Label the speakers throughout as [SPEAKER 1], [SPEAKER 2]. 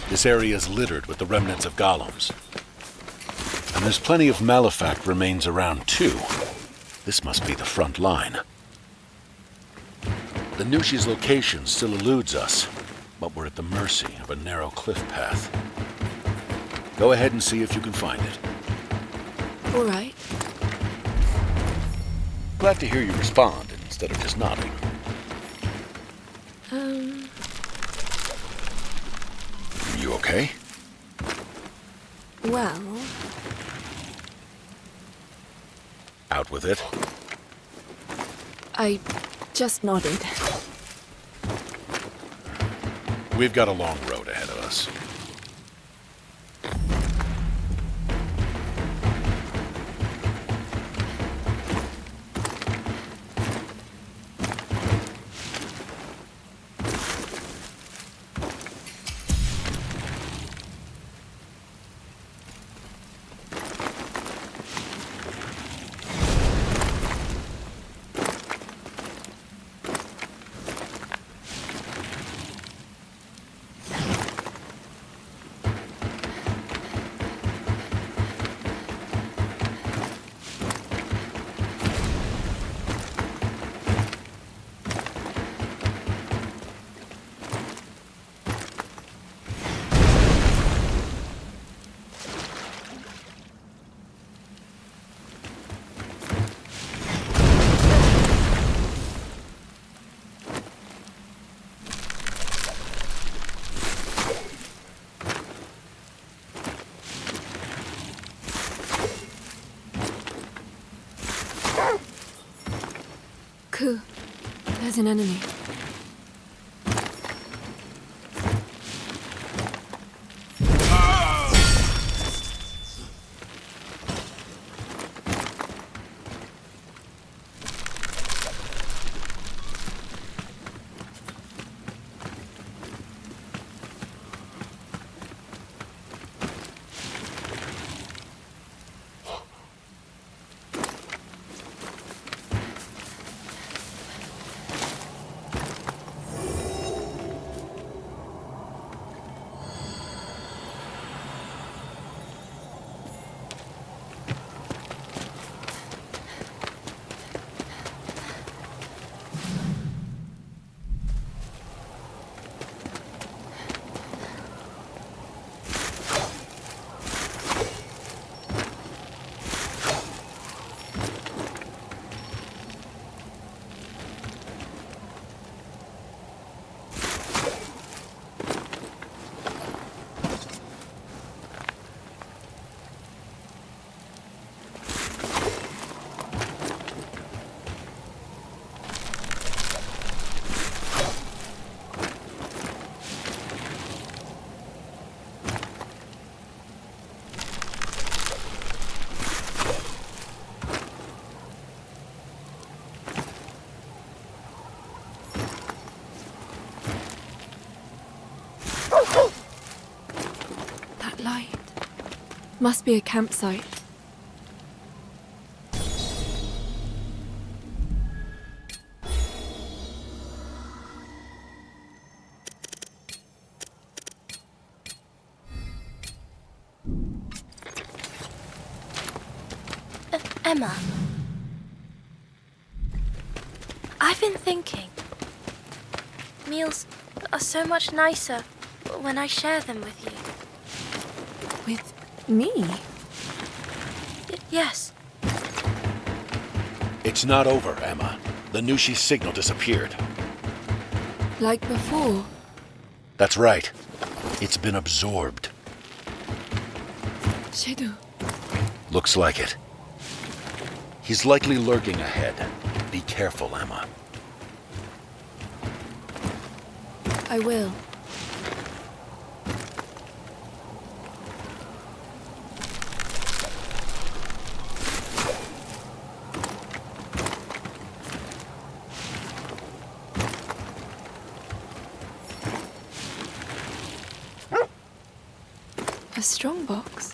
[SPEAKER 1] This area is littered with the remnants of golems. And there's plenty of Malefact remains around too. This must be the front line. The Nushi's location still eludes us, but we're at the mercy of a narrow cliff path. Go ahead and see if you can find it.
[SPEAKER 2] All right.
[SPEAKER 1] Glad to hear you respond instead of just nodding. You okay?
[SPEAKER 2] Well...
[SPEAKER 1] Out with it?
[SPEAKER 2] I just nodded.
[SPEAKER 1] We've got a long road ahead of us.
[SPEAKER 2] Ku, there's an enemy. That light must be a campsite.
[SPEAKER 3] Emma, I've been thinking. Meals are so much nicer when I share them with you.
[SPEAKER 2] With me?
[SPEAKER 3] Yes.
[SPEAKER 1] It's not over, Emma. The Nushi signal disappeared.
[SPEAKER 2] Like before?
[SPEAKER 1] That's right. It's been absorbed.
[SPEAKER 2] Shedu.
[SPEAKER 1] Looks like it. He's likely lurking ahead. Be careful, Emma.
[SPEAKER 2] I will. A strong box.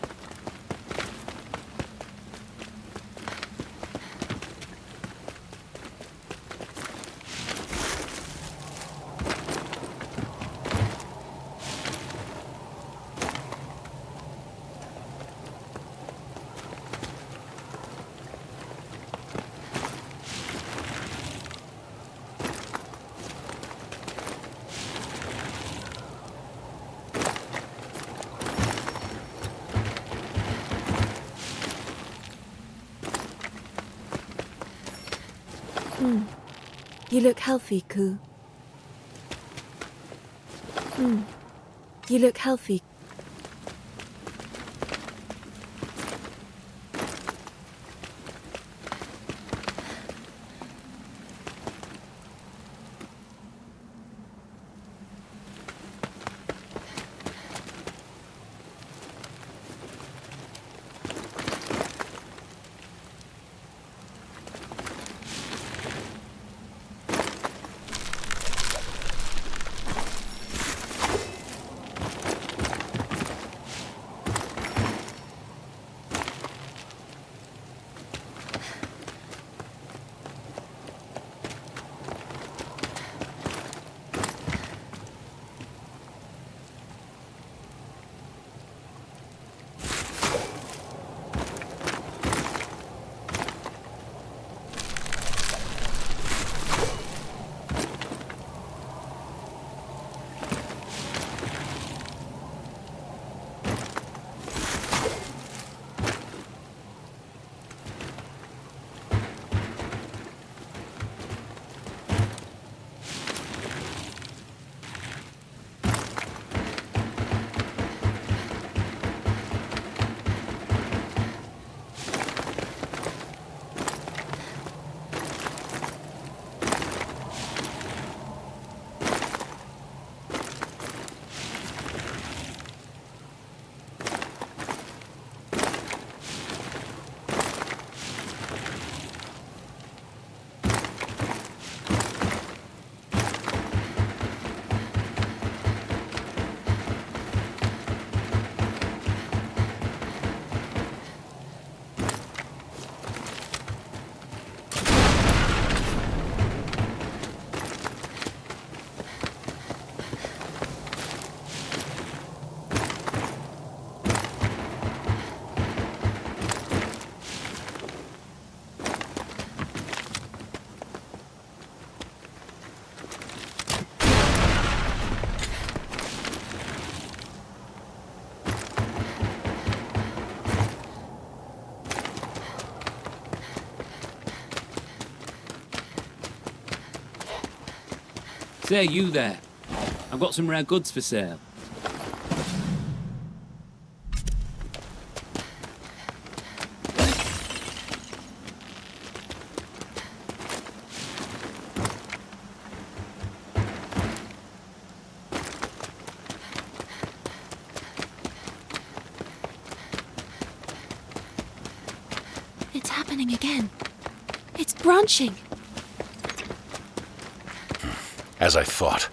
[SPEAKER 2] You look healthy, Ku. You look healthy.
[SPEAKER 4] Say, you there. I've got some rare goods for sale.
[SPEAKER 2] It's happening again. It's branching.
[SPEAKER 1] As I thought.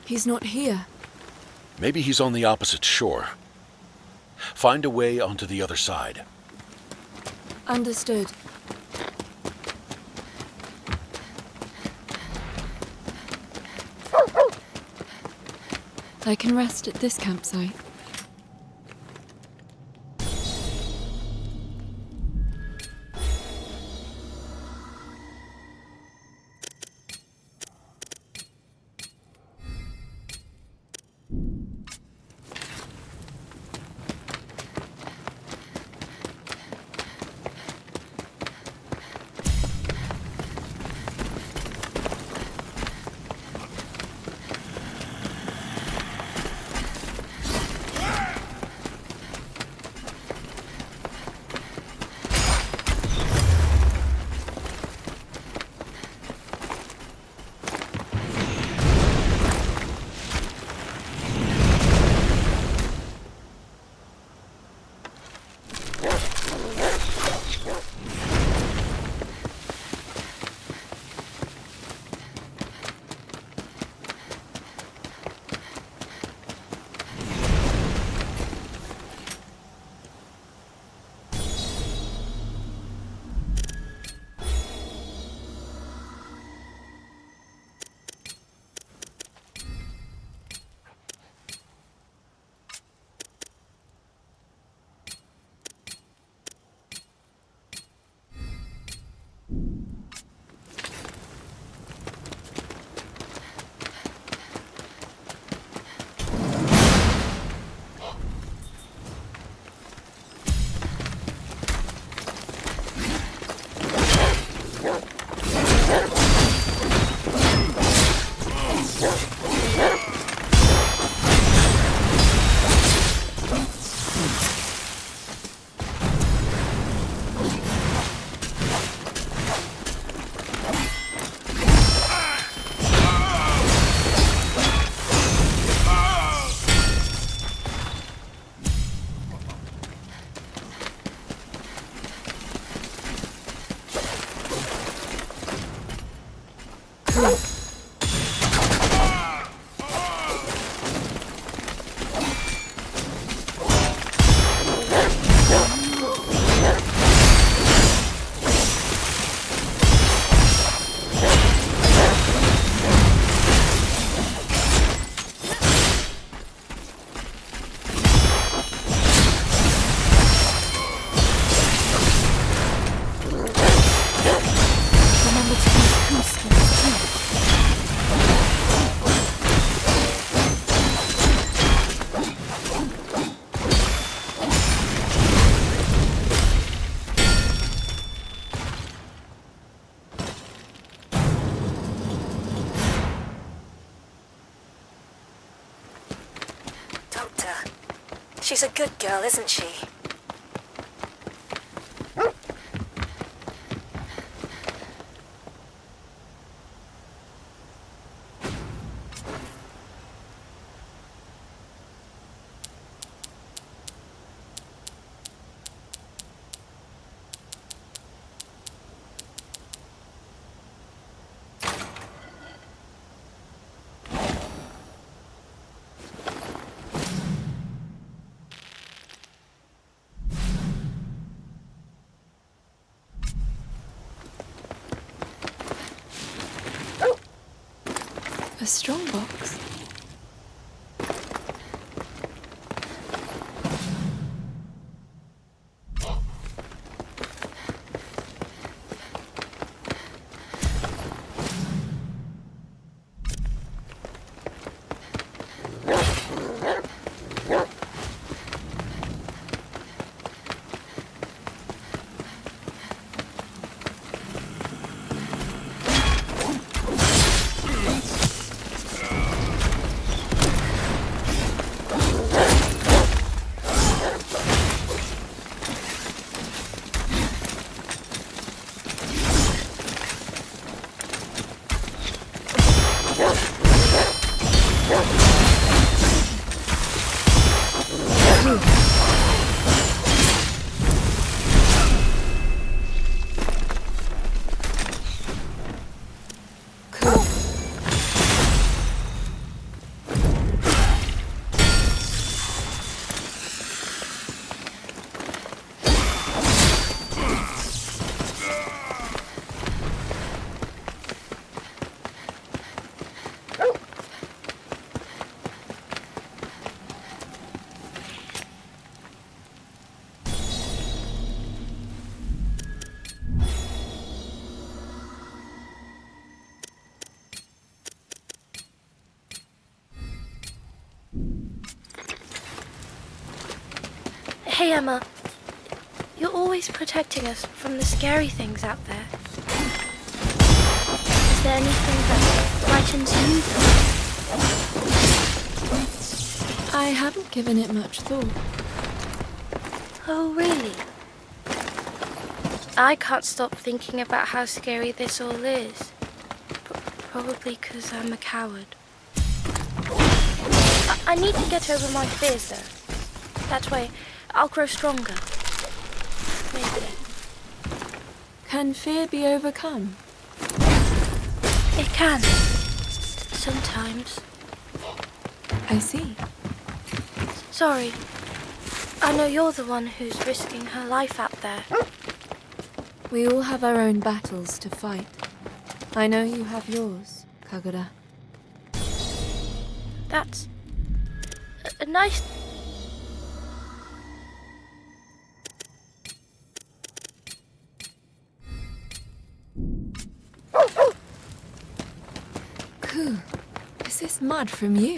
[SPEAKER 2] He's not here.
[SPEAKER 1] Maybe he's on the opposite shore. Find a way onto the other side.
[SPEAKER 2] Understood. I can rest at this campsite.
[SPEAKER 3] She's a good girl, isn't she?
[SPEAKER 2] A strong box.
[SPEAKER 3] Hey, Emma. You're always protecting us from the scary things out there. Is there anything that frightens you, though?
[SPEAKER 2] I haven't given it much thought.
[SPEAKER 3] Oh, really? I can't stop thinking about how scary this all is. Probably because I'm a coward. I need to get over my fears, though. That way, I'll grow stronger. Maybe.
[SPEAKER 2] Can fear be overcome?
[SPEAKER 3] It can. Sometimes.
[SPEAKER 2] I see.
[SPEAKER 3] Sorry. I know you're the one who's risking her life out there.
[SPEAKER 2] We all have our own battles to fight. I know you have yours, Kagura.
[SPEAKER 3] That's a nice...
[SPEAKER 2] Ku, is this mud from you?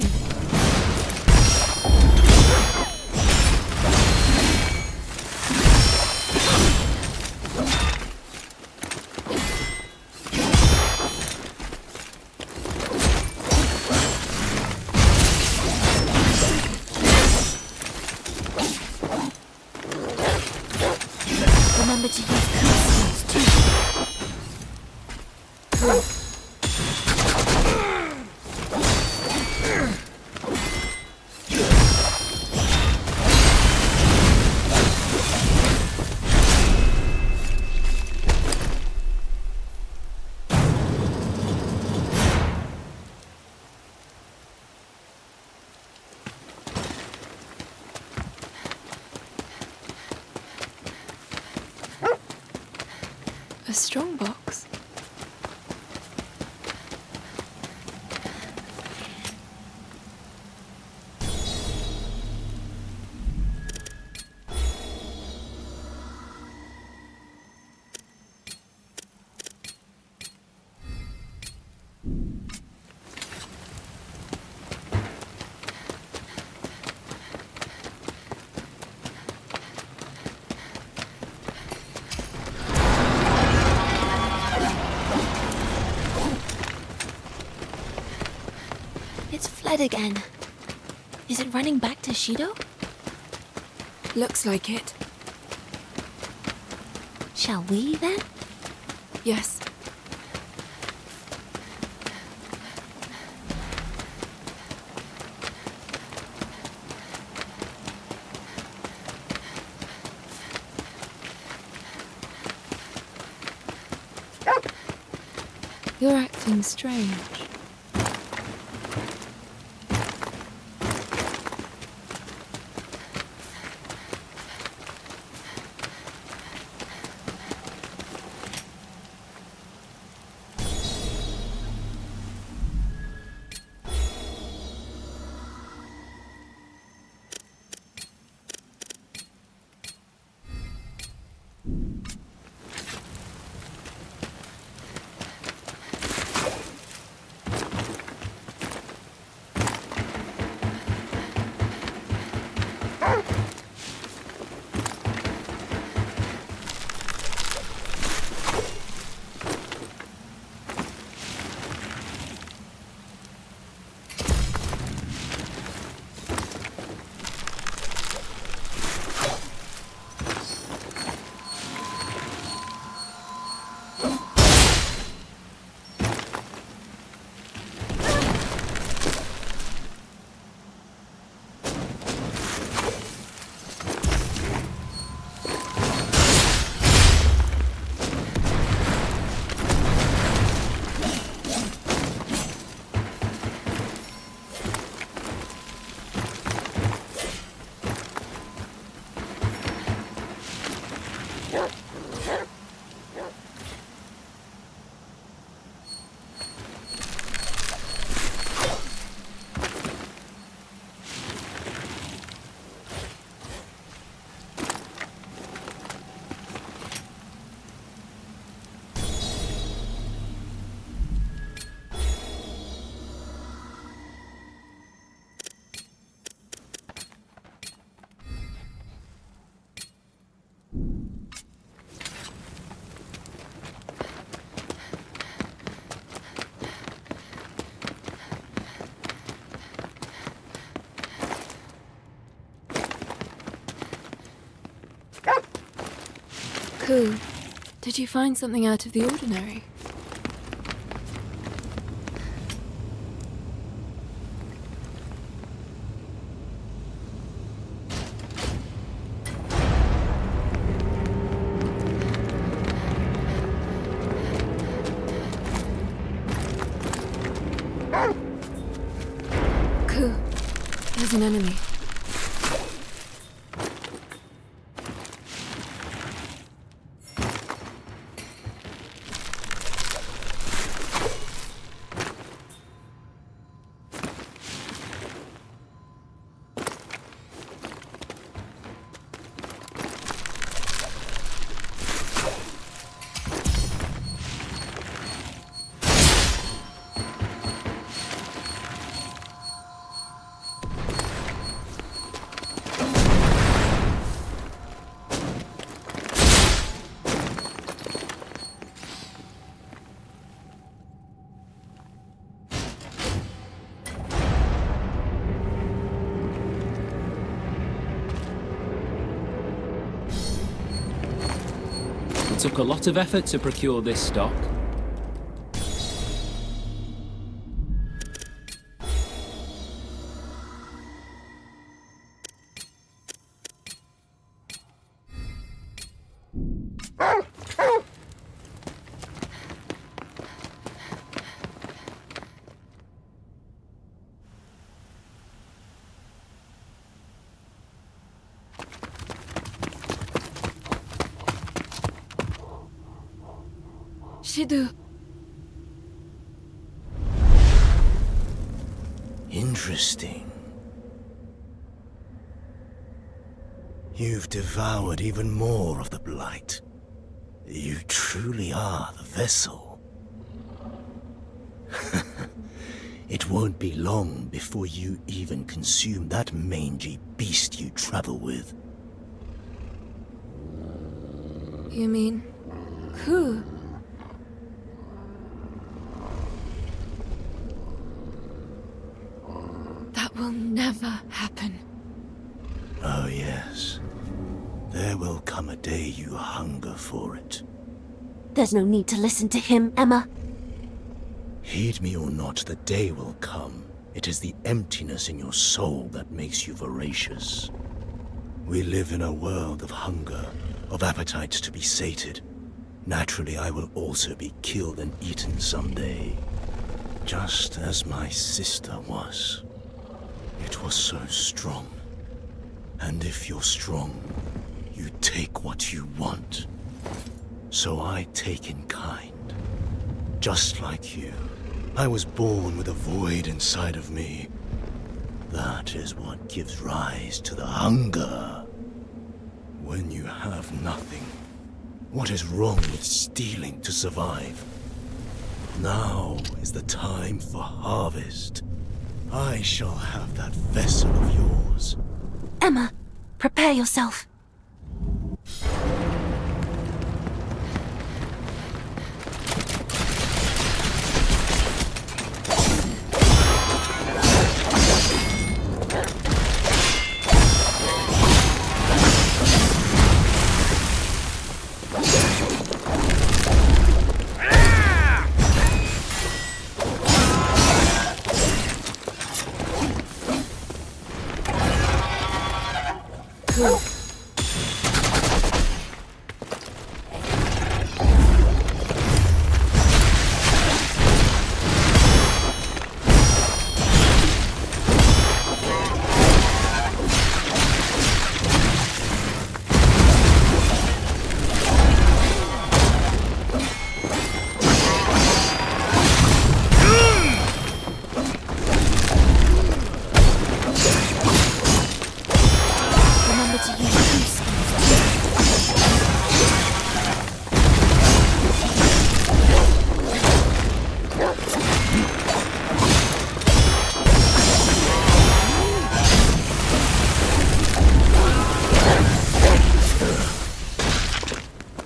[SPEAKER 3] Remember to use customs too.
[SPEAKER 2] A strong box.
[SPEAKER 3] It's fled again. Is it running back to Shido?
[SPEAKER 2] Looks like it.
[SPEAKER 3] Shall we then?
[SPEAKER 2] Yes. You're acting strange. Cool. Did you find something out of the ordinary? Cool. There's an enemy.
[SPEAKER 4] It took a lot of effort to procure this stock.
[SPEAKER 2] Shidu.
[SPEAKER 5] Interesting. You've devoured even more of the Blight. You truly are the vessel. It won't be long before you even consume that mangy beast you travel with.
[SPEAKER 2] You mean... Ku? That will never happen.
[SPEAKER 5] Oh yes. There will come a day you hunger for it.
[SPEAKER 6] There's no need to listen to him, Emma.
[SPEAKER 5] Heed me or not, the day will come. It is the emptiness in your soul that makes you voracious. We live in a world of hunger, of appetites to be sated. Naturally, I will also be killed and eaten someday. Just as my sister was. It was so strong. And if you're strong, you take what you want. So I take in kind. Just like you. I was born with a void inside of me. That is what gives rise to the hunger. When you have nothing, what is wrong with stealing to survive? Now is the time for harvest. I shall have that vessel of yours.
[SPEAKER 6] Emma, prepare yourself.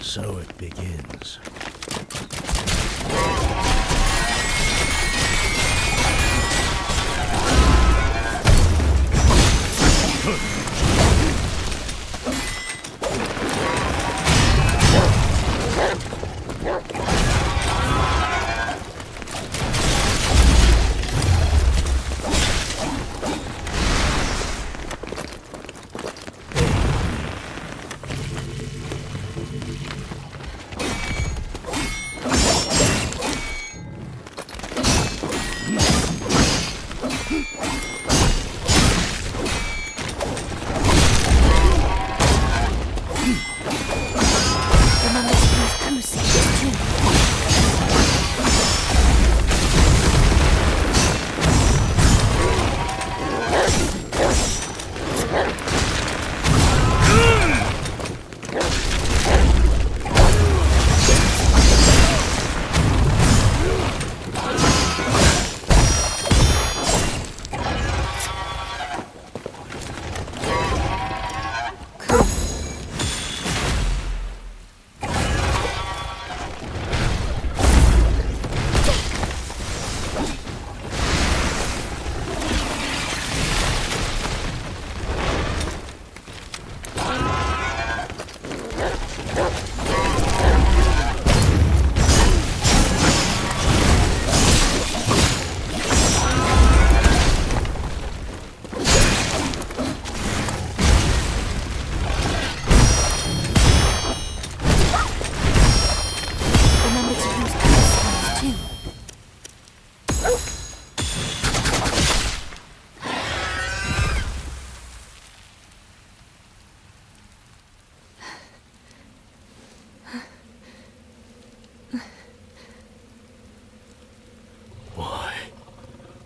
[SPEAKER 5] So it begins.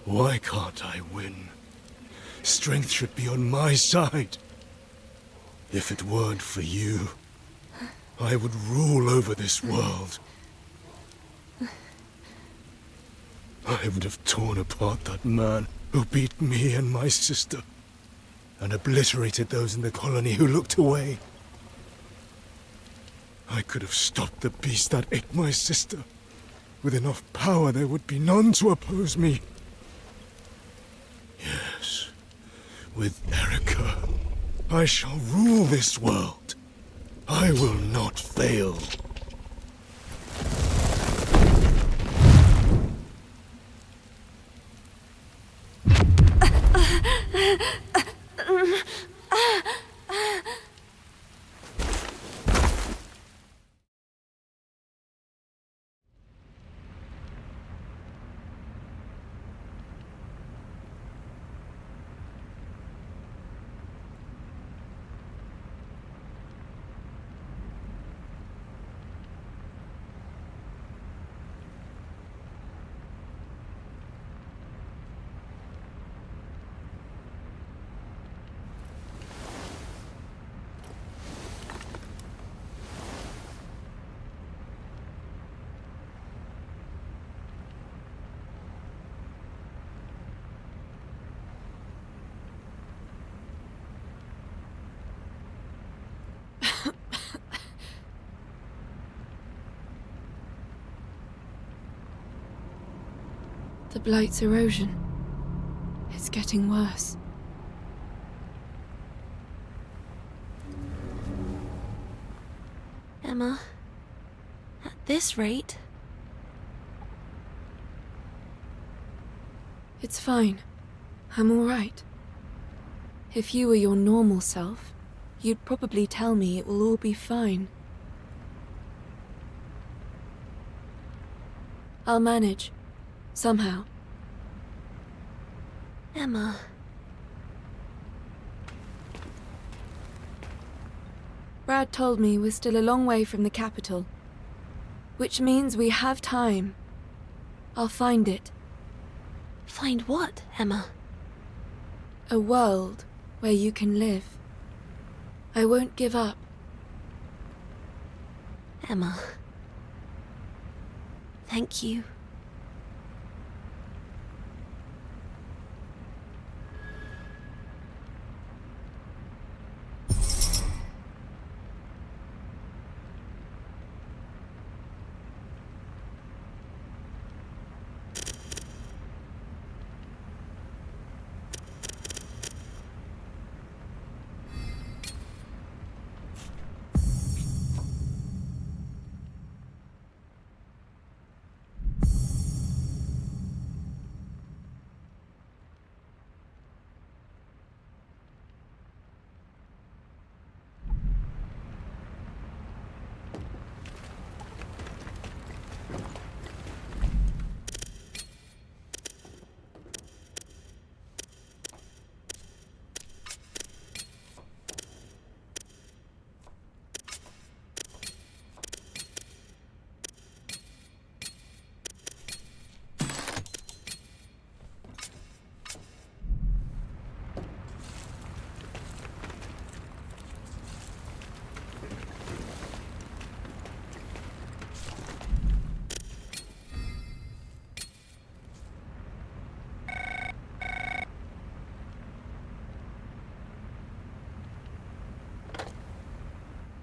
[SPEAKER 5] Why can't I win? Strength should be on my side. If it weren't for you, I would rule over this world. I would have torn apart that man who beat me and my sister, and obliterated those in the colony who looked away. I could have stopped the beast that ate my sister. With enough power, there would be none to oppose me. Yes, with Erica, I shall rule this world. I will not fail.
[SPEAKER 2] The Blight's erosion. It's getting worse.
[SPEAKER 6] Emma, at this rate...
[SPEAKER 2] It's fine. I'm alright. If you were your normal self, you'd probably tell me it will all be fine. I'll manage. Somehow.
[SPEAKER 6] Emma...
[SPEAKER 2] Brad told me we're still a long way from the capital. Which means we have time. I'll find it.
[SPEAKER 6] Find what, Emma?
[SPEAKER 2] A world where you can live. I won't give up.
[SPEAKER 6] Emma... Thank you.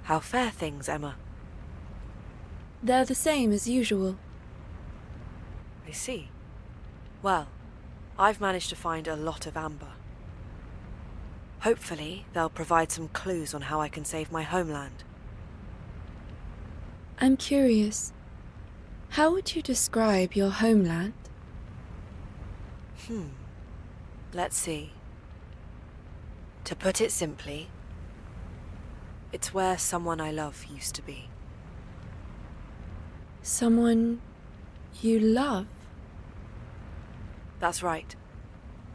[SPEAKER 7] How fare things, Emma?
[SPEAKER 2] They're the same as usual.
[SPEAKER 7] I see. Well, I've managed to find a lot of amber. Hopefully, they'll provide some clues on how I can save my homeland.
[SPEAKER 2] I'm curious. How would you describe your homeland?
[SPEAKER 7] Let's see. To put it simply, it's where someone I love used to be.
[SPEAKER 2] Someone you love?
[SPEAKER 7] That's right.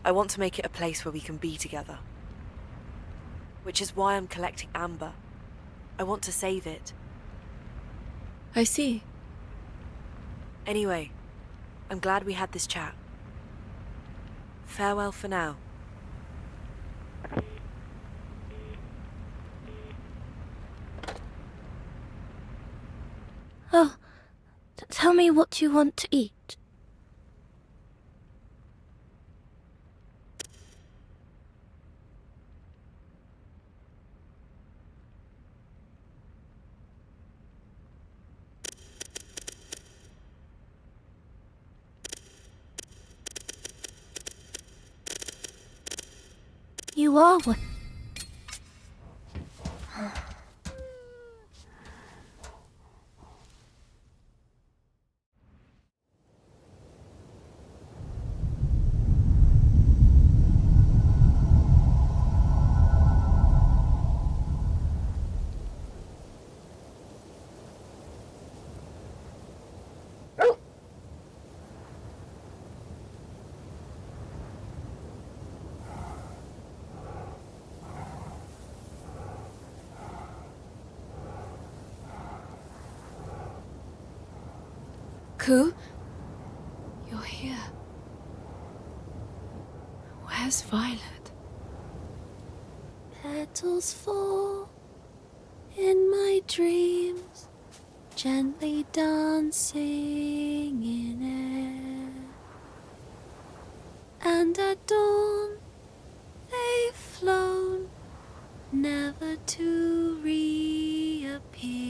[SPEAKER 7] I want to make it a place where we can be together. Which is why I'm collecting amber. I want to save it.
[SPEAKER 2] I see.
[SPEAKER 7] Anyway, I'm glad we had this chat. Farewell for now.
[SPEAKER 3] Oh, tell me what you want to eat. You are what...
[SPEAKER 2] Ku? You're here. Where's Violet?
[SPEAKER 6] Petals fall in my dreams, gently dancing in air. And at dawn, they've flown, never to reappear.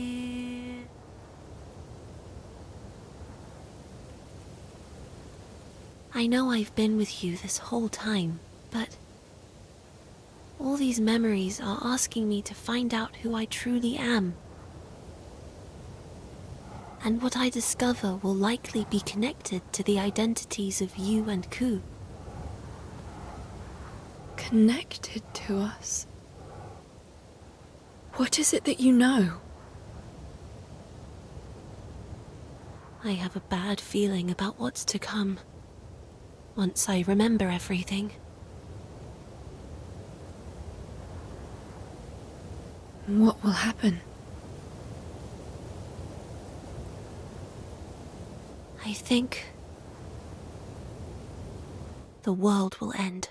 [SPEAKER 6] I know I've been with you this whole time, but all these memories are asking me to find out who I truly am. And what I discover will likely be connected to the identities of you and Ku.
[SPEAKER 2] Connected to us? What is it that you know?
[SPEAKER 6] I have a bad feeling about what's to come, once I remember everything.
[SPEAKER 2] What will happen?
[SPEAKER 6] I think the world will end.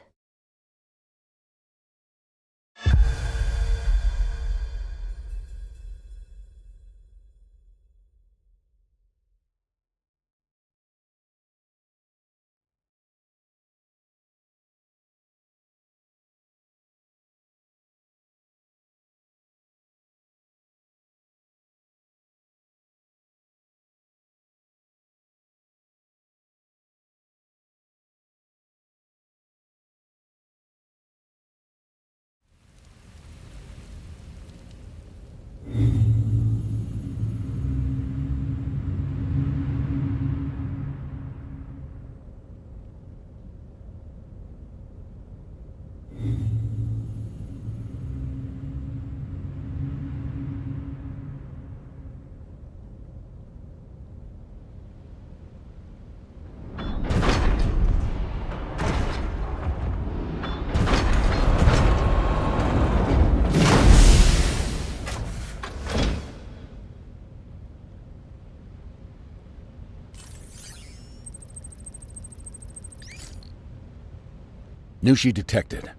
[SPEAKER 1] Nushi detected.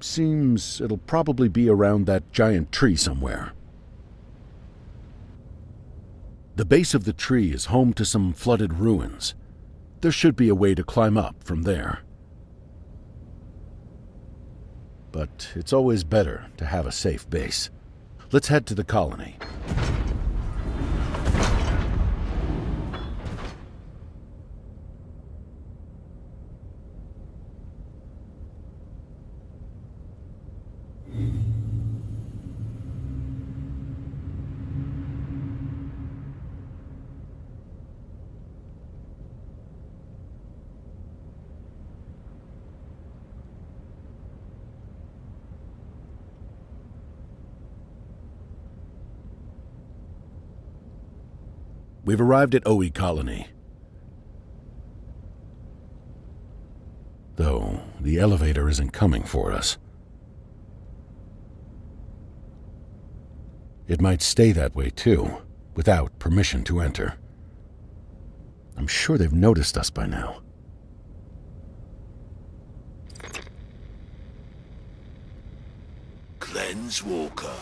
[SPEAKER 1] Seems it'll probably be around that giant tree somewhere. The base of the tree is home to some flooded ruins. There should be a way to climb up from there. But it's always better to have a safe base. Let's head to the colony. We've arrived at Oe Colony. Though, the elevator isn't coming for us. It might stay that way too, without permission to enter. I'm sure they've noticed us by now.
[SPEAKER 8] Cleanse Walker,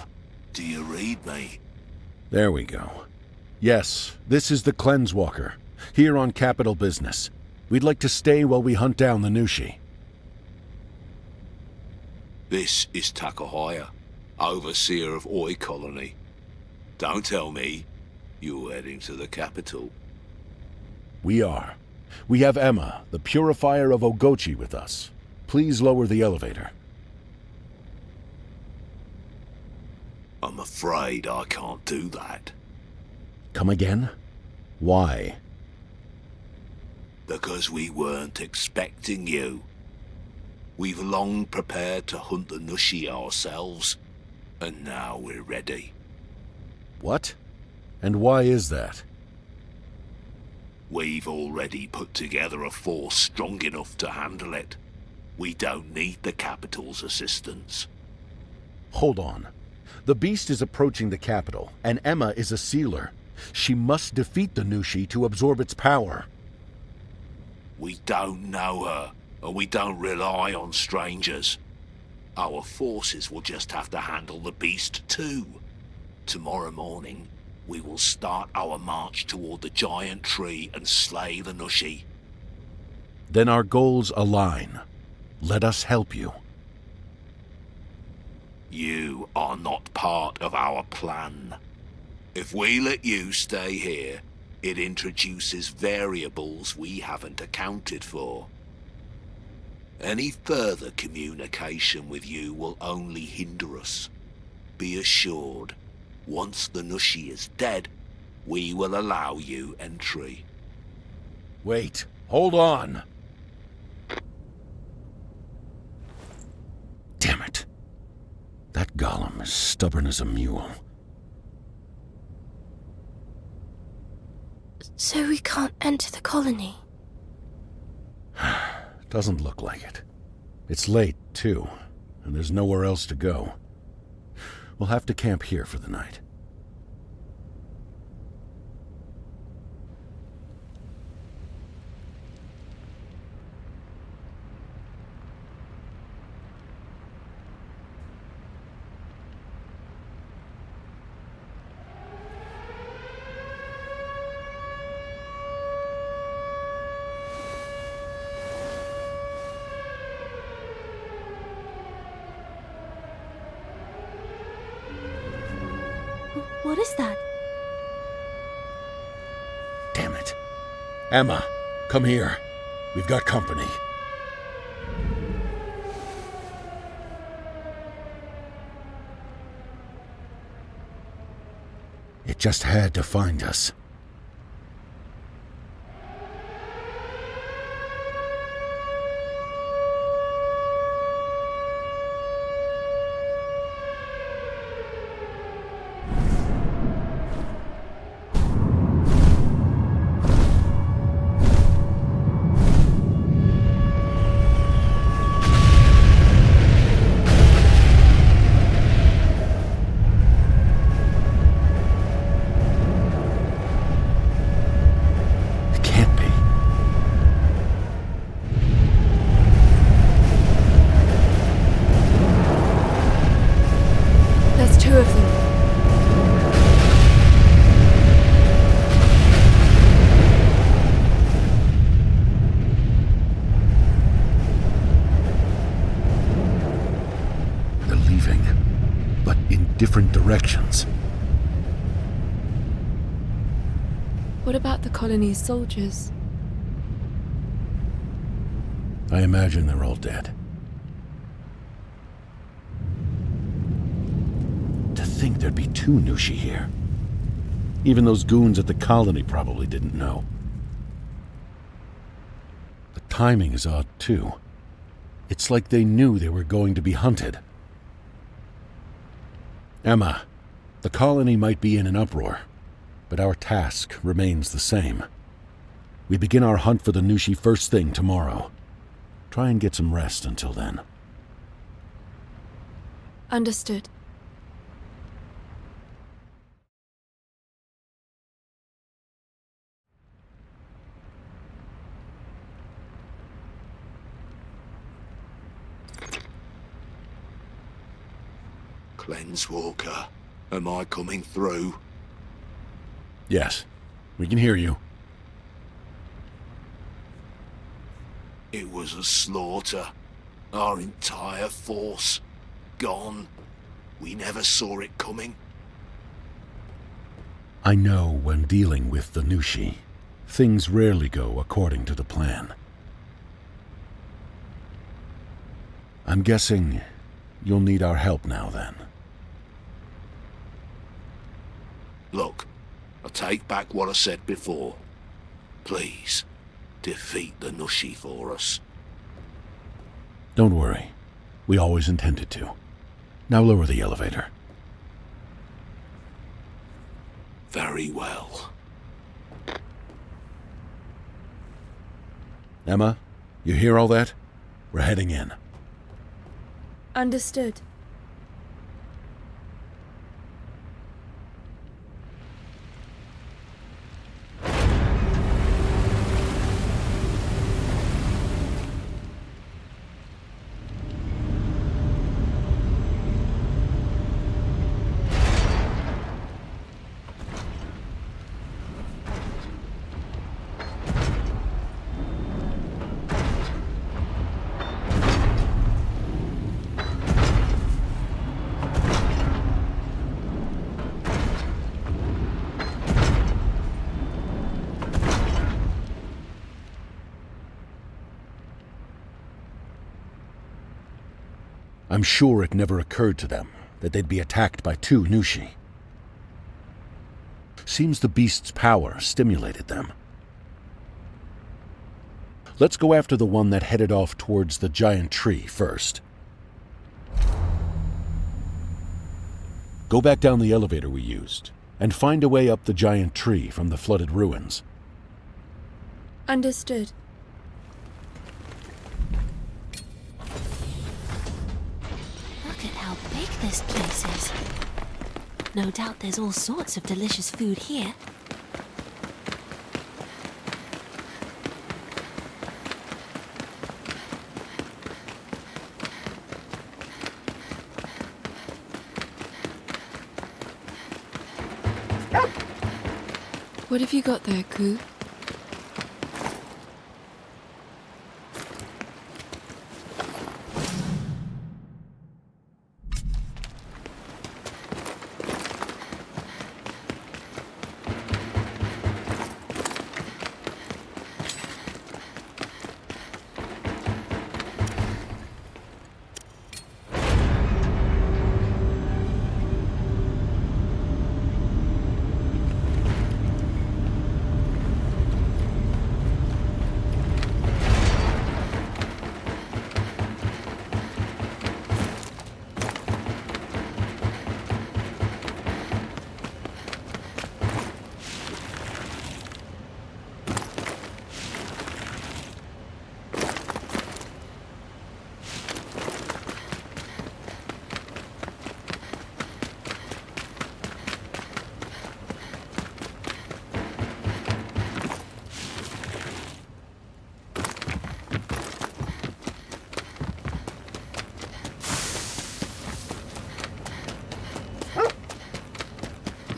[SPEAKER 8] do you read me?
[SPEAKER 1] There we go. Yes, this is the Cleanse Walker, here on Capital Business. We'd like to stay while we hunt down the Nushi.
[SPEAKER 8] This is Takahaya, overseer of Oi Colony. Don't tell me you're heading to the capital.
[SPEAKER 1] We are. We have Emma, the Purifier of Ogochi, with us. Please lower the elevator.
[SPEAKER 8] I'm afraid I can't do that.
[SPEAKER 1] Come again? Why?
[SPEAKER 8] Because we weren't expecting you. We've long prepared to hunt the Nushi ourselves, and now we're ready.
[SPEAKER 1] What? And why is that?
[SPEAKER 8] We've already put together a force strong enough to handle it. We don't need the capital's assistance.
[SPEAKER 1] Hold on. The beast is approaching the capital, and Emma is a sealer. She must defeat the Nushi to absorb its power.
[SPEAKER 8] We don't know her, and we don't rely on strangers. Our forces will just have to handle the beast too. Tomorrow morning, we will start our march toward the giant tree and slay the Nushi.
[SPEAKER 1] Then our goals align. Let us help you.
[SPEAKER 8] You are not part of our plan. If we let you stay here, it introduces variables we haven't accounted for. Any further communication with you will only hinder us. Be assured, once the Nushi is dead, we will allow you entry.
[SPEAKER 1] Wait, hold on. Damn it. That golem is stubborn as a mule.
[SPEAKER 3] So we can't enter the colony?
[SPEAKER 1] Doesn't look like it. It's late, too, and there's nowhere else to go. We'll have to camp here for the night.
[SPEAKER 6] What is that?
[SPEAKER 1] Damn it. Emma, come here. We've got company. It just had to find us. Different directions.
[SPEAKER 2] What about the colony's soldiers?
[SPEAKER 1] I imagine they're all dead. To think there'd be two Nushi here. Even those goons at the colony probably didn't know. The timing is odd, too. It's like they knew they were going to be hunted. Emma, the colony might be in an uproar, but our task remains the same. We begin our hunt for the Nushi first thing tomorrow. Try and get some rest until then.
[SPEAKER 2] Understood.
[SPEAKER 8] Cleanswalker, am I coming through?
[SPEAKER 1] Yes, we can hear you.
[SPEAKER 8] It was a slaughter. Our entire force gone. We never saw it coming.
[SPEAKER 1] I know when dealing with the Nushi, things rarely go according to the plan. I'm guessing you'll need our help now then.
[SPEAKER 8] Look, I take back what I said before. Please, defeat the Nushi for us.
[SPEAKER 1] Don't worry. We always intended to. Now lower the elevator.
[SPEAKER 8] Very well.
[SPEAKER 1] Emma, you hear all that? We're heading in.
[SPEAKER 2] Understood.
[SPEAKER 1] I'm sure it never occurred to them that they'd be attacked by two Nushi. Seems the beast's power stimulated them. Let's go after the one that headed off towards the giant tree first. Go back down the elevator we used, and find a way up the giant tree from the flooded ruins.
[SPEAKER 2] Understood.
[SPEAKER 6] Look at how big this place is. No doubt there's all sorts of delicious food here.
[SPEAKER 2] What have you got there, Ku?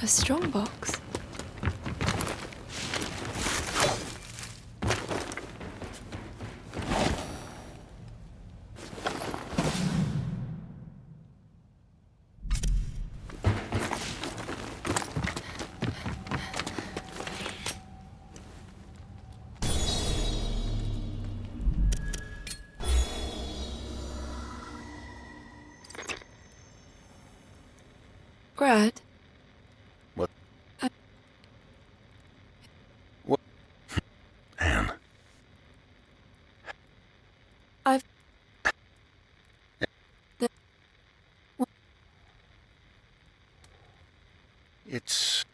[SPEAKER 2] A strong box. Brad?
[SPEAKER 1] What? What? Anne.
[SPEAKER 2] I've...
[SPEAKER 1] It's...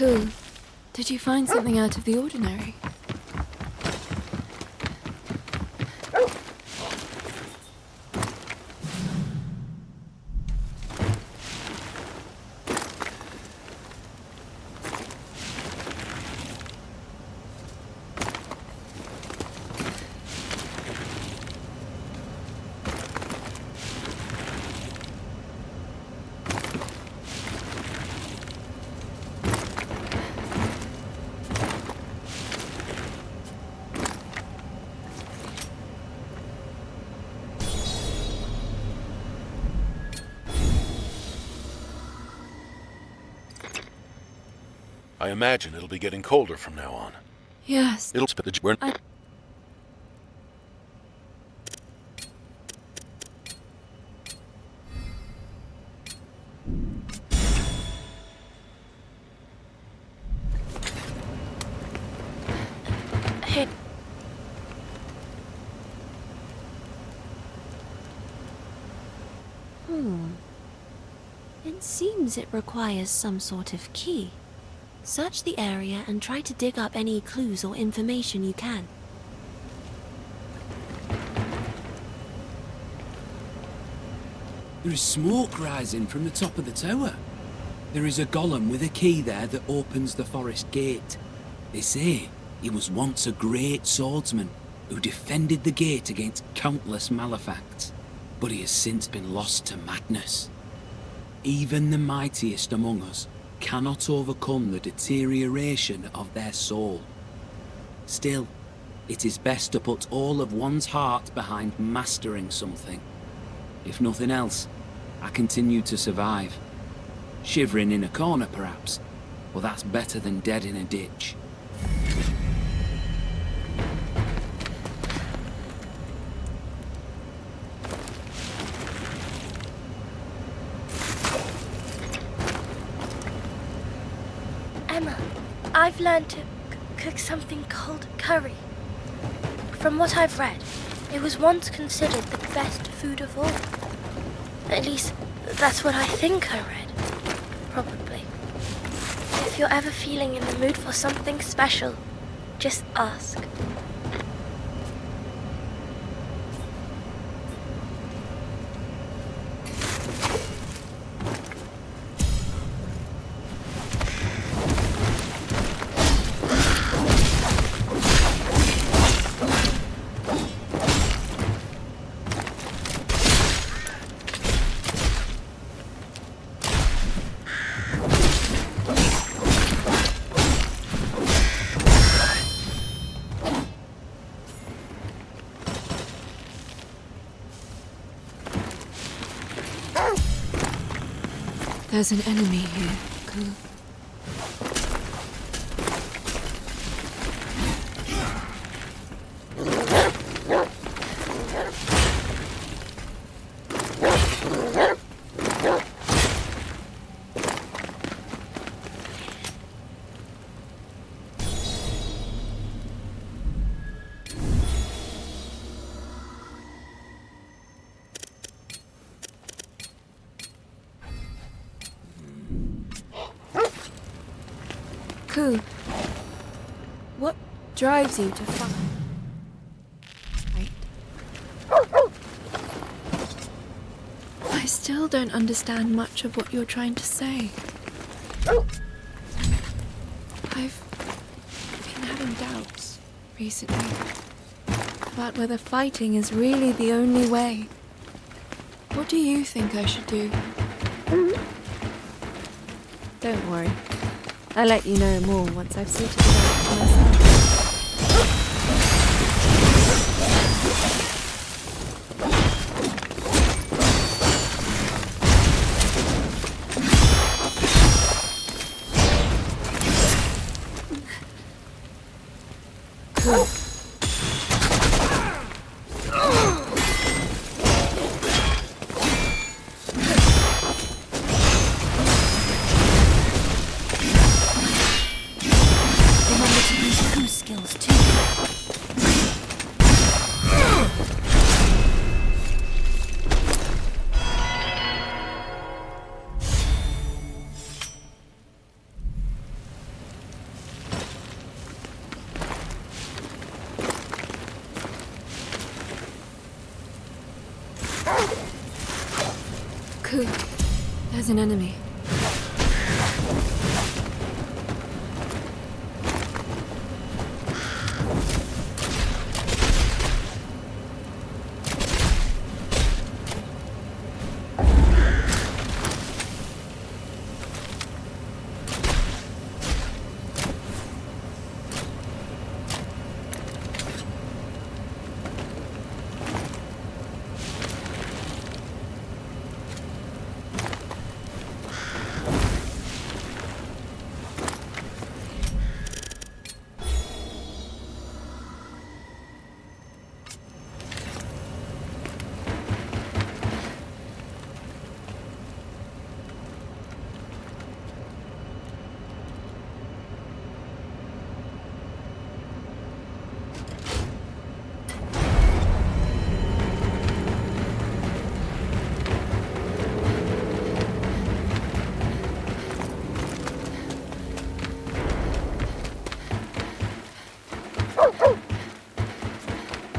[SPEAKER 2] Cool. Did you find something out of the ordinary?
[SPEAKER 1] I imagine it'll be getting colder from now on.
[SPEAKER 2] Yes.
[SPEAKER 1] It'll spit the...
[SPEAKER 3] Hey,
[SPEAKER 6] It seems it requires some sort of key. Search the area and try to dig up any clues or information you can.
[SPEAKER 4] There is smoke rising from the top of the tower. There is a golem with a key there that opens the forest gate. They say he was once a great swordsman who defended the gate against countless malefacts, but he has since been lost to madness. Even the mightiest among us cannot overcome the deterioration of their soul. Still, it is best to put all of one's heart behind mastering something. If nothing else, I continue to survive. Shivering in a corner, perhaps, but that's better than dead in a ditch.
[SPEAKER 3] Emma, I've learned to cook something called curry. From what I've read, it was once considered the best food of all. At least, that's what I think I read. Probably. If you're ever feeling in the mood for something special, just ask.
[SPEAKER 2] There's an enemy here. Cool. Cool. What drives you to fight? I still don't understand much of what you're trying to say. I've been having doubts recently about whether fighting is really the only way. What do you think I should do? Don't worry. I'll let you know more once I've sorted it out for myself. Cool.
[SPEAKER 6] Skills too.
[SPEAKER 2] Ku, there's an enemy.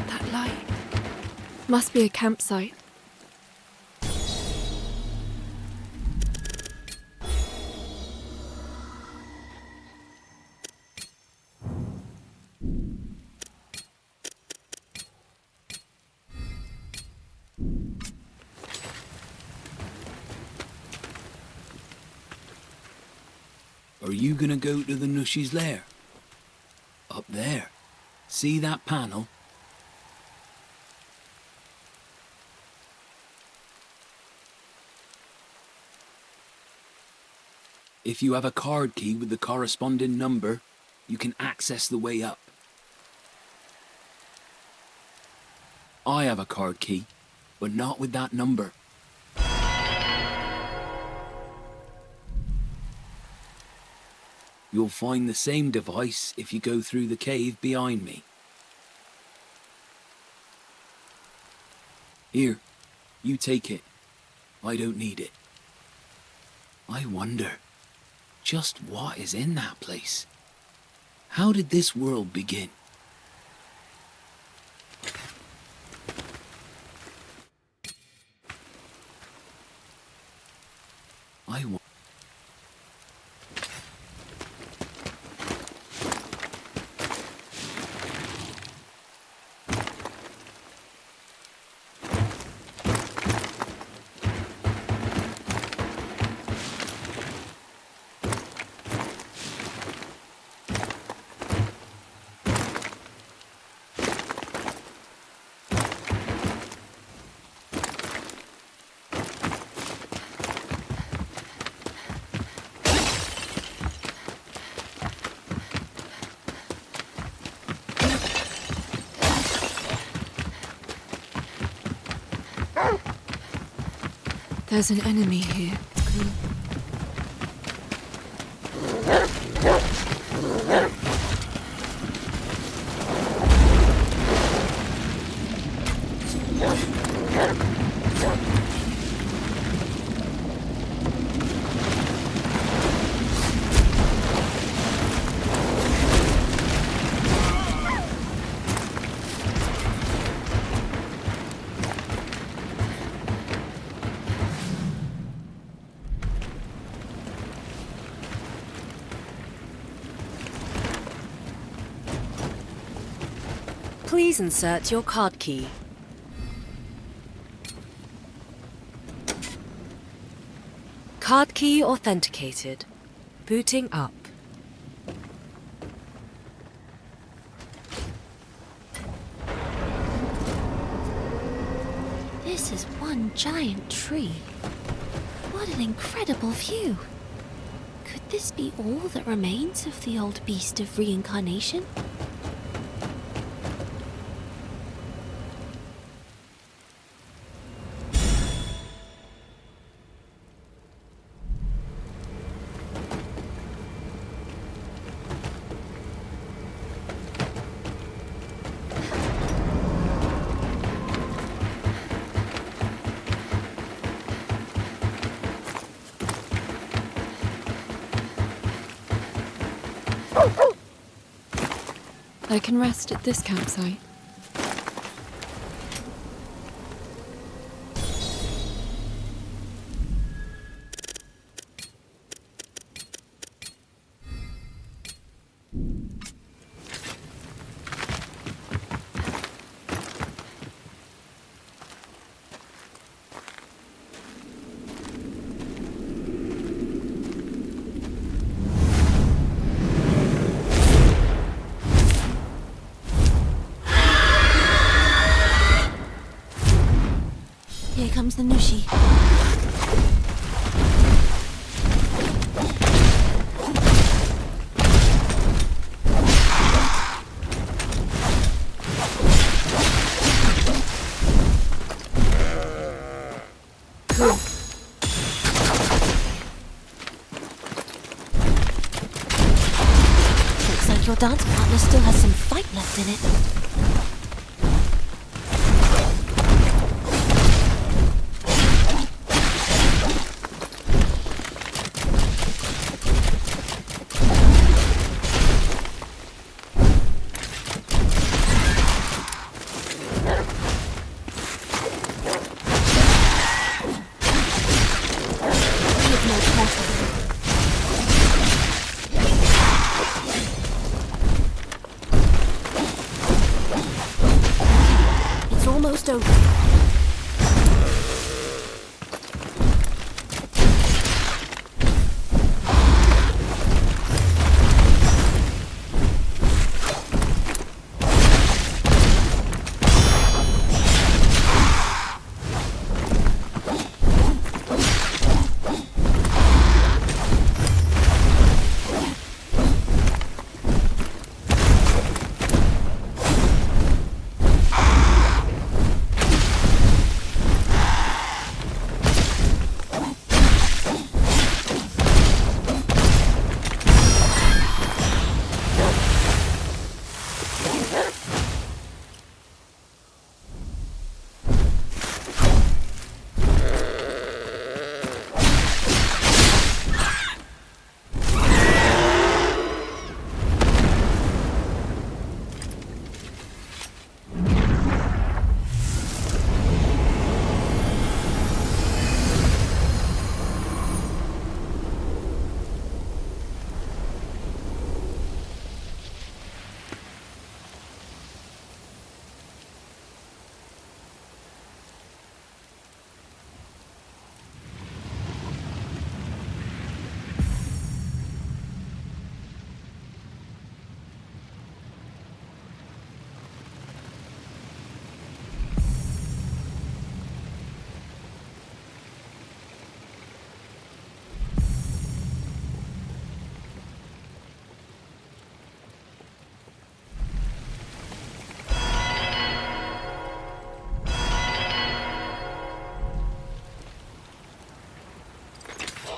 [SPEAKER 2] That light must be a campsite.
[SPEAKER 4] Are you gonna go to the Nushi's lair? Up there. See that panel? If you have a card key with the corresponding number, you can access the way up. I have a card key, but not with that number. You'll find the same device if you go through the cave behind me. Here, you take it. I don't need it. I wonder, just what is in that place? How did this world begin? I wonder.
[SPEAKER 2] There's an enemy here.
[SPEAKER 7] Please insert your card key. Card key authenticated. Booting up.
[SPEAKER 6] This is one giant tree. What an incredible view. Could this be all that remains of the old beast of reincarnation?
[SPEAKER 2] I can rest at this campsite.
[SPEAKER 6] comes the Nushi. Looks like your dance partner still has some fight left in it. It's almost over.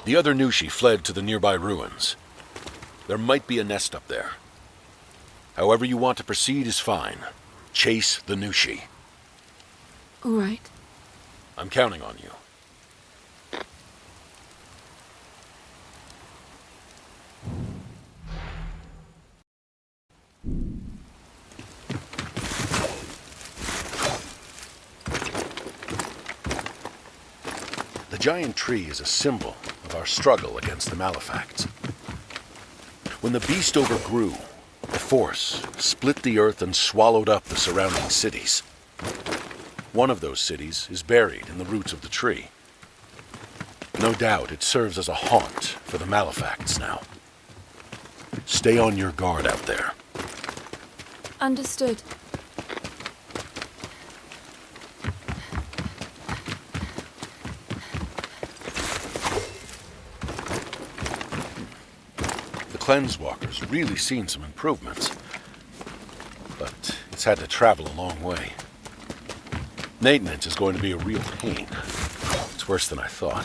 [SPEAKER 1] The other Nushi fled to the nearby ruins. There might be a nest up there. However you want to proceed is fine. Chase the Nushi.
[SPEAKER 2] All right.
[SPEAKER 1] I'm counting on you. The giant tree is a symbol of our struggle against the Malefacts. When the beast overgrew, the force split the earth and swallowed up the surrounding cities. One of those cities is buried in the roots of the tree. No doubt it serves as a haunt for the Malefacts now. Stay on your guard out there.
[SPEAKER 2] Understood.
[SPEAKER 1] The Cleansewalker's really seen some improvements, but it's had to travel a long way. Maintenance is going to be a real pain. It's worse than I thought.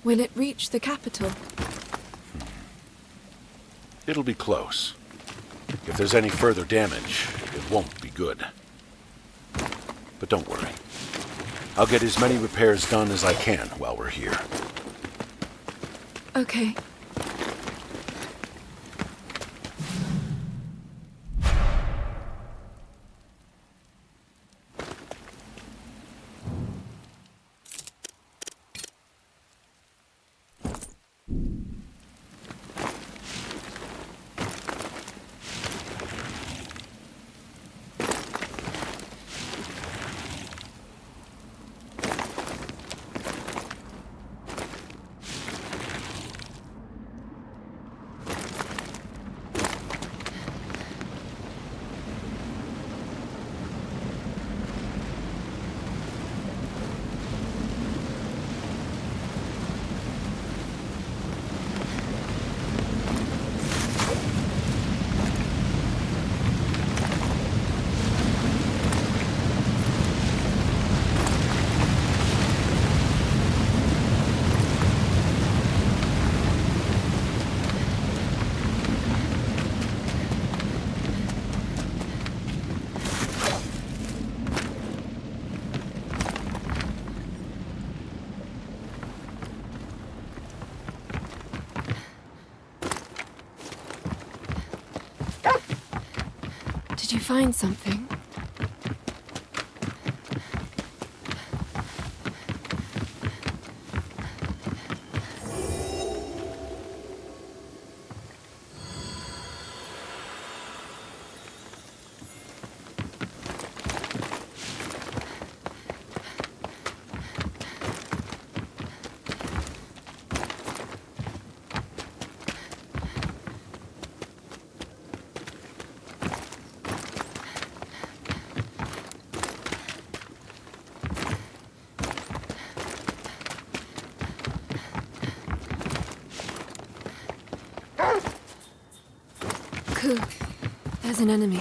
[SPEAKER 2] Will it reach the capital?
[SPEAKER 1] It'll be close. If there's any further damage, it won't be good. But don't worry. I'll get as many repairs done as I can while we're here.
[SPEAKER 2] Okay. Did you find something? Ku, there's an enemy.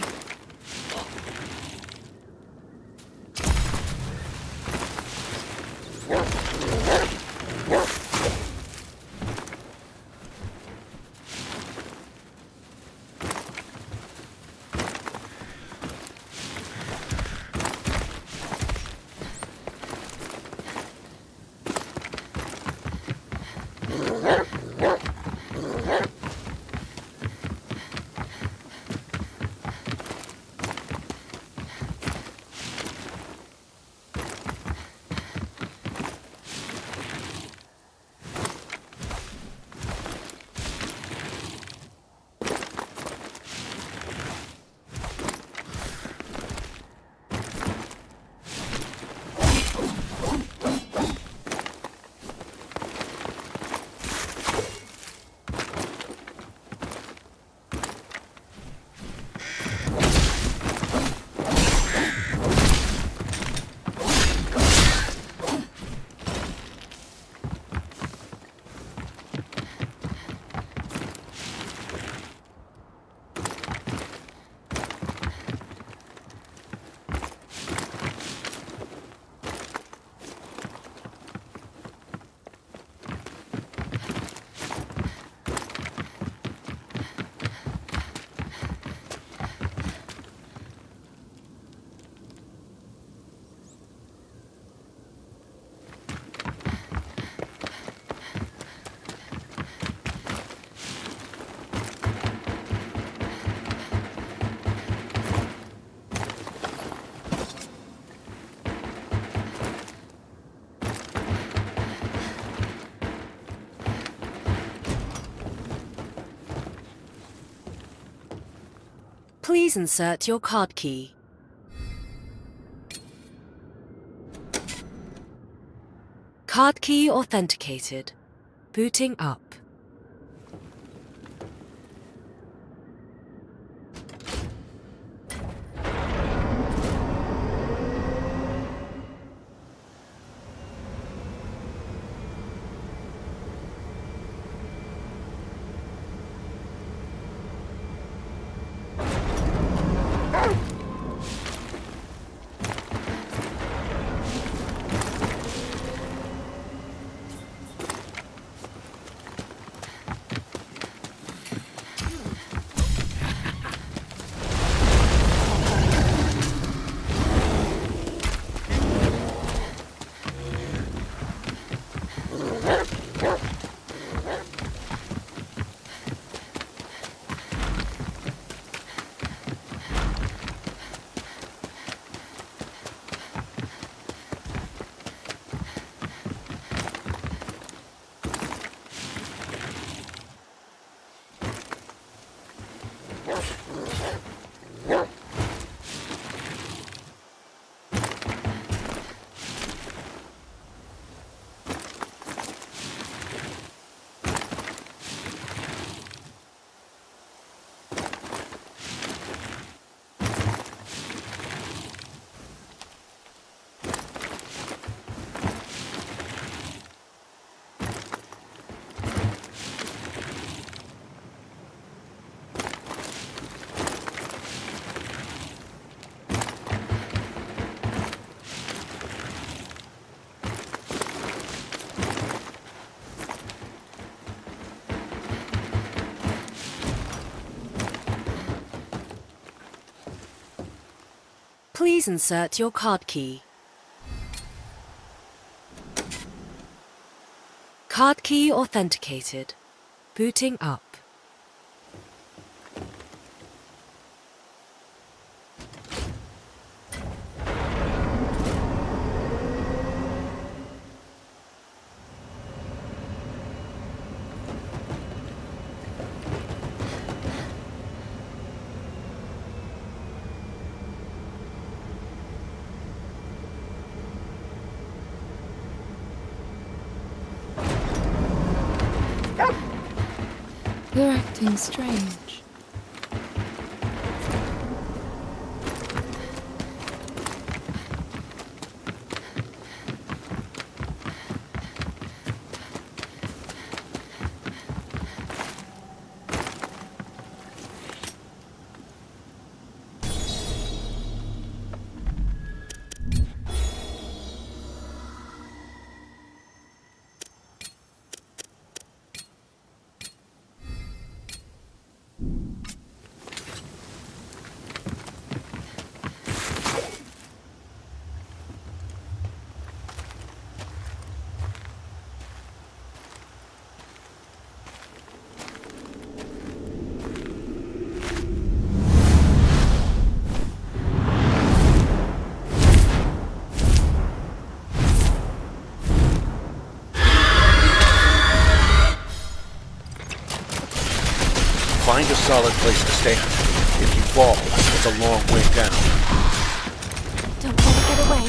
[SPEAKER 7] Please insert your card key. Card key authenticated. Booting up. Please insert your card key. Card key authenticated. Booting up.
[SPEAKER 2] You're acting strange.
[SPEAKER 1] Find a solid place to stand. If you fall, it's a long way down.
[SPEAKER 6] Don't let it get away.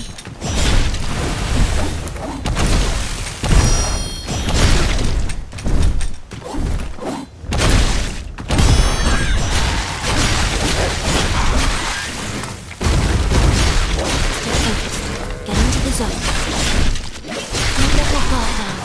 [SPEAKER 6] Stay focused. Get into the zone. Don't let your guard down.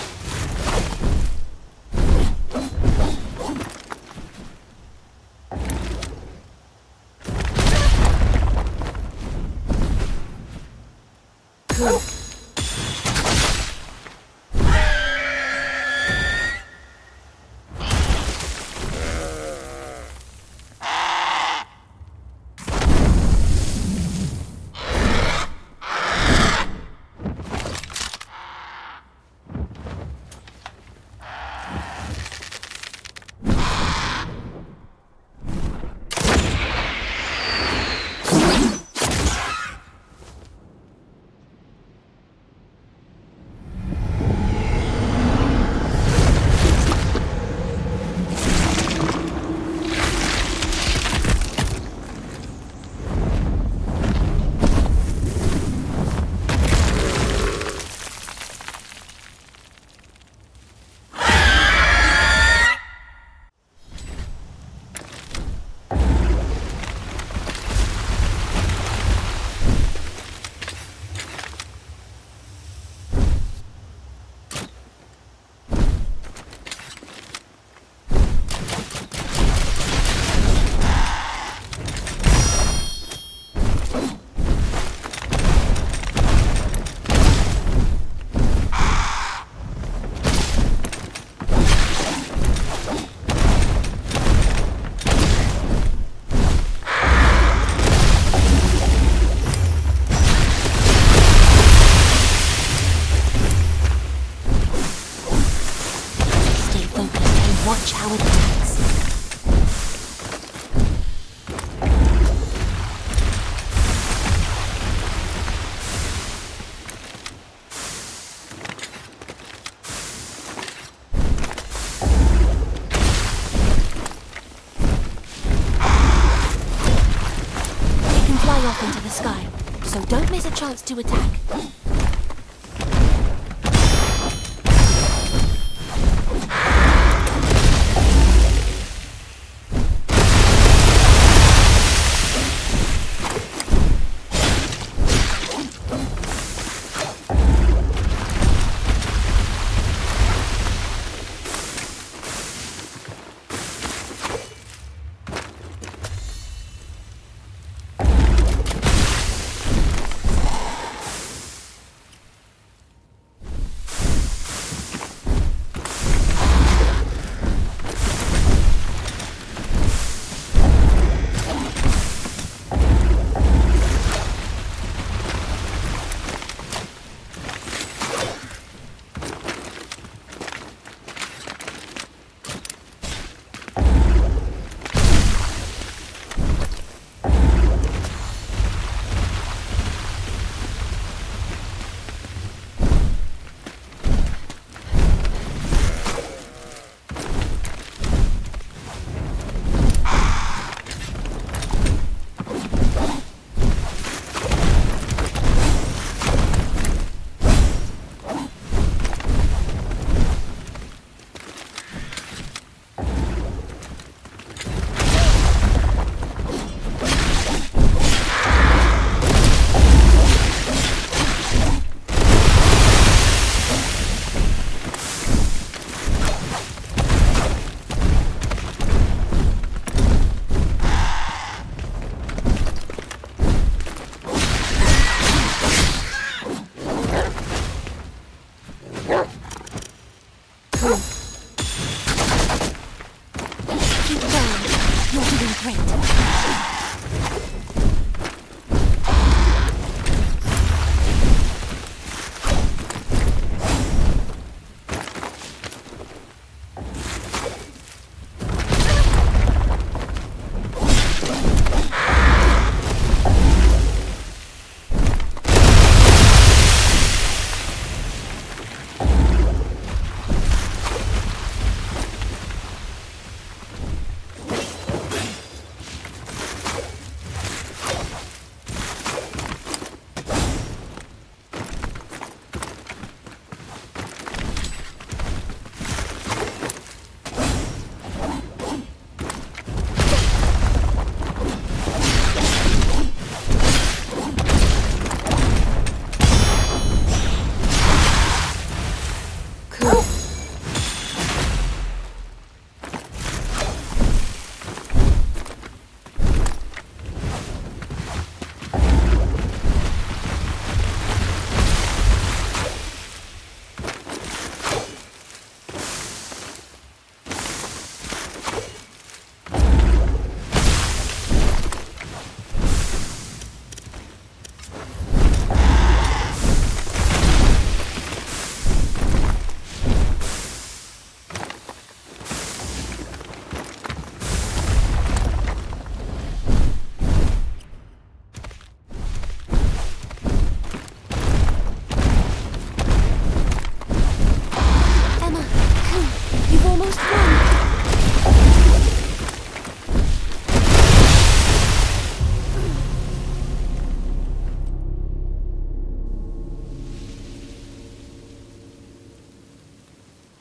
[SPEAKER 6] Watch how it attacks. It can fly off into the sky, so don't miss a chance to attack.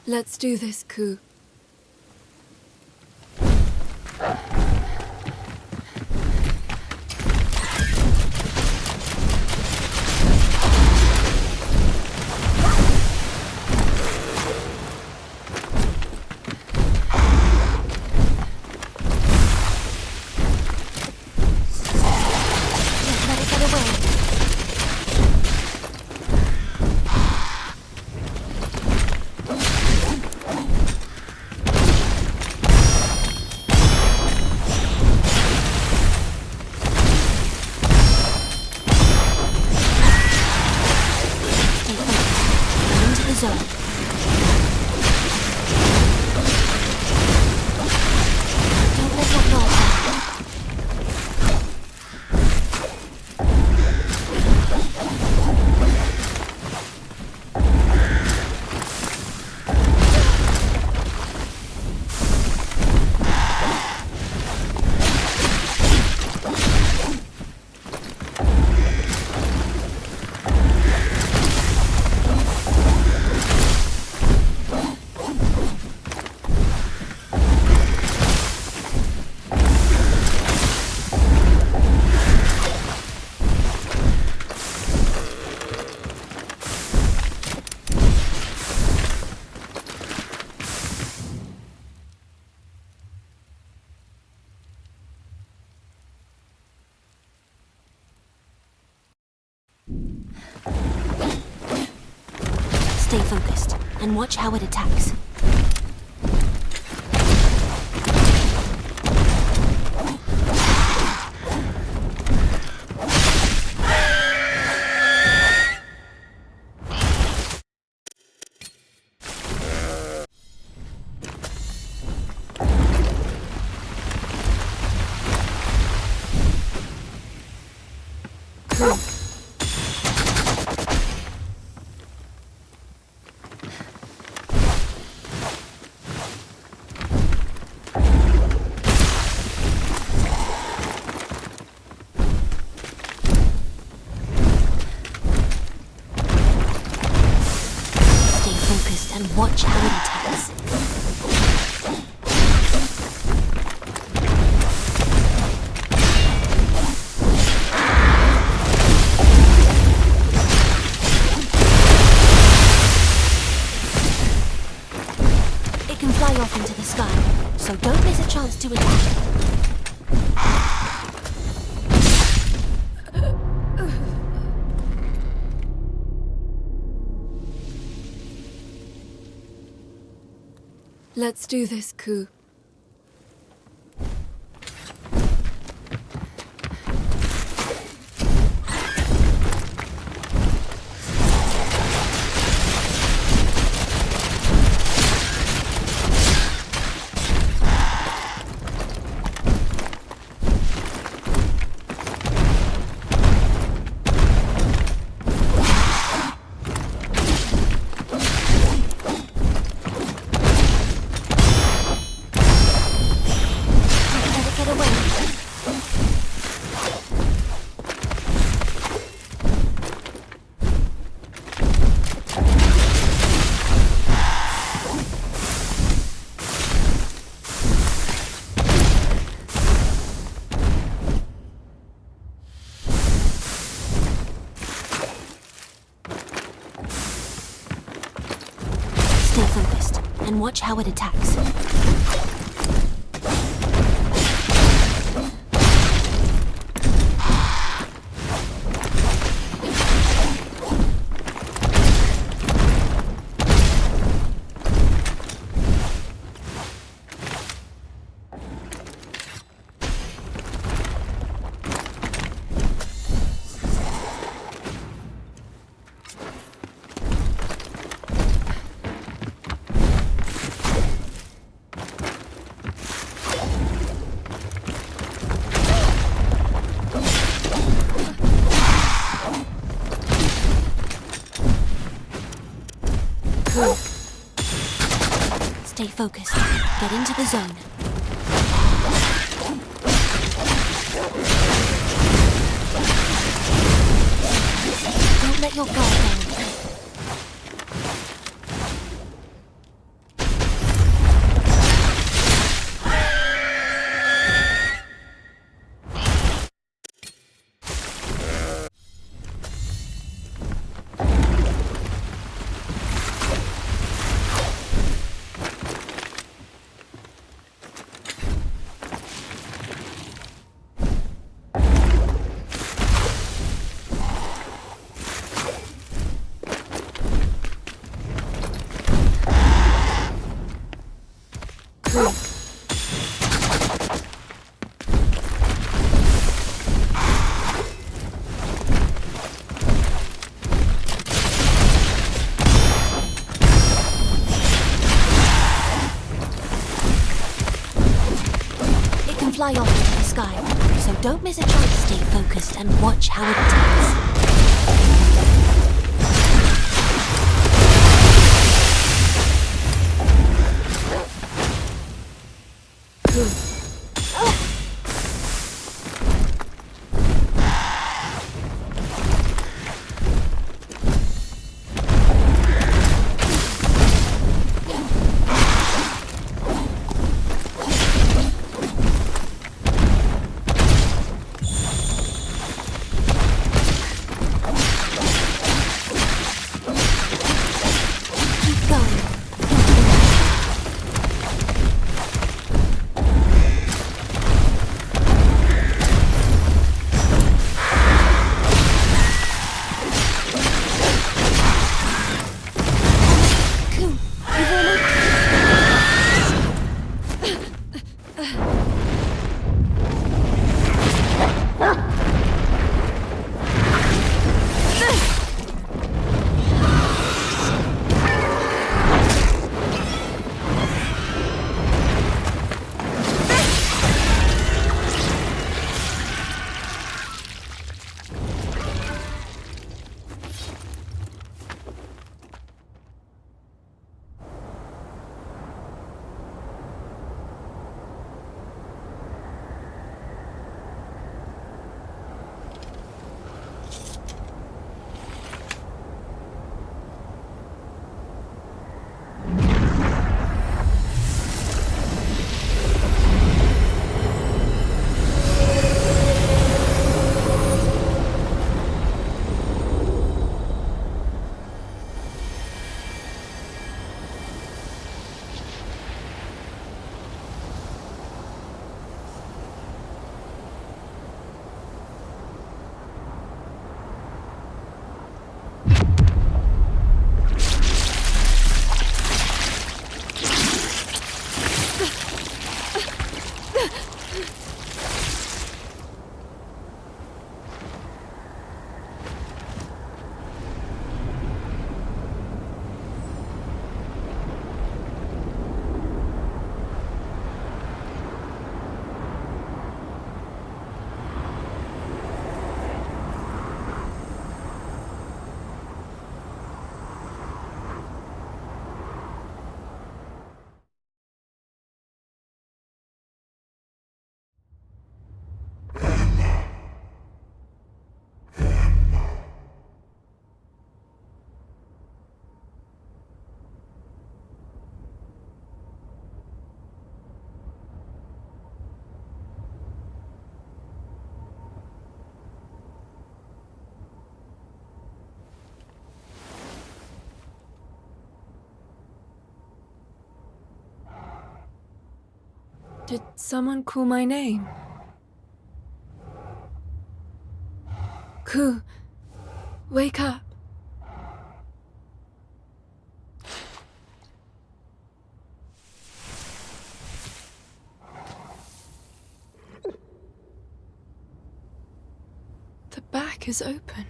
[SPEAKER 2] Let's do this, Ku.
[SPEAKER 6] Stay focused and watch how it attacks. And watch how it attacks. It can fly off into the sky, so don't miss a chance to attack.
[SPEAKER 2] Let's do this, Ku.
[SPEAKER 6] and watch how it attacks. Stay focused. Get into the zone. Don't let your guard down. Fly off into the sky, so don't miss a chance. Stay focused and watch how it attacks.
[SPEAKER 2] Did someone call my name? Ku, wake up. The back is open.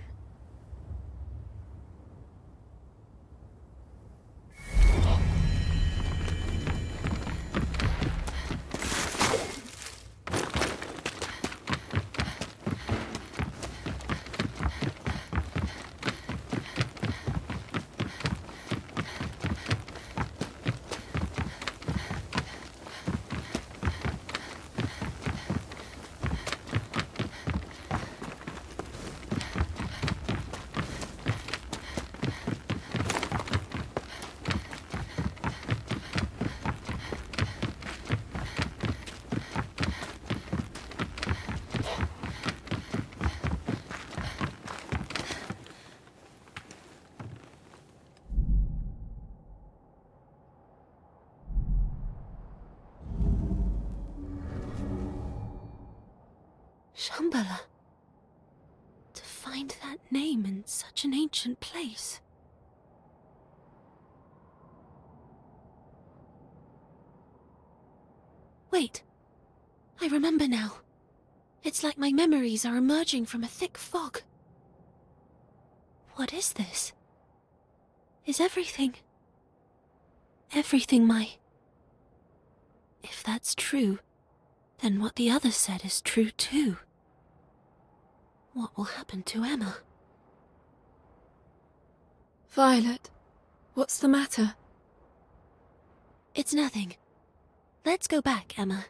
[SPEAKER 6] Shambhala. To find that name in such an ancient place. Wait. I remember now. It's like my memories are emerging from a thick fog. What is this? Is everything my... If that's true, then what the other said is true too. What will happen to Emma?
[SPEAKER 2] Violet, what's the matter?
[SPEAKER 6] It's nothing. Let's go back, Emma.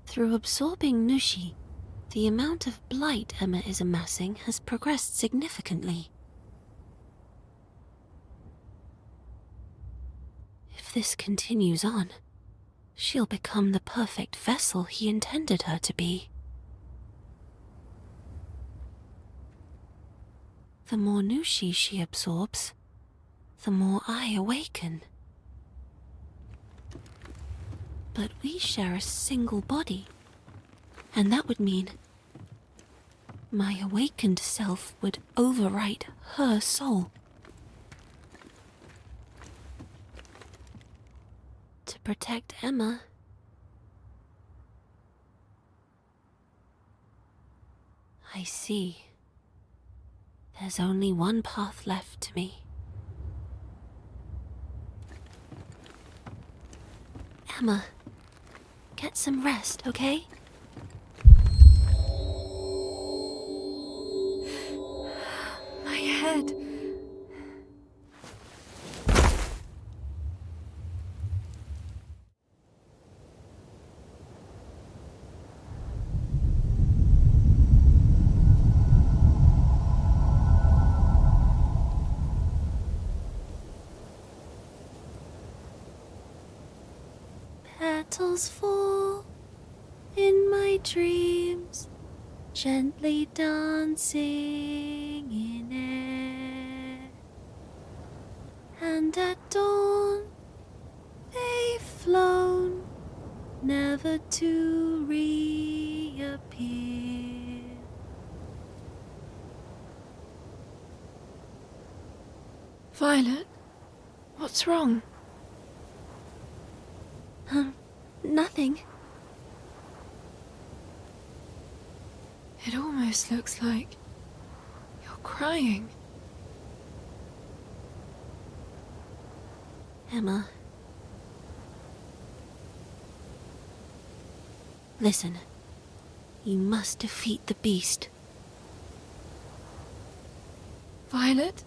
[SPEAKER 6] Through absorbing Nushi, the amount of blight Emma is amassing has progressed significantly. If this continues on, she'll become the perfect vessel he intended her to be. The more Nushi she absorbs, the more I awaken. But we share a single body, and that would mean my awakened self would overwrite her soul. To protect Emma, I see. There's only one path left to me. Emma, get some rest, okay?
[SPEAKER 2] My head.
[SPEAKER 6] Petals fall in my dreams, gently dancing in air. And at dawn, they've flown, never to reappear.
[SPEAKER 2] Violet, what's wrong?
[SPEAKER 6] Nothing.
[SPEAKER 2] It almost looks like you're crying.
[SPEAKER 6] Emma. Listen. You must defeat the beast.
[SPEAKER 2] Violet?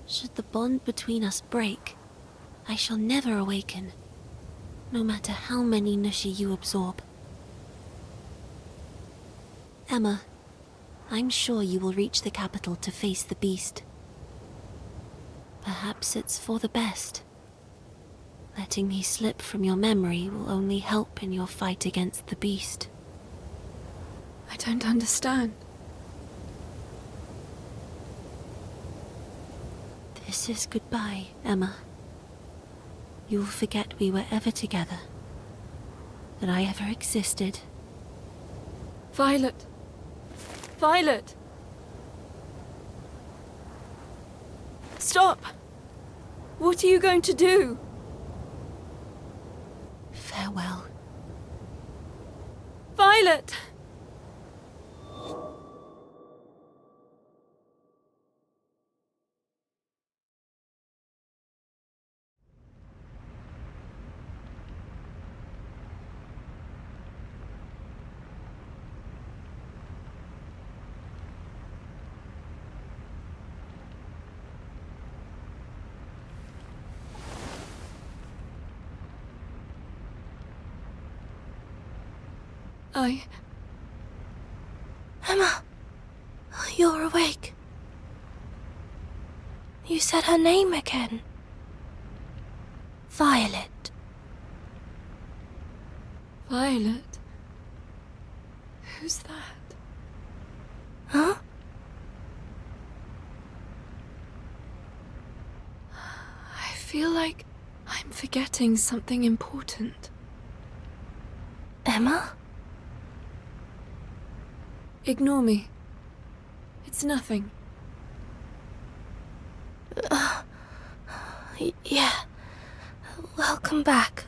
[SPEAKER 6] Should the bond between us break, I shall never awaken, no matter how many Nushi you absorb. Emma, I'm sure you will reach the capital to face the beast. Perhaps it's for the best. Letting me slip from your memory will only help in your fight against the beast.
[SPEAKER 2] I don't understand.
[SPEAKER 6] This is goodbye, Emma. You'll forget we were ever together, that I ever existed.
[SPEAKER 2] Violet! Violet! Stop! What are you going to do?
[SPEAKER 6] Farewell.
[SPEAKER 2] Violet!
[SPEAKER 3] Emma, you're awake. You said her name again. Violet.
[SPEAKER 2] Violet? Who's that?
[SPEAKER 3] Huh?
[SPEAKER 2] I feel like I'm forgetting something important.
[SPEAKER 3] Emma?
[SPEAKER 2] Ignore me. It's nothing.
[SPEAKER 3] Yeah. Welcome back.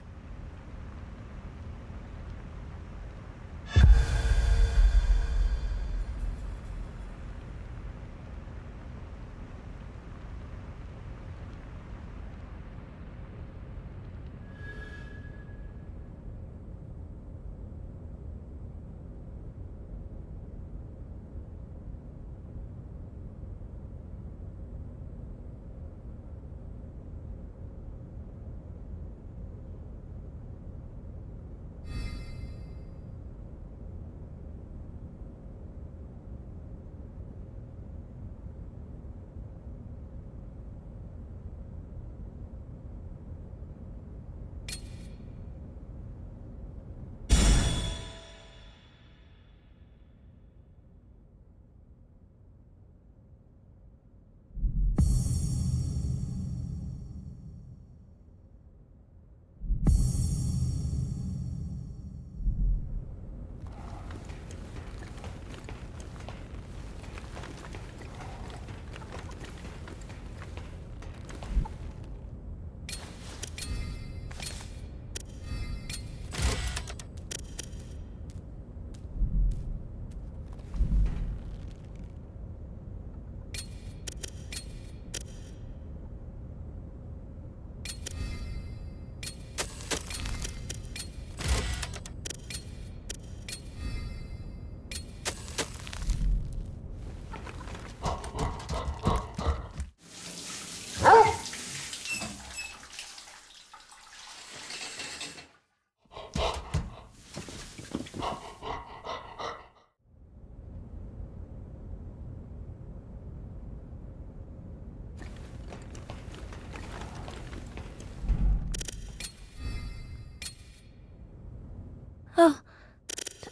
[SPEAKER 3] Oh,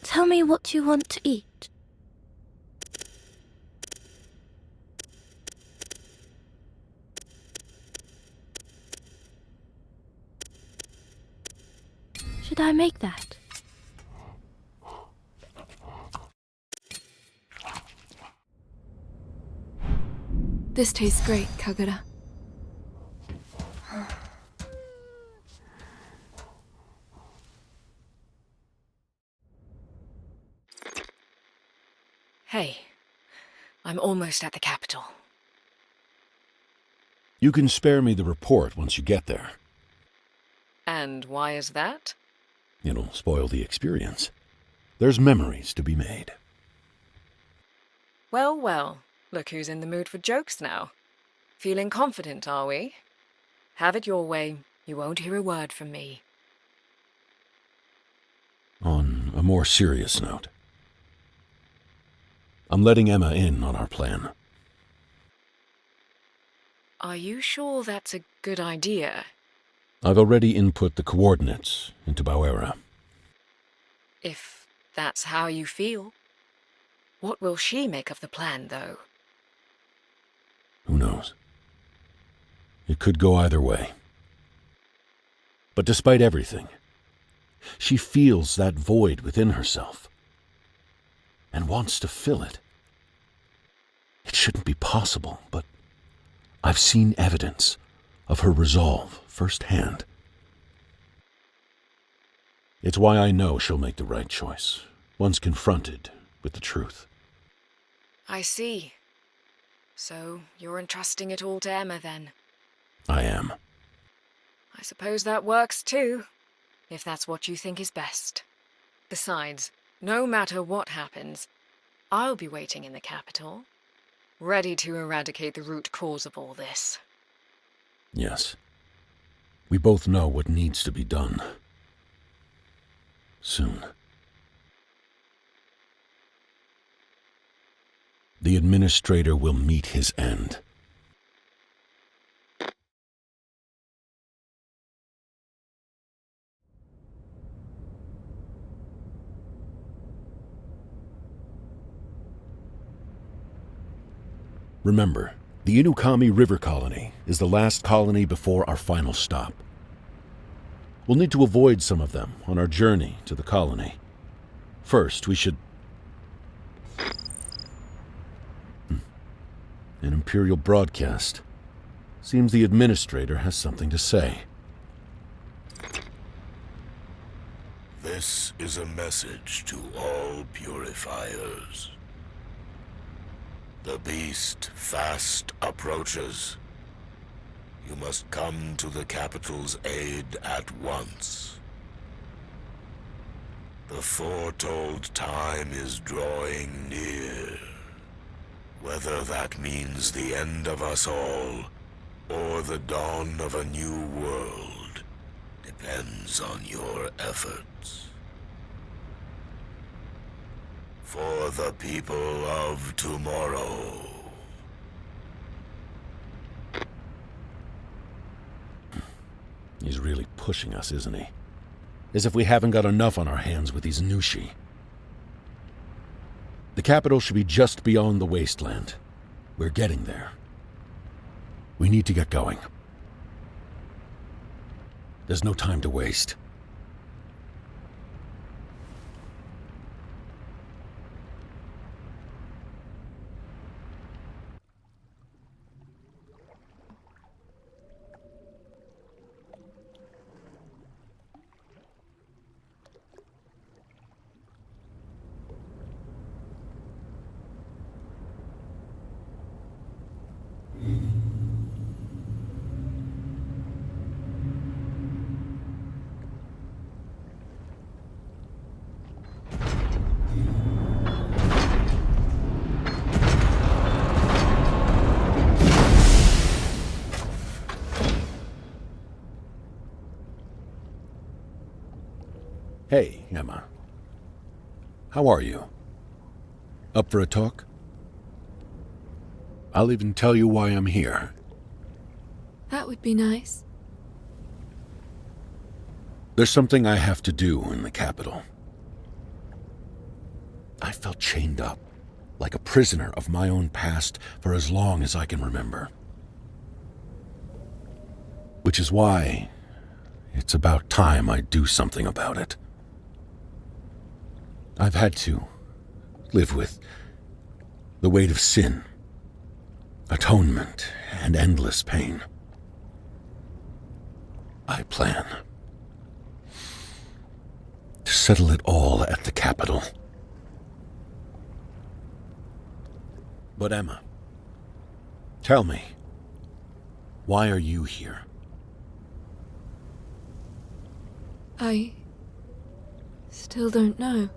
[SPEAKER 3] tell me what you want to eat. Should I make that?
[SPEAKER 2] This tastes great, Kagura.
[SPEAKER 7] Hey, I'm almost at the capital.
[SPEAKER 1] You can spare me the report once you get there.
[SPEAKER 9] And why is that?
[SPEAKER 1] It'll spoil the experience. There's memories to be made.
[SPEAKER 9] Well, well, look who's in the mood for jokes now. Feeling confident, are we? Have it your way. You won't hear a word from me.
[SPEAKER 1] On a more serious note, I'm letting Emma in on our plan.
[SPEAKER 9] Are you sure that's a good idea?
[SPEAKER 1] I've already input the coordinates into Bauera.
[SPEAKER 9] If that's how you feel. What will she make of the plan, though?
[SPEAKER 1] Who knows? It could go either way. But despite everything, she feels that void within herself and wants to fill it. It shouldn't be possible, but I've seen evidence of her resolve firsthand. It's why I know she'll make the right choice, once confronted with the truth.
[SPEAKER 9] I see. So you're entrusting it all to Emma, then?
[SPEAKER 1] I am.
[SPEAKER 9] I suppose that works too, if that's what you think is best. Besides, no matter what happens, I'll be waiting in the capital, ready to eradicate the root cause of all this.
[SPEAKER 1] Yes. We both know what needs to be done. Soon. The Administrator will meet his end. Remember, the Inukami River Colony is the last colony before our final stop. We'll need to avoid some of them on our journey to the colony. First, we should... An Imperial broadcast. Seems the Administrator has something to say.
[SPEAKER 10] This is a message to all purifiers. The beast fast approaches. You must come to the capital's aid at once. The foretold time is drawing near. Whether that means the end of us all, or the dawn of a new world, depends on your efforts. For the people of tomorrow.
[SPEAKER 1] He's really pushing us, isn't he? As if we haven't got enough on our hands with these Nushi. The capital should be just beyond the wasteland. We're getting there. We need to get going. There's no time to waste. Hey, Emma. How are you? Up for a talk? I'll even tell you why I'm here.
[SPEAKER 2] That would be nice.
[SPEAKER 1] There's something I have to do in the capital. I felt chained up, like a prisoner of my own past for as long as I can remember. Which is why it's about time I do something about it. I've had to live with the weight of sin, atonement, and endless pain. I plan to settle it all at the capital. But Emma, tell me, Why are you here?
[SPEAKER 2] I still don't know.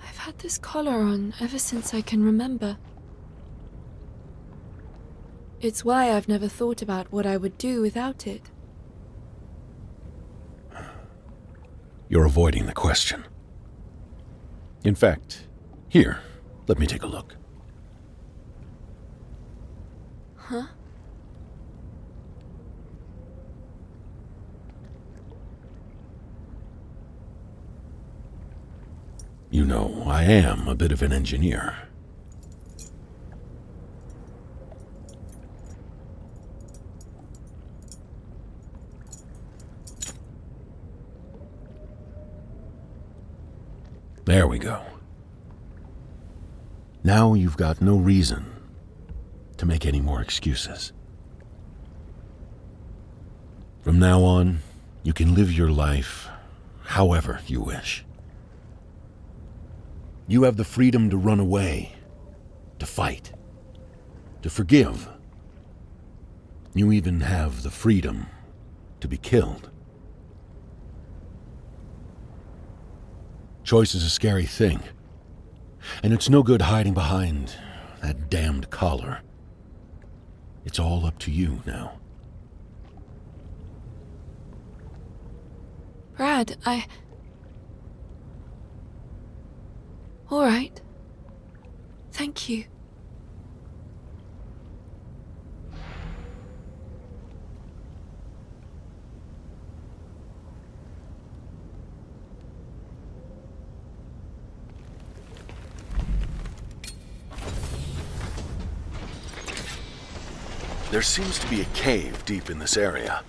[SPEAKER 2] I've had this collar on ever since I can remember. It's why I've never thought about what I would do without it.
[SPEAKER 1] You're avoiding the question. In fact, here, let me take a look.
[SPEAKER 2] Huh?
[SPEAKER 1] You know, I am a bit of an engineer. There we go. Now you've got no reason to make any more excuses. From now on, you can live your life however you wish. You have the freedom to run away, to fight, to forgive. You even have the freedom to be killed. Choice is a scary thing, and it's no good hiding behind that damned collar. It's all up to you now.
[SPEAKER 2] Brad, All right. Thank you.
[SPEAKER 1] There seems to be a cave deep in this area.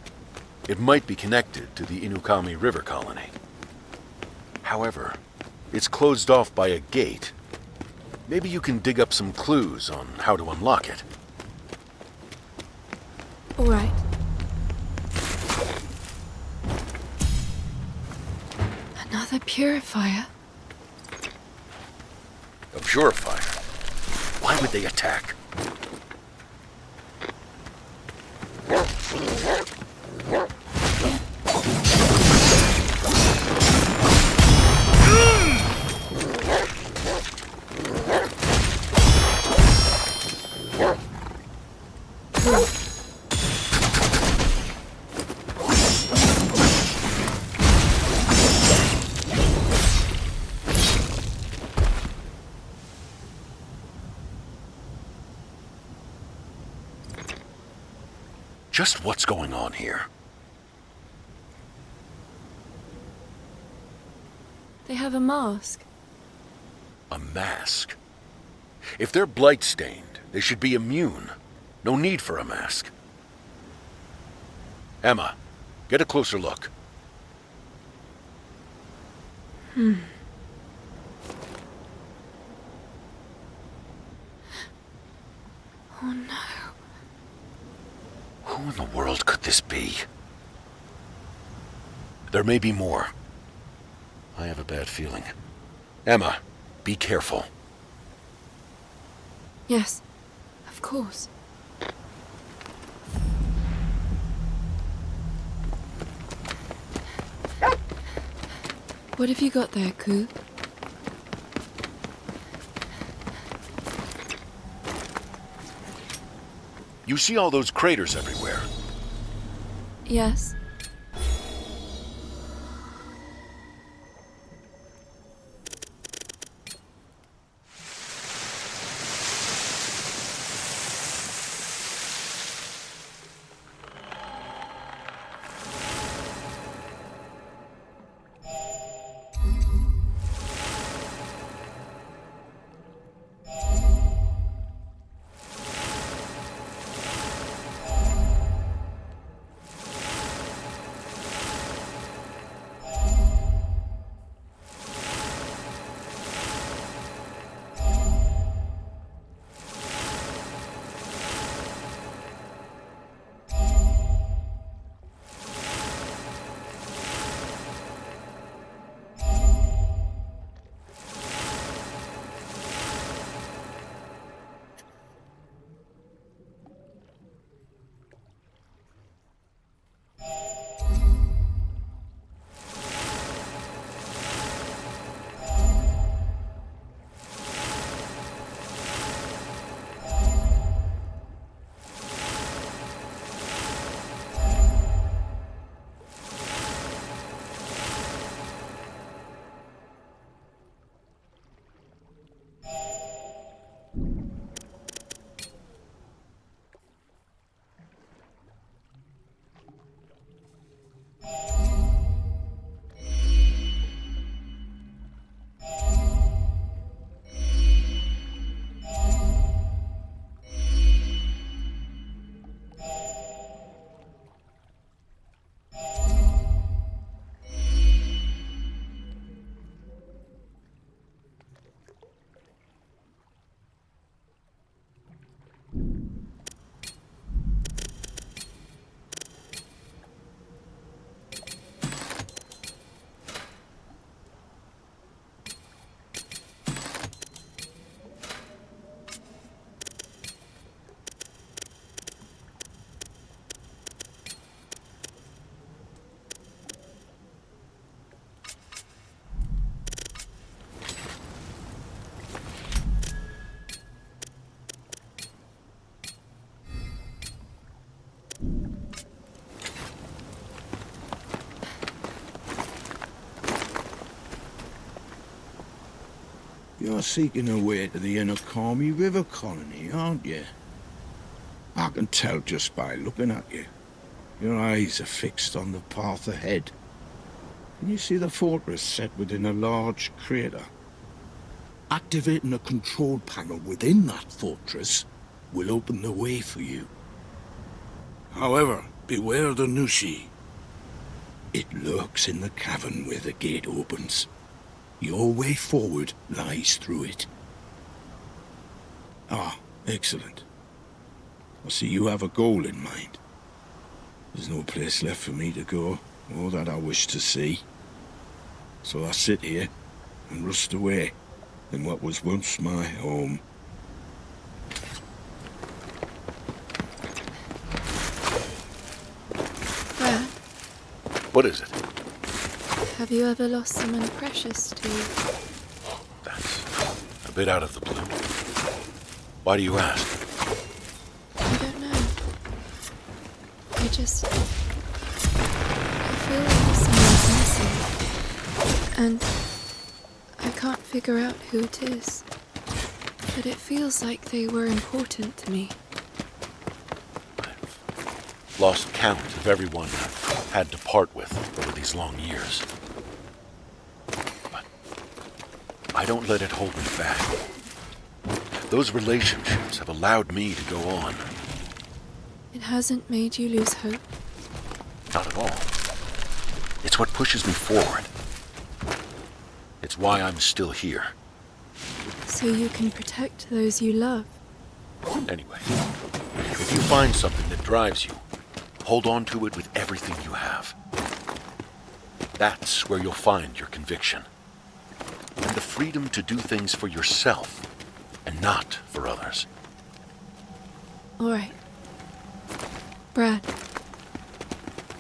[SPEAKER 1] It might be connected to the Inukami River colony. However, it's closed off by a gate. Maybe you can dig up some clues on how to unlock it.
[SPEAKER 2] All right. Another purifier?
[SPEAKER 1] A purifier? Why would they attack? Just what's going on here?
[SPEAKER 2] They have a mask.
[SPEAKER 1] A mask? If they're blight-stained, they should be immune. No need for a mask. Emma, get a closer look.
[SPEAKER 2] Oh no.
[SPEAKER 1] Who in the world could this be? There may be more. I have a bad feeling. Emma, be careful.
[SPEAKER 2] Yes, of course. What have you got there, Ku?
[SPEAKER 1] You see all those craters everywhere?
[SPEAKER 2] Yes.
[SPEAKER 11] You're seeking a way to the inner Calmy River colony, aren't you? I can tell just by looking at you. Your eyes are fixed on the path ahead. Can you see the fortress set within a large crater? Activating a control panel within that fortress will open the way for you. However, beware the Nushi. It lurks in the cavern where the gate opens. Your way forward lies through it. Ah, excellent. I see you have a goal in mind. There's no place left for me to go, or that I wish to see. So I sit here and rust away in what was once my home.
[SPEAKER 2] Brad,
[SPEAKER 1] What is it?
[SPEAKER 2] have you ever lost someone precious to you?
[SPEAKER 1] That's a bit out of the blue. Why do you ask?
[SPEAKER 2] I don't know. I feel like someone's missing. And I can't figure out who it is. But it feels like they were important to me.
[SPEAKER 1] I've lost count of everyone I've had to part with over these long years. But I don't let it hold me back. Those relationships have allowed me to go on.
[SPEAKER 2] It hasn't made you lose hope?
[SPEAKER 1] Not at all. It's what pushes me forward. It's why I'm still here.
[SPEAKER 2] So you can protect those you love.
[SPEAKER 1] Anyway, if you find something that drives you, hold on to it with everything you have. That's where you'll find your conviction. And the freedom to do things for yourself and not for others.
[SPEAKER 2] All right. Brad.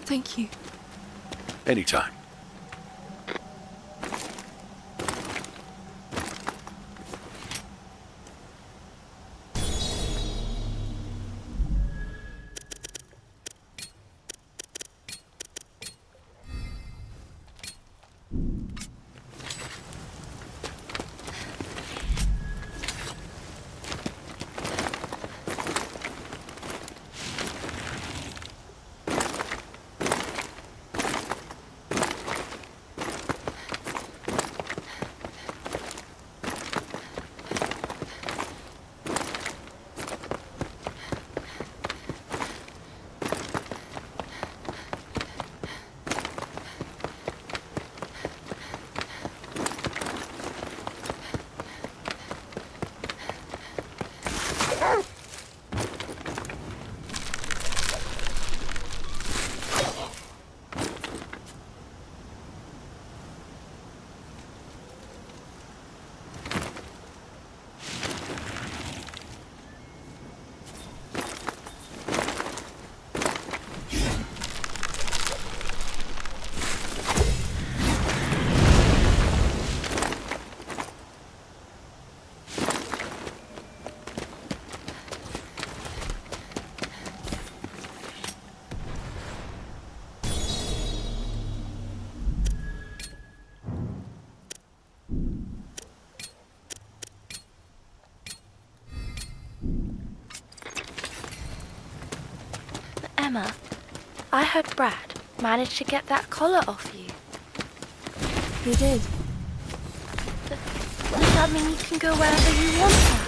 [SPEAKER 2] Thank you.
[SPEAKER 1] Anytime.
[SPEAKER 3] Emma, I heard Brad managed to get that collar off you.
[SPEAKER 2] You did.
[SPEAKER 3] Does that mean you can go wherever you want now?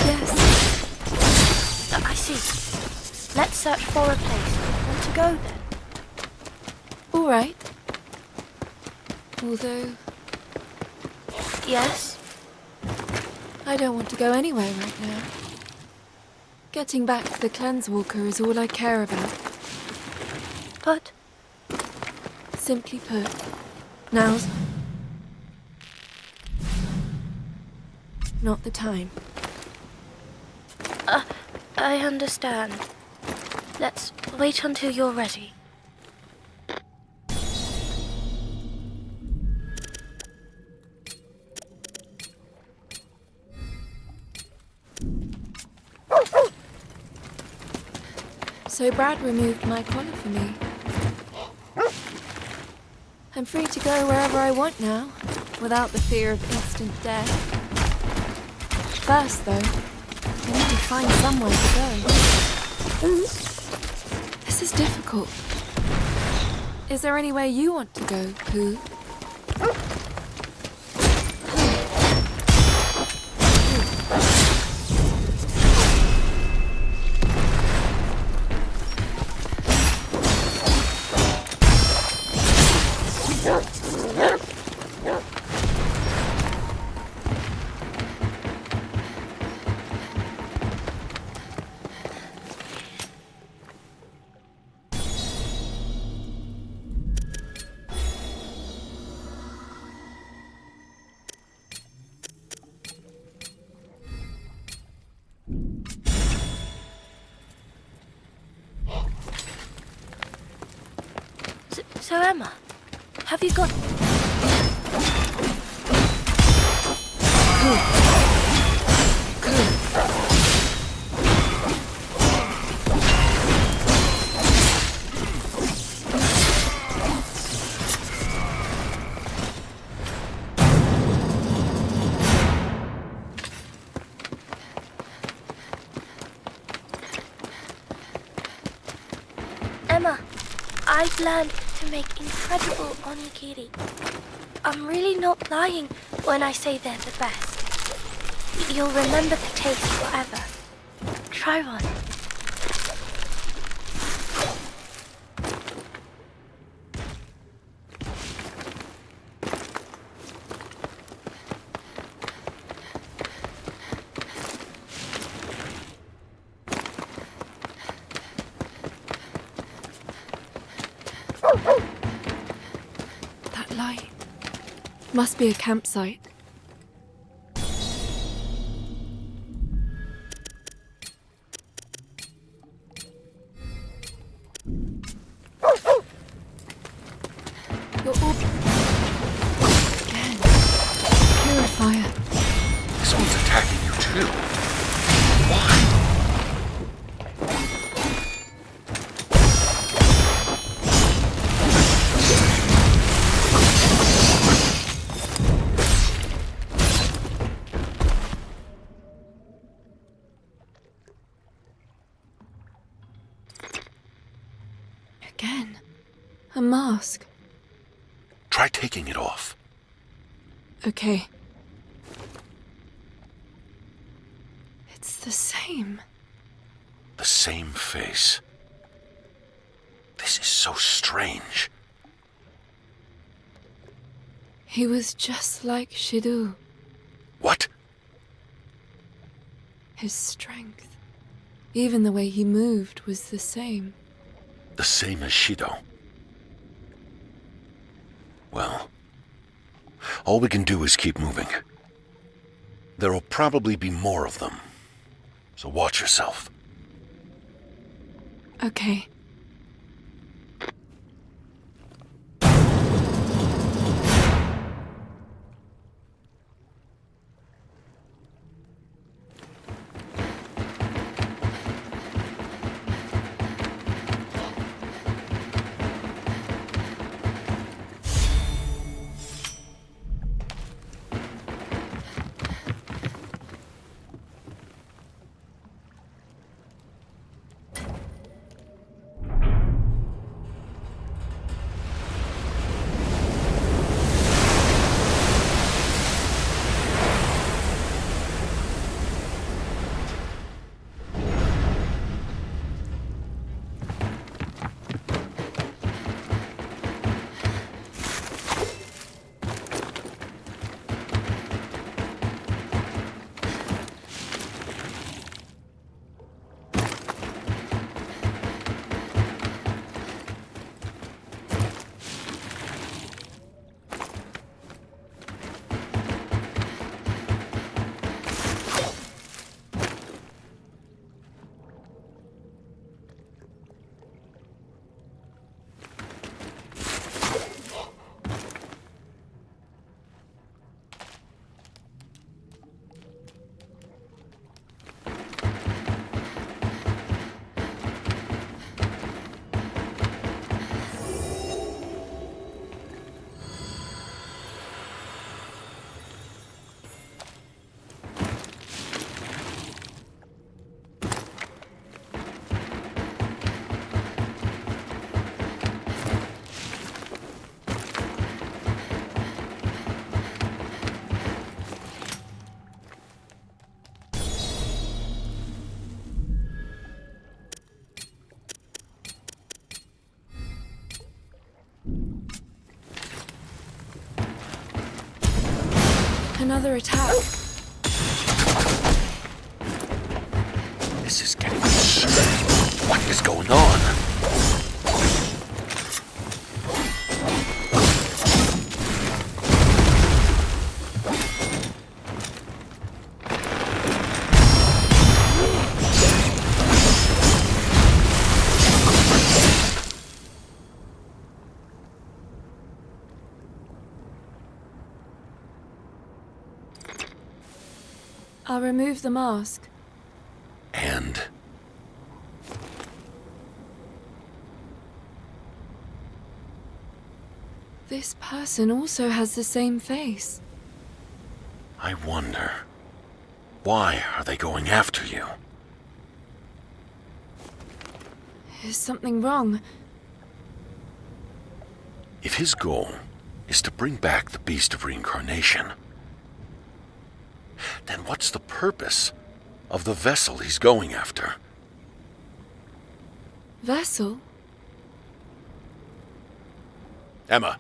[SPEAKER 2] Yes.
[SPEAKER 3] I see. Let's search for a place. Want to go then?
[SPEAKER 2] All right. Although,
[SPEAKER 3] Yes?
[SPEAKER 2] I don't want to go anywhere right now. Getting back to the Cleanse Walker is all I care about.
[SPEAKER 3] But
[SPEAKER 2] Simply put, now's not the time.
[SPEAKER 3] I understand. Let's wait until you're ready.
[SPEAKER 2] So Brad removed my collar for me. I'm free to go wherever I want now. without the fear of instant death. First, though, I need to find somewhere to go. This is difficult. Is there anywhere you want to go, Pooh?
[SPEAKER 3] So Emma, have you got... Emma, I've learned to make incredible onigiri. I'm really not lying when I say they're the best. You'll remember the taste forever. Try one.
[SPEAKER 2] That light must be a campsite. You're all... Again. Purifier.
[SPEAKER 1] This one's attacking you too. Why?
[SPEAKER 2] Again. A mask.
[SPEAKER 1] Try taking it off.
[SPEAKER 2] Okay. It's the same.
[SPEAKER 1] The same face. This is so strange.
[SPEAKER 2] He was just like Shidu.
[SPEAKER 1] What?
[SPEAKER 2] His strength. Even the way he moved was the same.
[SPEAKER 1] The same as Shido. Well, all we can do is keep moving. There'll probably be more of them, so watch yourself.
[SPEAKER 2] Okay. another attack.
[SPEAKER 1] This is getting absurd. What is going on?
[SPEAKER 2] I'll remove the mask.
[SPEAKER 1] And
[SPEAKER 2] This person also has the same face.
[SPEAKER 1] I wonder, why are they going after you?
[SPEAKER 2] Is something wrong?
[SPEAKER 1] If his goal is to bring back the beast of reincarnation, then what's the purpose of the vessel he's going after?
[SPEAKER 2] Vessel?
[SPEAKER 1] Emma,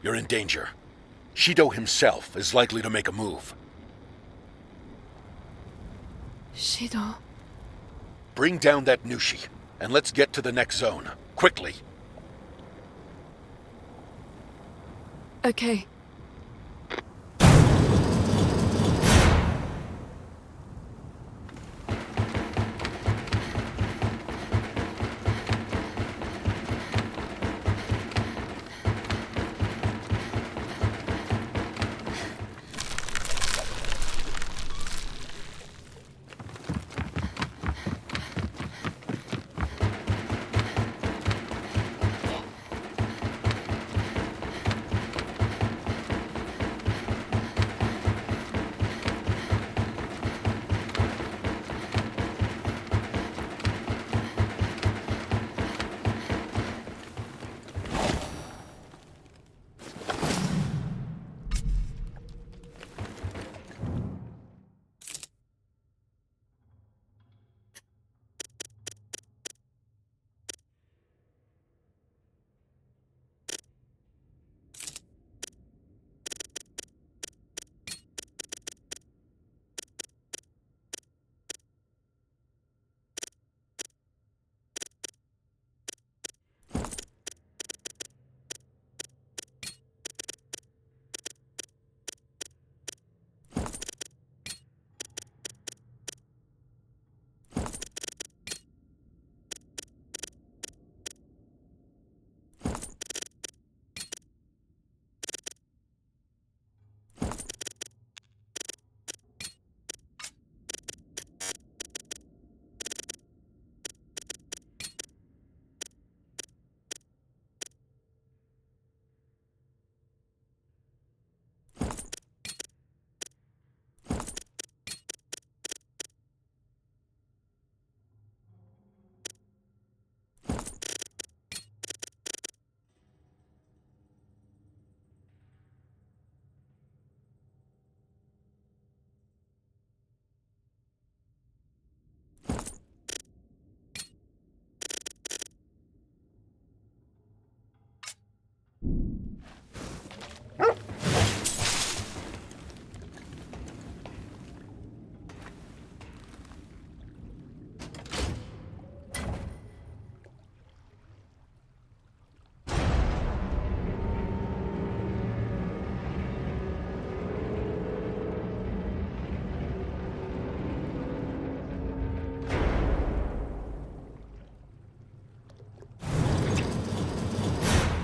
[SPEAKER 1] you're in danger. Shido himself is likely to make a move.
[SPEAKER 2] Shido.
[SPEAKER 1] Bring down that Nushi, and let's get to the next zone. Quickly.
[SPEAKER 2] Okay.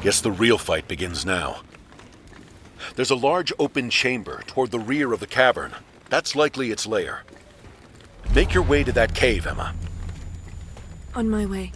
[SPEAKER 1] Guess the real fight begins now. There's a large open chamber toward the rear of the cavern. That's likely its lair. Make your way to that cave, Emma.
[SPEAKER 2] On my way.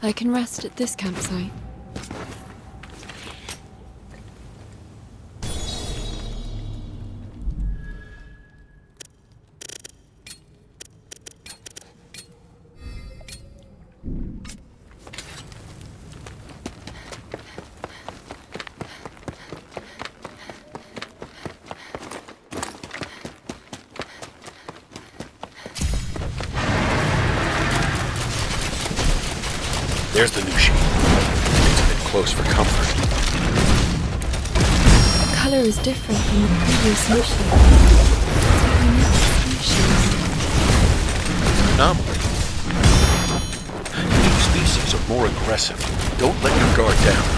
[SPEAKER 2] I can rest at this campsite.
[SPEAKER 1] There's the new sheep. It's a bit close for comfort.
[SPEAKER 2] The color is different from the previous new sheep. It's a unique species.
[SPEAKER 1] Anomaly. New species are more aggressive. Don't let your guard down.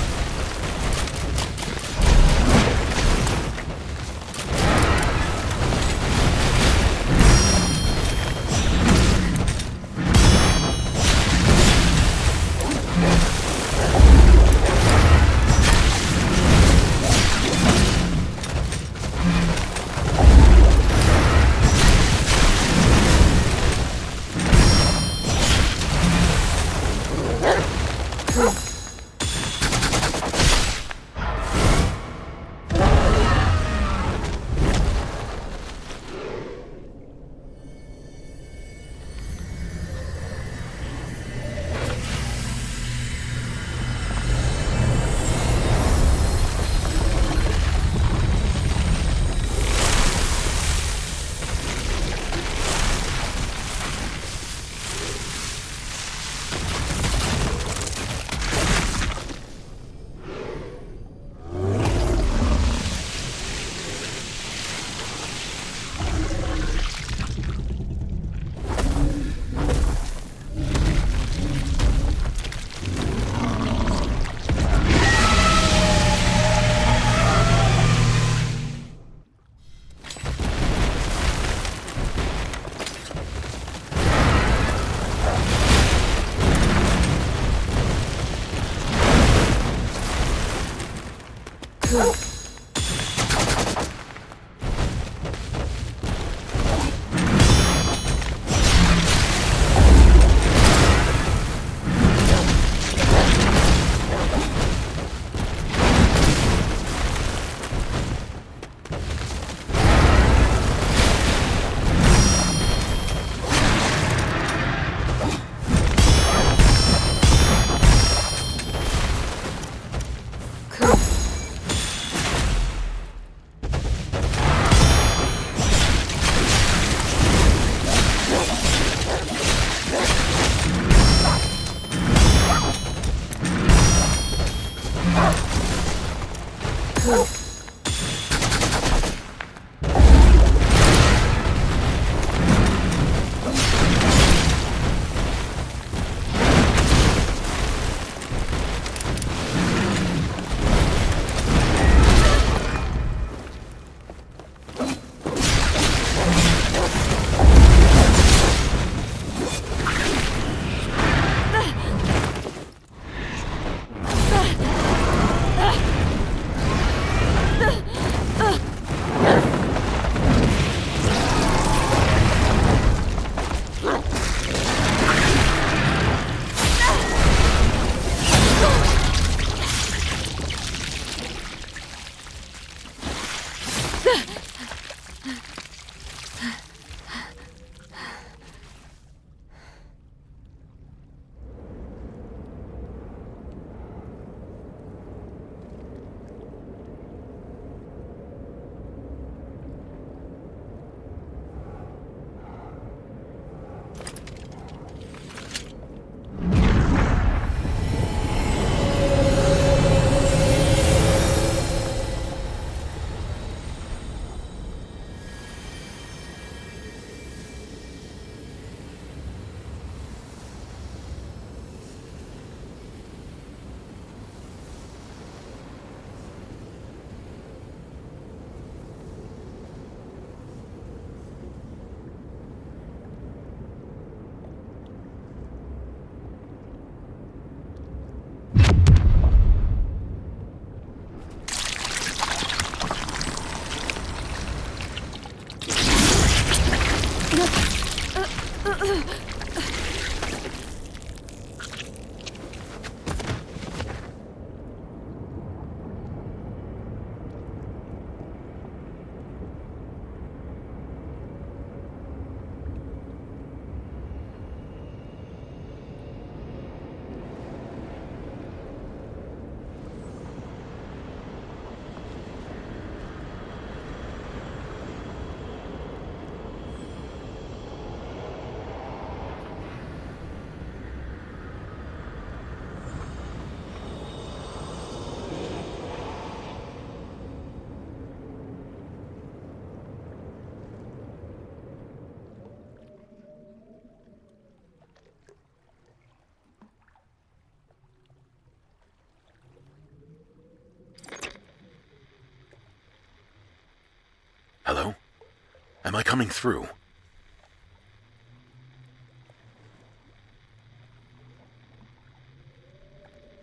[SPEAKER 1] Am I coming through?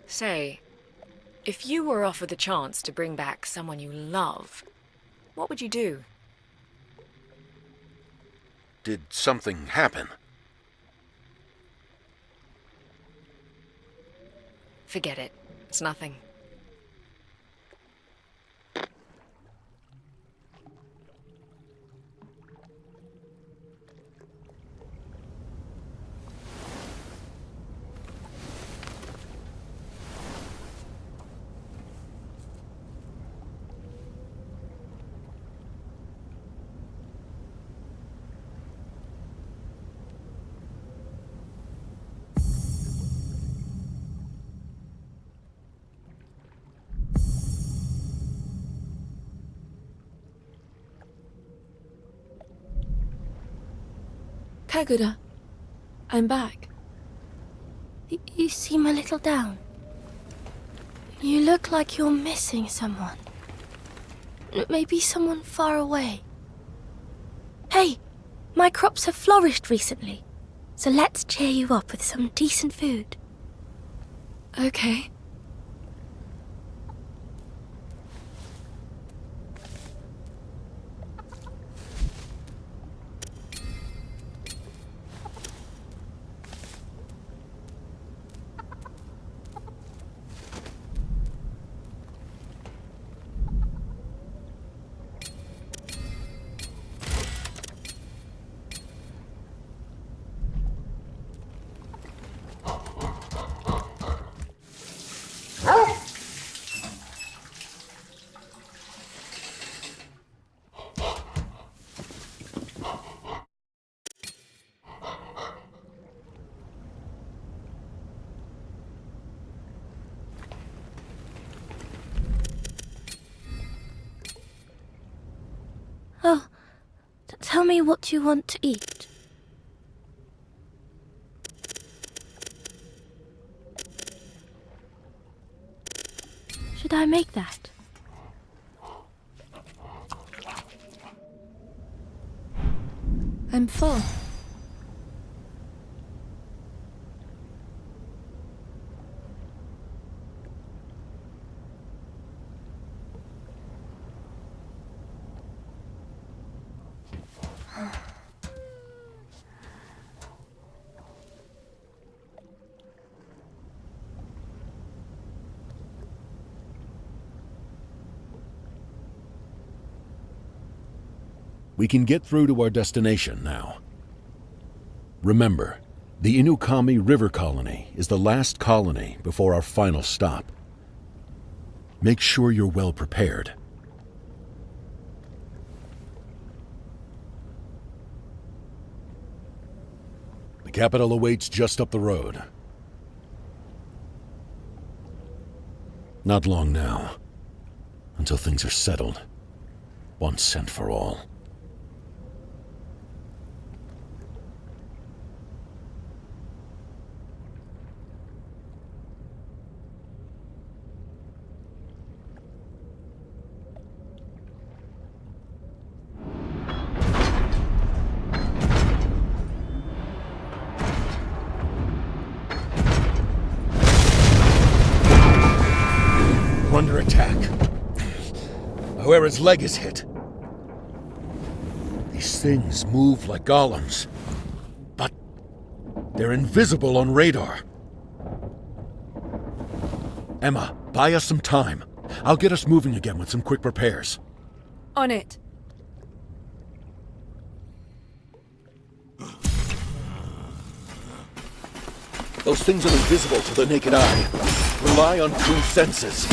[SPEAKER 9] Say, if you were offered the chance to bring back someone you love, what would you do?
[SPEAKER 1] Did something happen?
[SPEAKER 9] Forget it. It's nothing.
[SPEAKER 2] Kaguda, I'm back.
[SPEAKER 3] You seem a little down. You look like you're missing someone. Maybe someone far away. Hey, my crops have flourished recently, so let's cheer you up with some decent food.
[SPEAKER 2] Okay.
[SPEAKER 3] Oh, tell me what you want to eat. Should I make that?
[SPEAKER 2] I'm full.
[SPEAKER 1] We can get through to our destination now. Remember, the Inukami River Colony is the last colony before our final stop. Make sure you're well prepared. The capital awaits just up the road. Not long now, until things are settled, once and for all. Under attack. Whoever's leg is hit. These things move like golems, but they're invisible on radar. Emma, buy us some time. I'll get us moving again with some quick repairs.
[SPEAKER 2] On it.
[SPEAKER 1] Those things are invisible to the naked eye. Rely on true senses.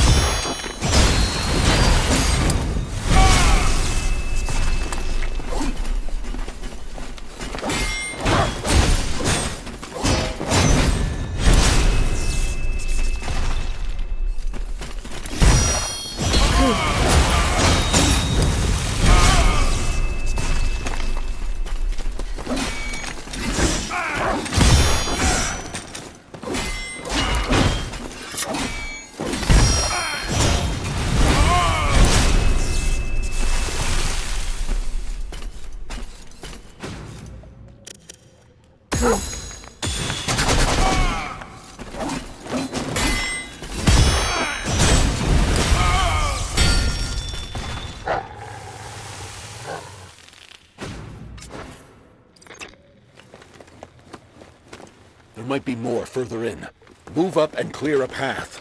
[SPEAKER 1] might be more further in. Move up and clear a path.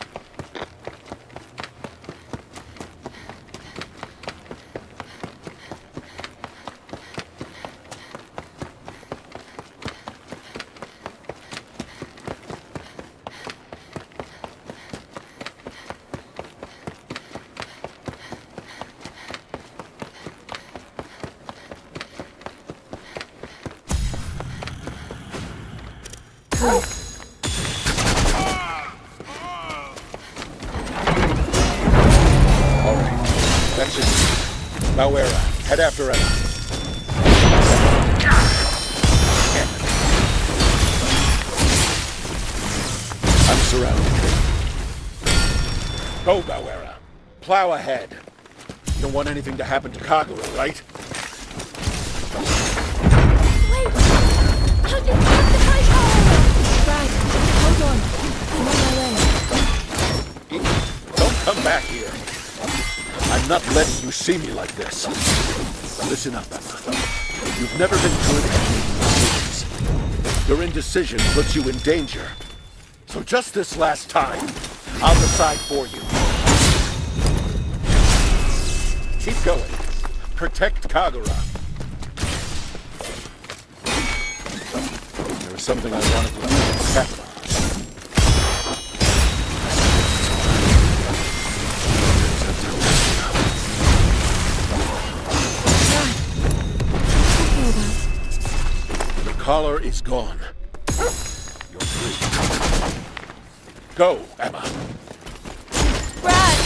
[SPEAKER 1] Mawera, head after Emma. I'm surrounded. Go, Mawera. Plow ahead. You don't want anything to happen to Kagura, right?
[SPEAKER 3] Wait! How did you get the fight home?
[SPEAKER 2] Brad, hold on. I'm on my way.
[SPEAKER 1] Don't come back here. I'm not letting you see me like this. Listen up, Emma. You've never been good at making decisions. Your indecision puts you in danger. So just this last time, I'll decide for you. Keep going. Protect Kagura. There was something I wanted to do. Collar is gone. You're free. Go, Emma.
[SPEAKER 3] Brad!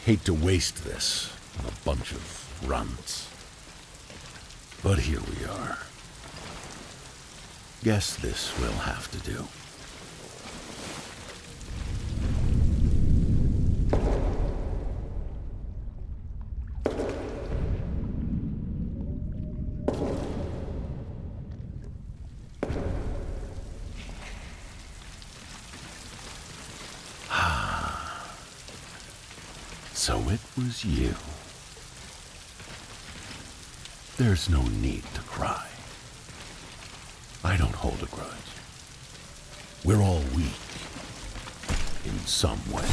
[SPEAKER 1] Hate to waste this on a bunch of runts. But here we are. Guess this will have to do. So it was you. There's no need to cry. I don't hold a grudge. We're all weak. In some way.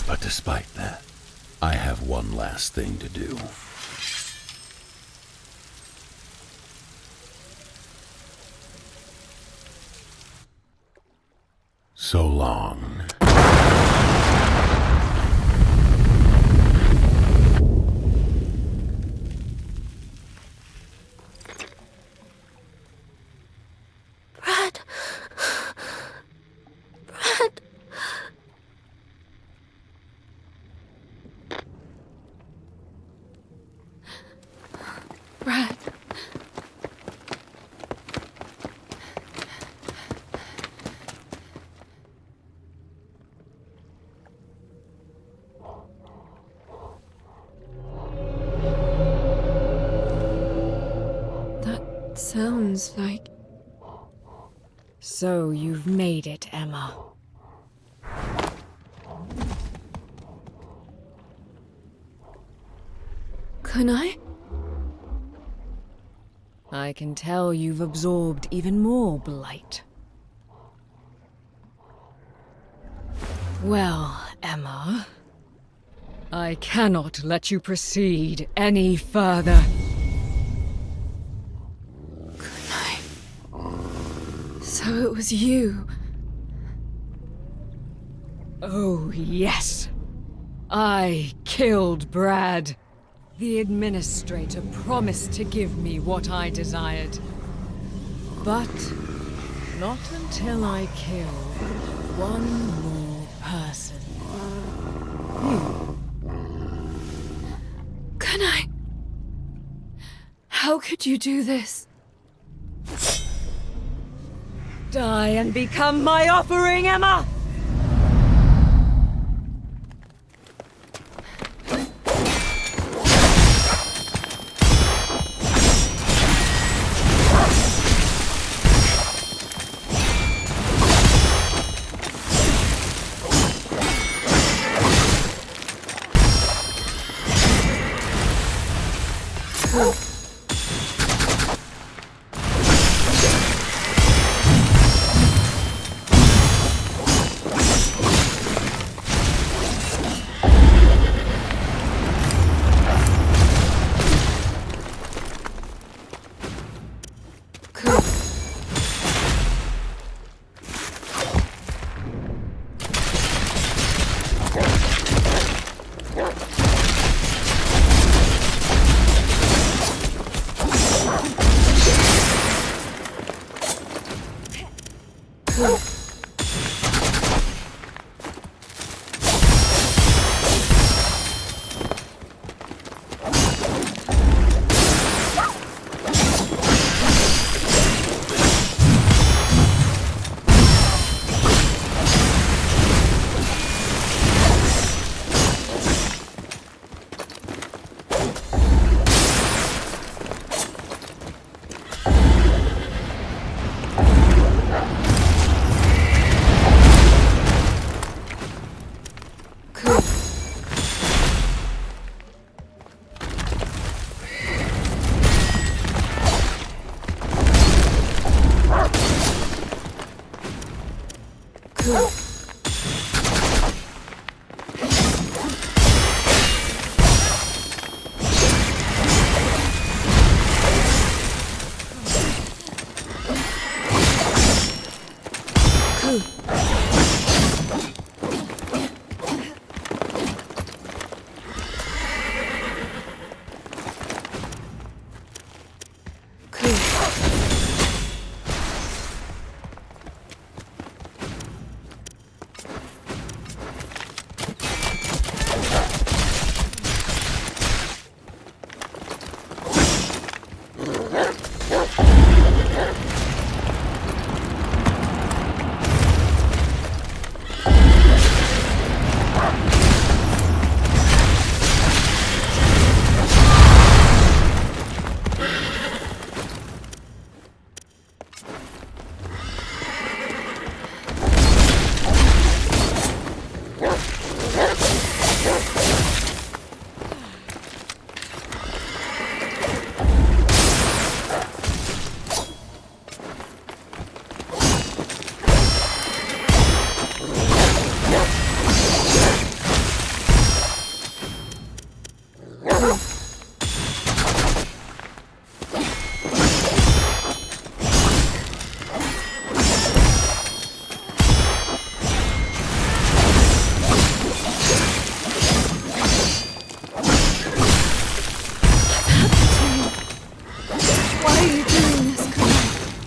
[SPEAKER 1] But despite that, I have one last thing to do. So long.
[SPEAKER 3] Brad. Brad.
[SPEAKER 2] Brad. That sounds like...
[SPEAKER 9] So you've made it, Emma.
[SPEAKER 2] Can I?
[SPEAKER 9] I can tell you've absorbed even more blight. Well, Emma, I cannot let you proceed any further.
[SPEAKER 2] So it was you.
[SPEAKER 9] Oh, yes. I killed Brad. The administrator promised to give me what I desired. But not until I kill one more person.
[SPEAKER 2] Can I? How could you do this?
[SPEAKER 9] Die and become my offering, Emma!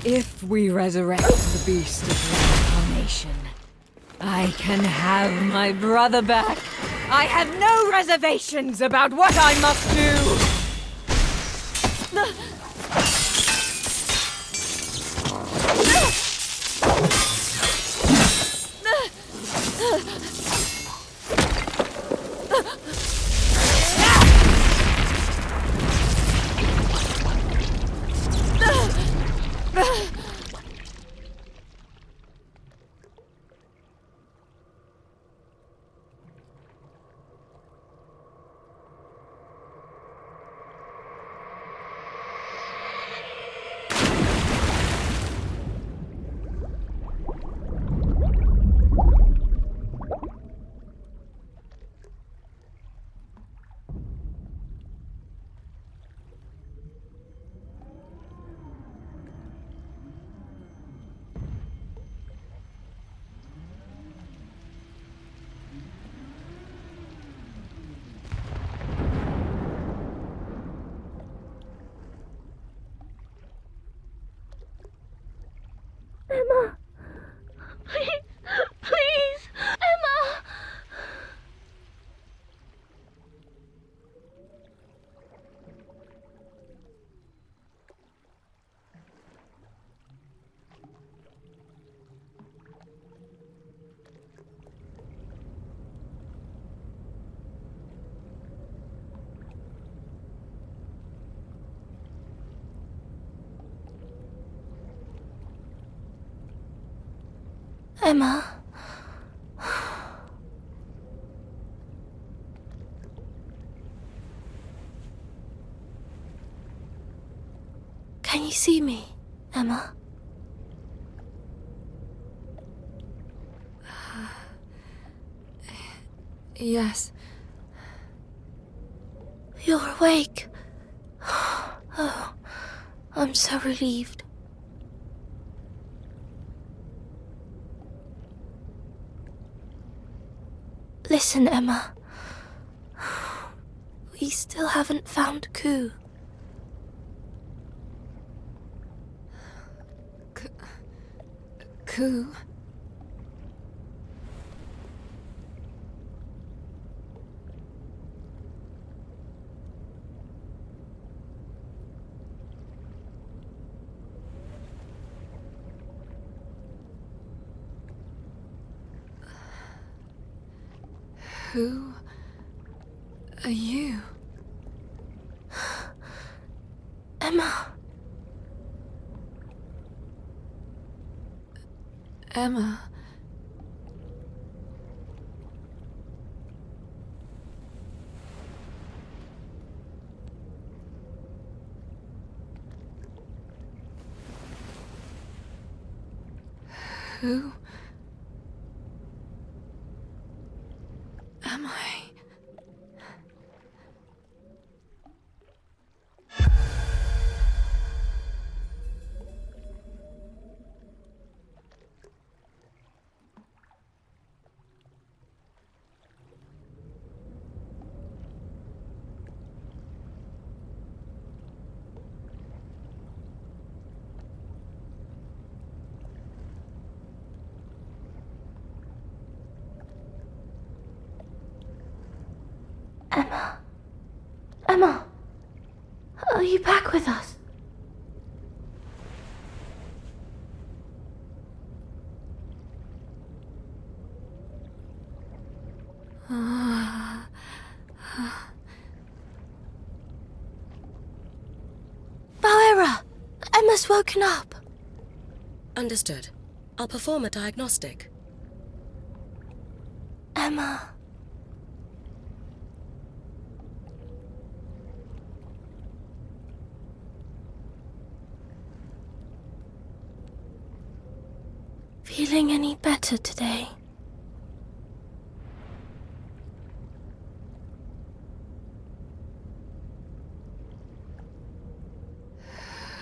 [SPEAKER 9] If we resurrect the beast of reincarnation, I can have my brother back. I have no reservations about what I must do.
[SPEAKER 3] Emma! Please! Please! Emma! Emma. Can you see me, Emma?
[SPEAKER 2] Yes.
[SPEAKER 3] You're awake. Oh, I'm so relieved. Listen, Emma. We still haven't found Ku.
[SPEAKER 2] coup. Who are you?
[SPEAKER 3] Emma.
[SPEAKER 2] Emma. Who am I?
[SPEAKER 3] Emma. Emma. Are you back with us? Bauera! Emma's woken up.
[SPEAKER 12] Understood. I'll perform a diagnostic.
[SPEAKER 3] Emma. Feeling any better today?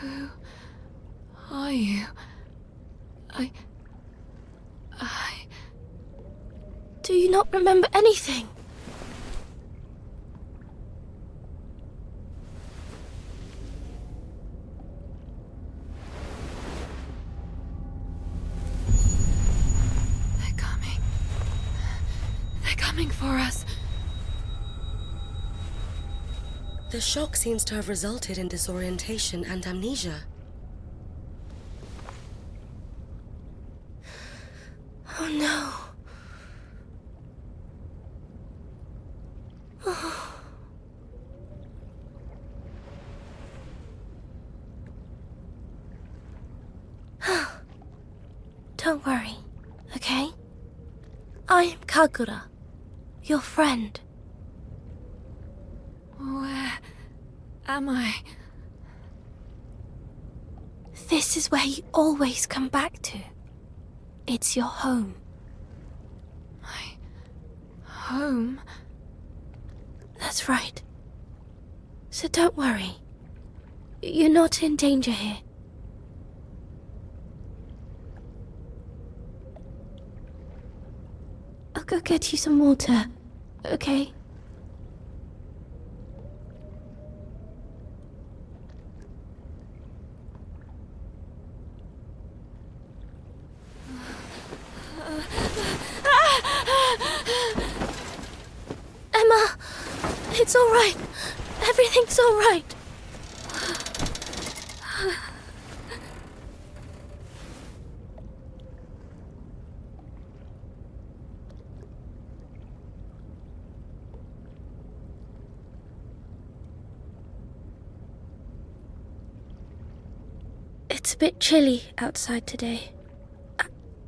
[SPEAKER 2] Who are you?
[SPEAKER 3] Do you not remember anything?
[SPEAKER 2] They're coming. They're coming for us.
[SPEAKER 12] The shock seems to have resulted in disorientation and amnesia.
[SPEAKER 3] Oh no. Don't worry, okay? I am Kagura, your friend.
[SPEAKER 2] Where am I?
[SPEAKER 3] This is where you always come back to. It's your home.
[SPEAKER 2] My home?
[SPEAKER 3] That's right. So don't worry. You're not in danger here. I'll go get you some water, okay? Emma, it's all right. Everything's all right. It's a bit chilly outside today.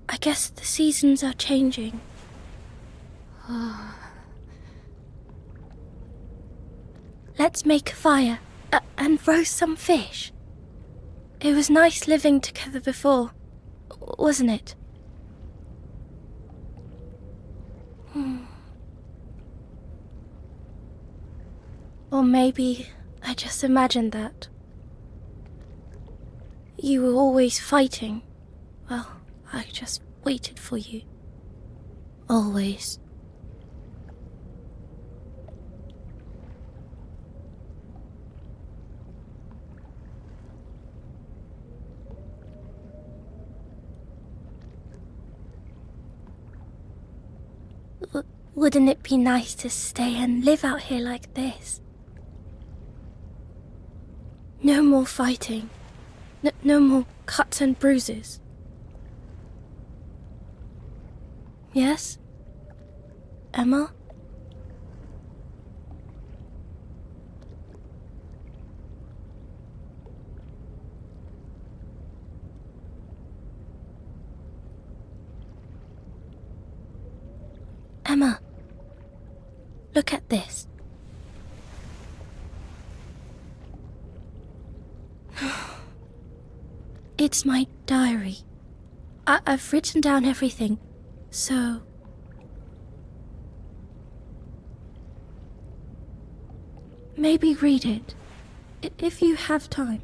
[SPEAKER 3] I guess the seasons are changing. Let's make a fire and roast some fish. It was nice living together before, wasn't it? Or maybe I just imagined that. You were always fighting. Well, I just waited for you. Always. Wouldn't it be nice to stay and live out here like this? No more fighting. No more cuts and bruises. Yes? Emma? Emma, look at this. It's my diary. I've written down everything, so... Maybe read it, if you have time.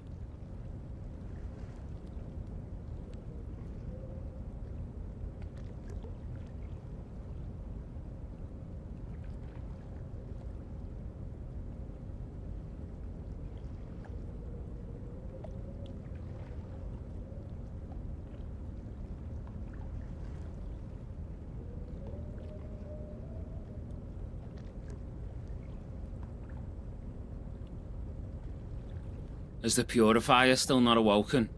[SPEAKER 4] Is the Purifier still not awoken?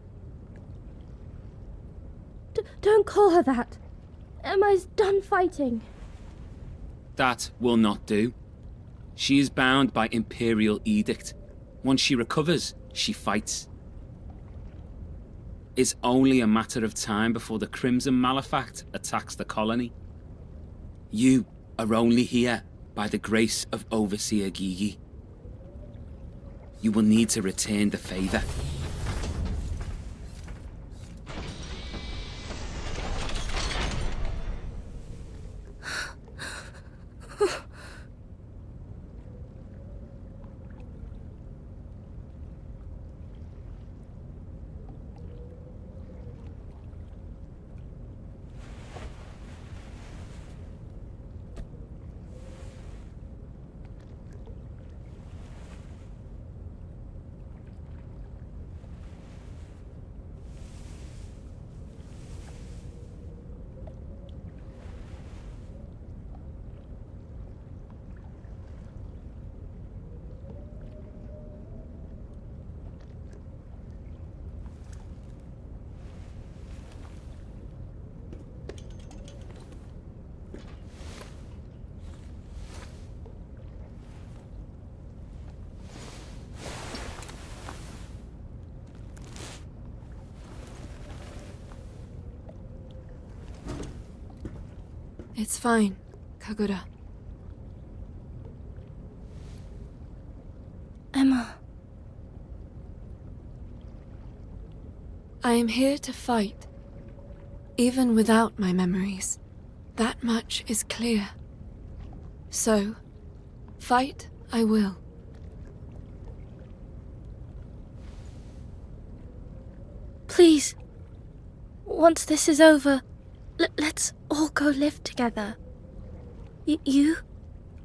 [SPEAKER 3] Don't call her that. Emma's done fighting.
[SPEAKER 4] That will not do. She is bound by Imperial edict. Once she recovers, she fights. It's only a matter of time before the Crimson Malefact attacks the colony. You are only here by the grace of Overseer Gigi. You will need to return the favor.
[SPEAKER 2] It's fine, Kagura.
[SPEAKER 3] Emma.
[SPEAKER 2] I am here to fight, even without my memories. That much is clear. So, fight I will.
[SPEAKER 3] Please. Once this is over, let's all go live together. You,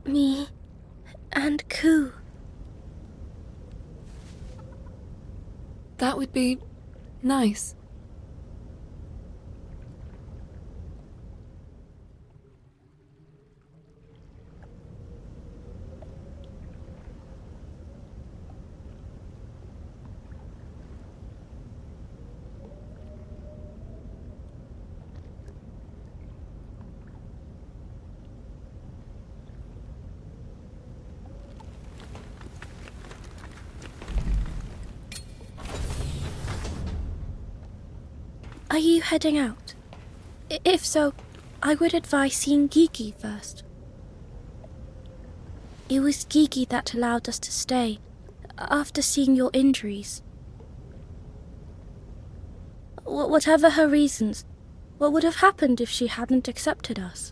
[SPEAKER 3] me, and Ku.
[SPEAKER 2] That would be nice.
[SPEAKER 3] Are you heading out? If so, I would advise seeing Gigi first. It was Gigi that allowed us to stay, after seeing your injuries. Whatever her reasons, what would have happened if she hadn't accepted us?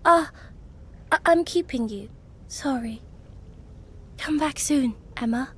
[SPEAKER 3] I'm keeping you. Sorry. Come back soon, Emma.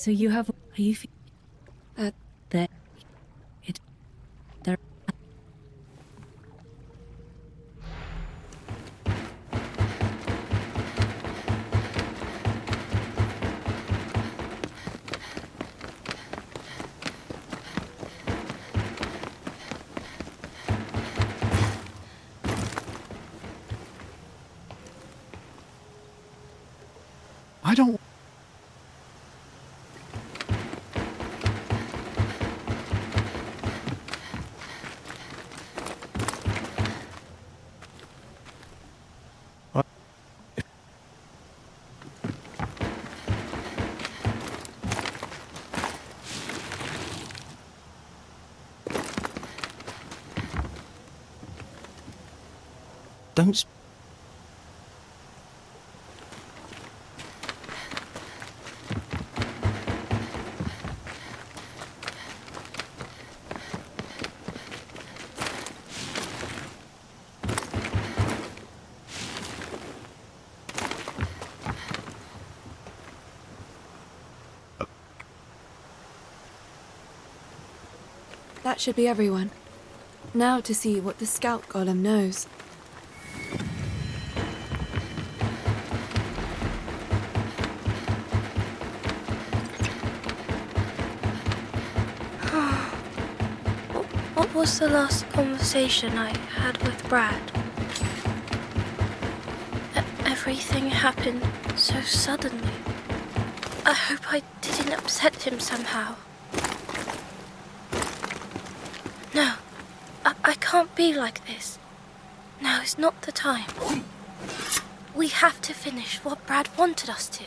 [SPEAKER 6] So you have... Are you... There... It... There...
[SPEAKER 1] I don't...
[SPEAKER 5] Don't...
[SPEAKER 2] That should be everyone. Now to see what the scout golem knows.
[SPEAKER 3] What was the last conversation I had with Brad? Everything happened so suddenly. I hope I didn't upset him somehow. No, I can't be like this. Now is not the time. We have to finish what Brad wanted us to.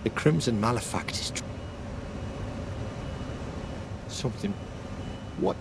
[SPEAKER 5] The Crimson Malefact is... something... What?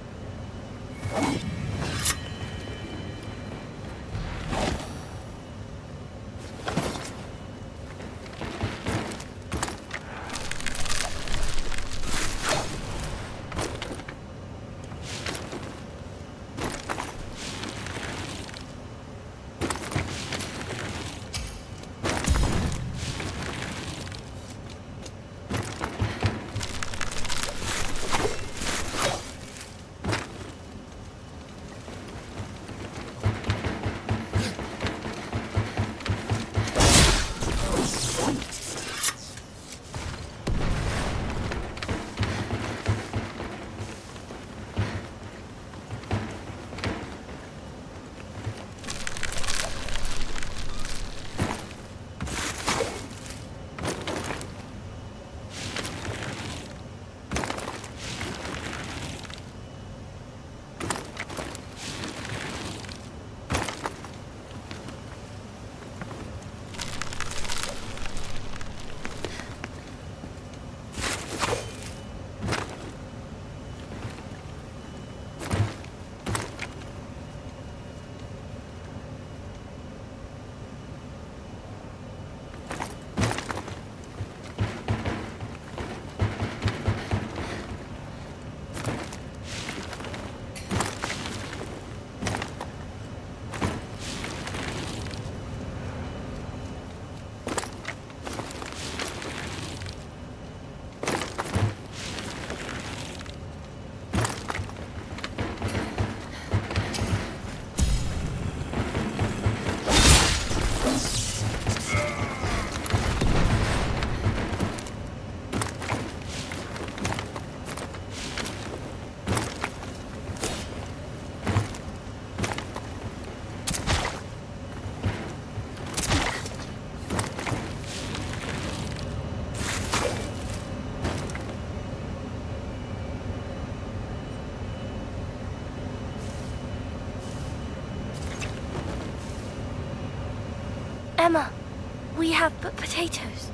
[SPEAKER 3] Emma, we have potatoes.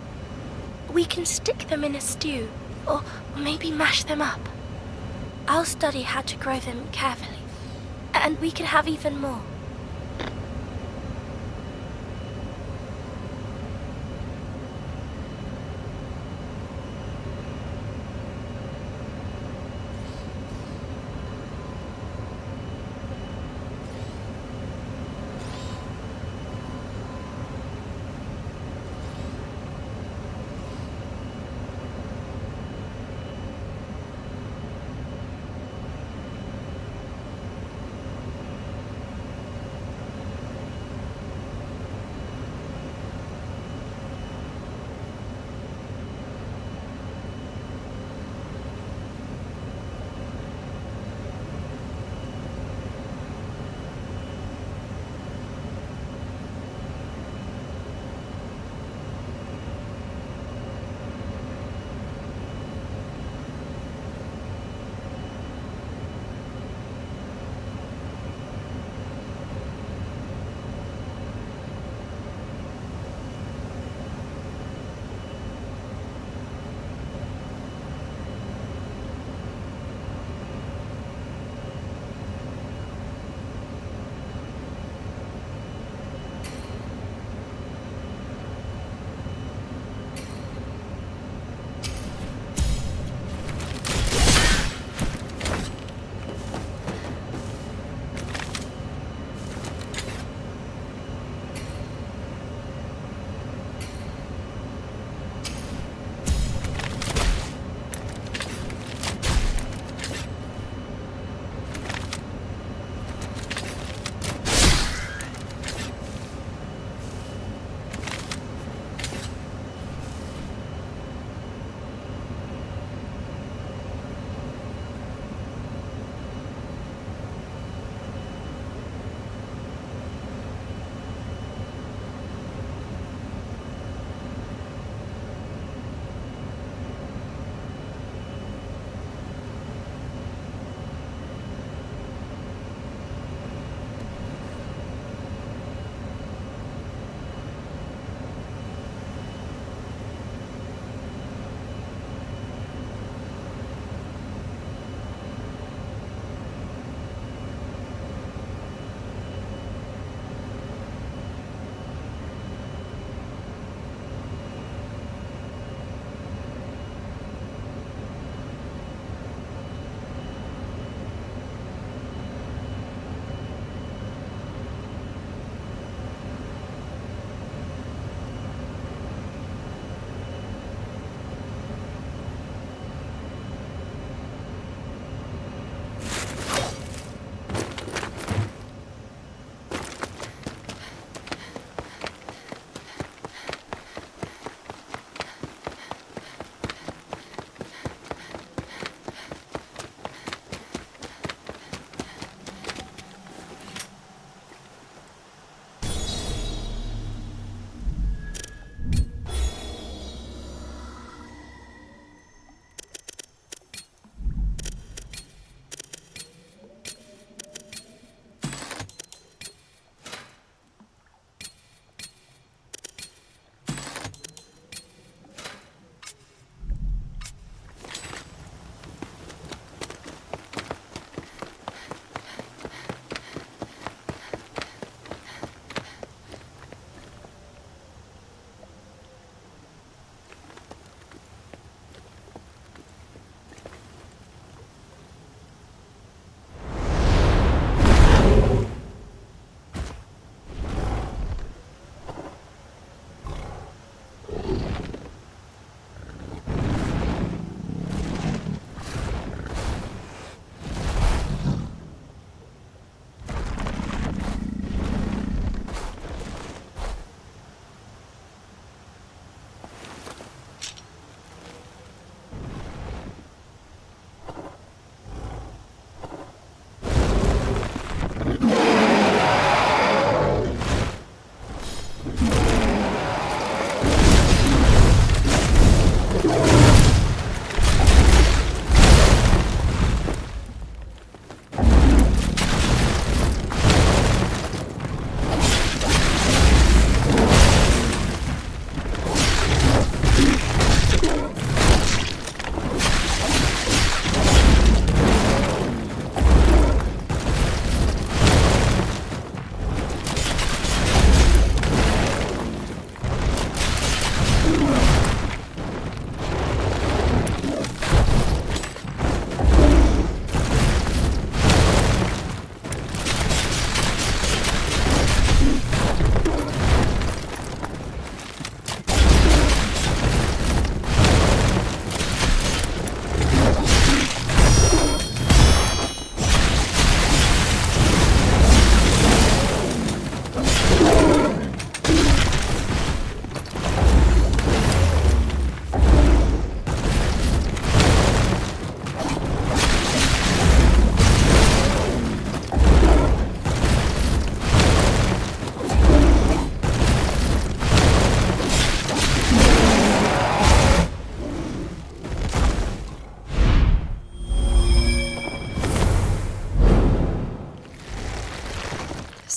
[SPEAKER 3] We can stick them in a stew, or maybe mash them up. I'll study how to grow them carefully, and we can have even more.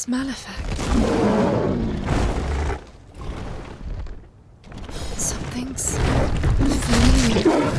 [SPEAKER 2] smell effect. Something's familiar.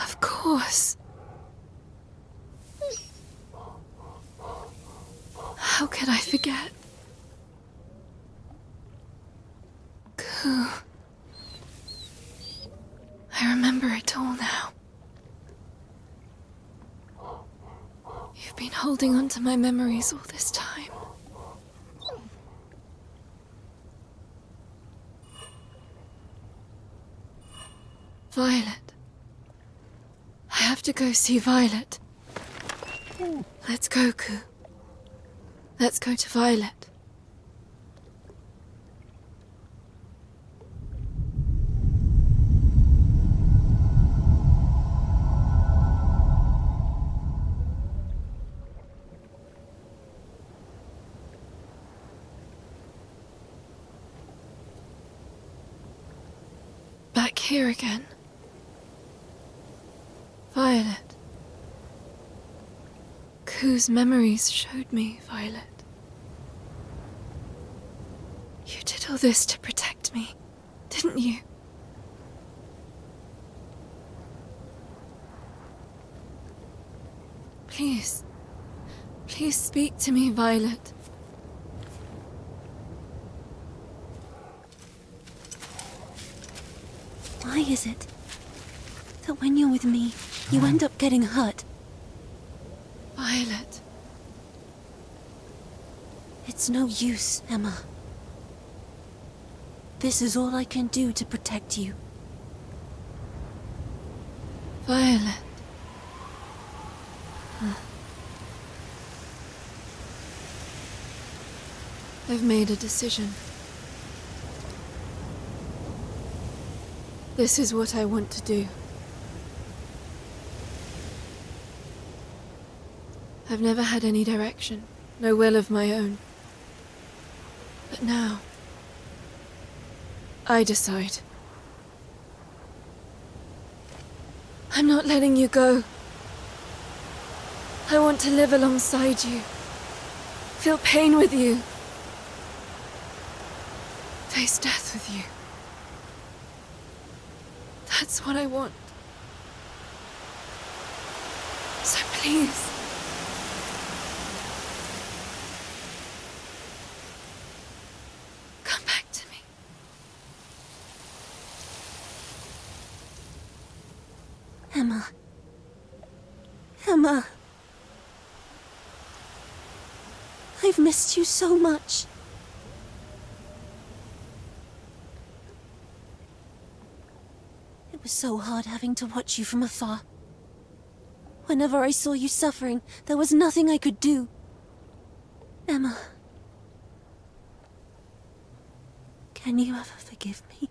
[SPEAKER 2] Of course. How could I forget? Ku. I remember it all now. You've been holding on to my memories all this time. Violet. I have to go see Violet. Let's go, Ku. Let's go to Violet. here again. Violet. Whose memories showed me, Violet. You did all this to protect me, didn't you? Please, please speak to me, Violet.
[SPEAKER 6] Why is it that when you're with me, you end up getting hurt?
[SPEAKER 2] Violet.
[SPEAKER 6] It's no use, Emma. This is all I can do to protect you.
[SPEAKER 2] Violet. I've made a decision. This is what I want to do. I've never had any direction, no will of my own. But now, I decide. I'm not letting you go. I want to live alongside you. Feel pain with you. Face death with you. That's what I want. So please. Come back to me.
[SPEAKER 6] Emma. Emma. I've missed you so much. It was so hard having to watch you from afar. Whenever I saw you suffering, there was nothing I could do. Emma. Can you ever forgive me?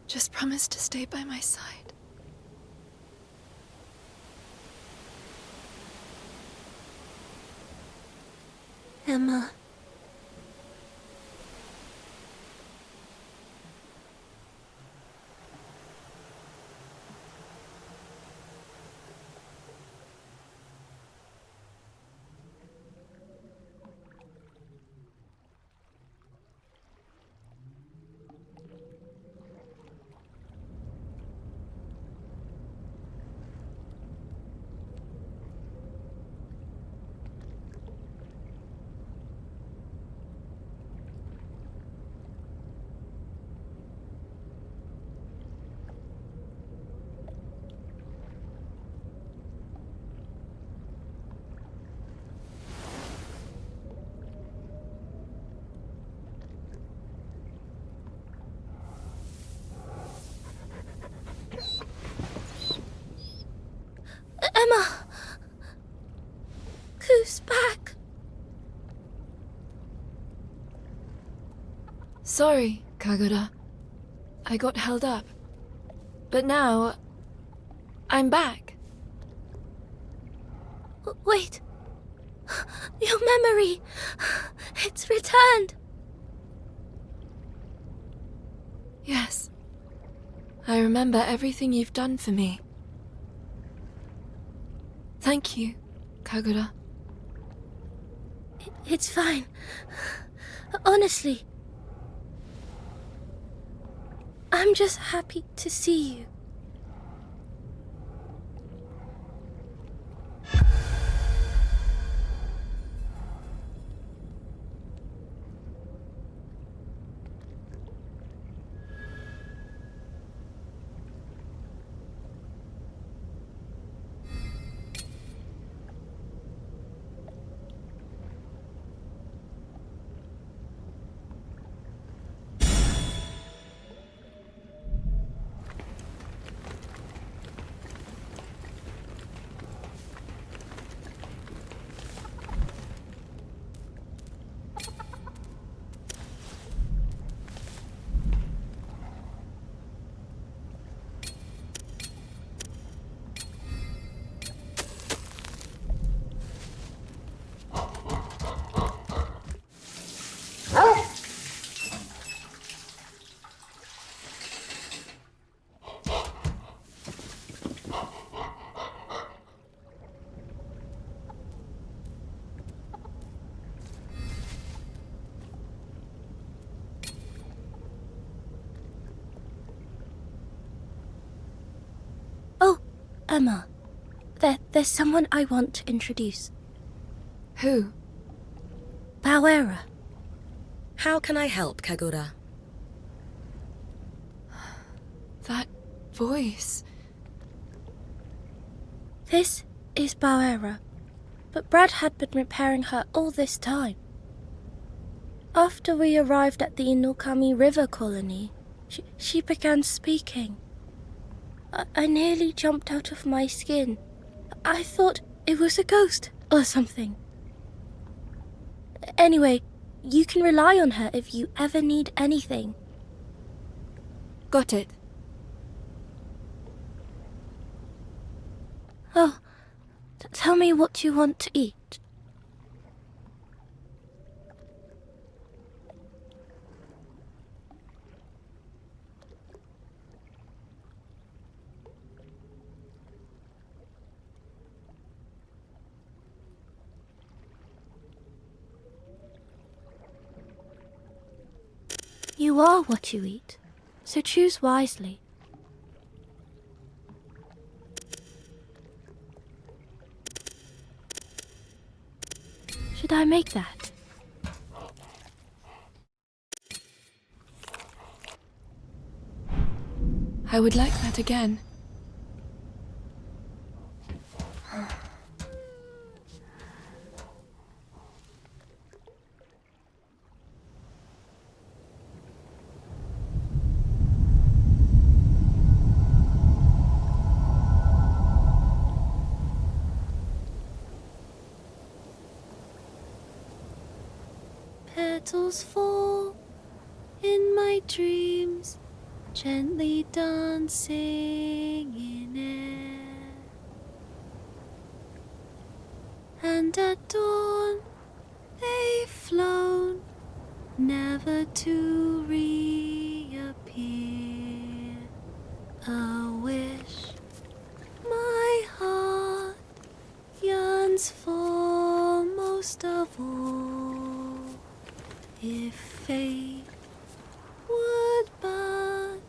[SPEAKER 2] Just promise to stay by my side.
[SPEAKER 6] Emma.
[SPEAKER 3] Emma! Who's back?
[SPEAKER 2] Sorry, Kagura. I got held up. But now, I'm back.
[SPEAKER 3] Wait. Your memory. It's returned.
[SPEAKER 2] Yes. I remember everything you've done for me. Thank you, Kagura.
[SPEAKER 3] It's fine. Honestly. I'm just happy to see you. Emma, there's someone I want to introduce.
[SPEAKER 2] Who?
[SPEAKER 3] Bauera.
[SPEAKER 12] How can I help, Kagura?
[SPEAKER 2] That voice.
[SPEAKER 3] This is Bauera, but Brad had been repairing her all this time. After we arrived at the Inokami River colony, she began speaking. I nearly jumped out of my skin. I thought it was a ghost or something. Anyway, you can rely on her if you ever need anything.
[SPEAKER 2] Got it.
[SPEAKER 3] Oh, tell me what you want to eat. You are what you eat, so choose wisely. Should I make that?
[SPEAKER 2] I would like that again.
[SPEAKER 6] Petals fall in my dreams, gently dancing in air. And at dawn they've flown, never to reappear. A wish my heart yearns for most of all. If fate would but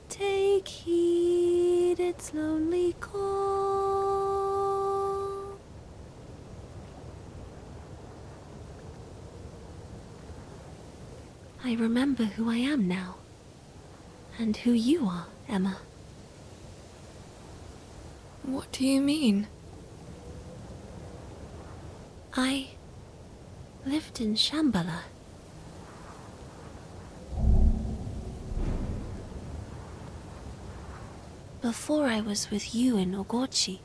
[SPEAKER 6] take heed its lonely call. I remember who I am now, and who you are, Emma.
[SPEAKER 2] What do you mean?
[SPEAKER 6] I lived in Shambhala. Before I was with you in Ogochi,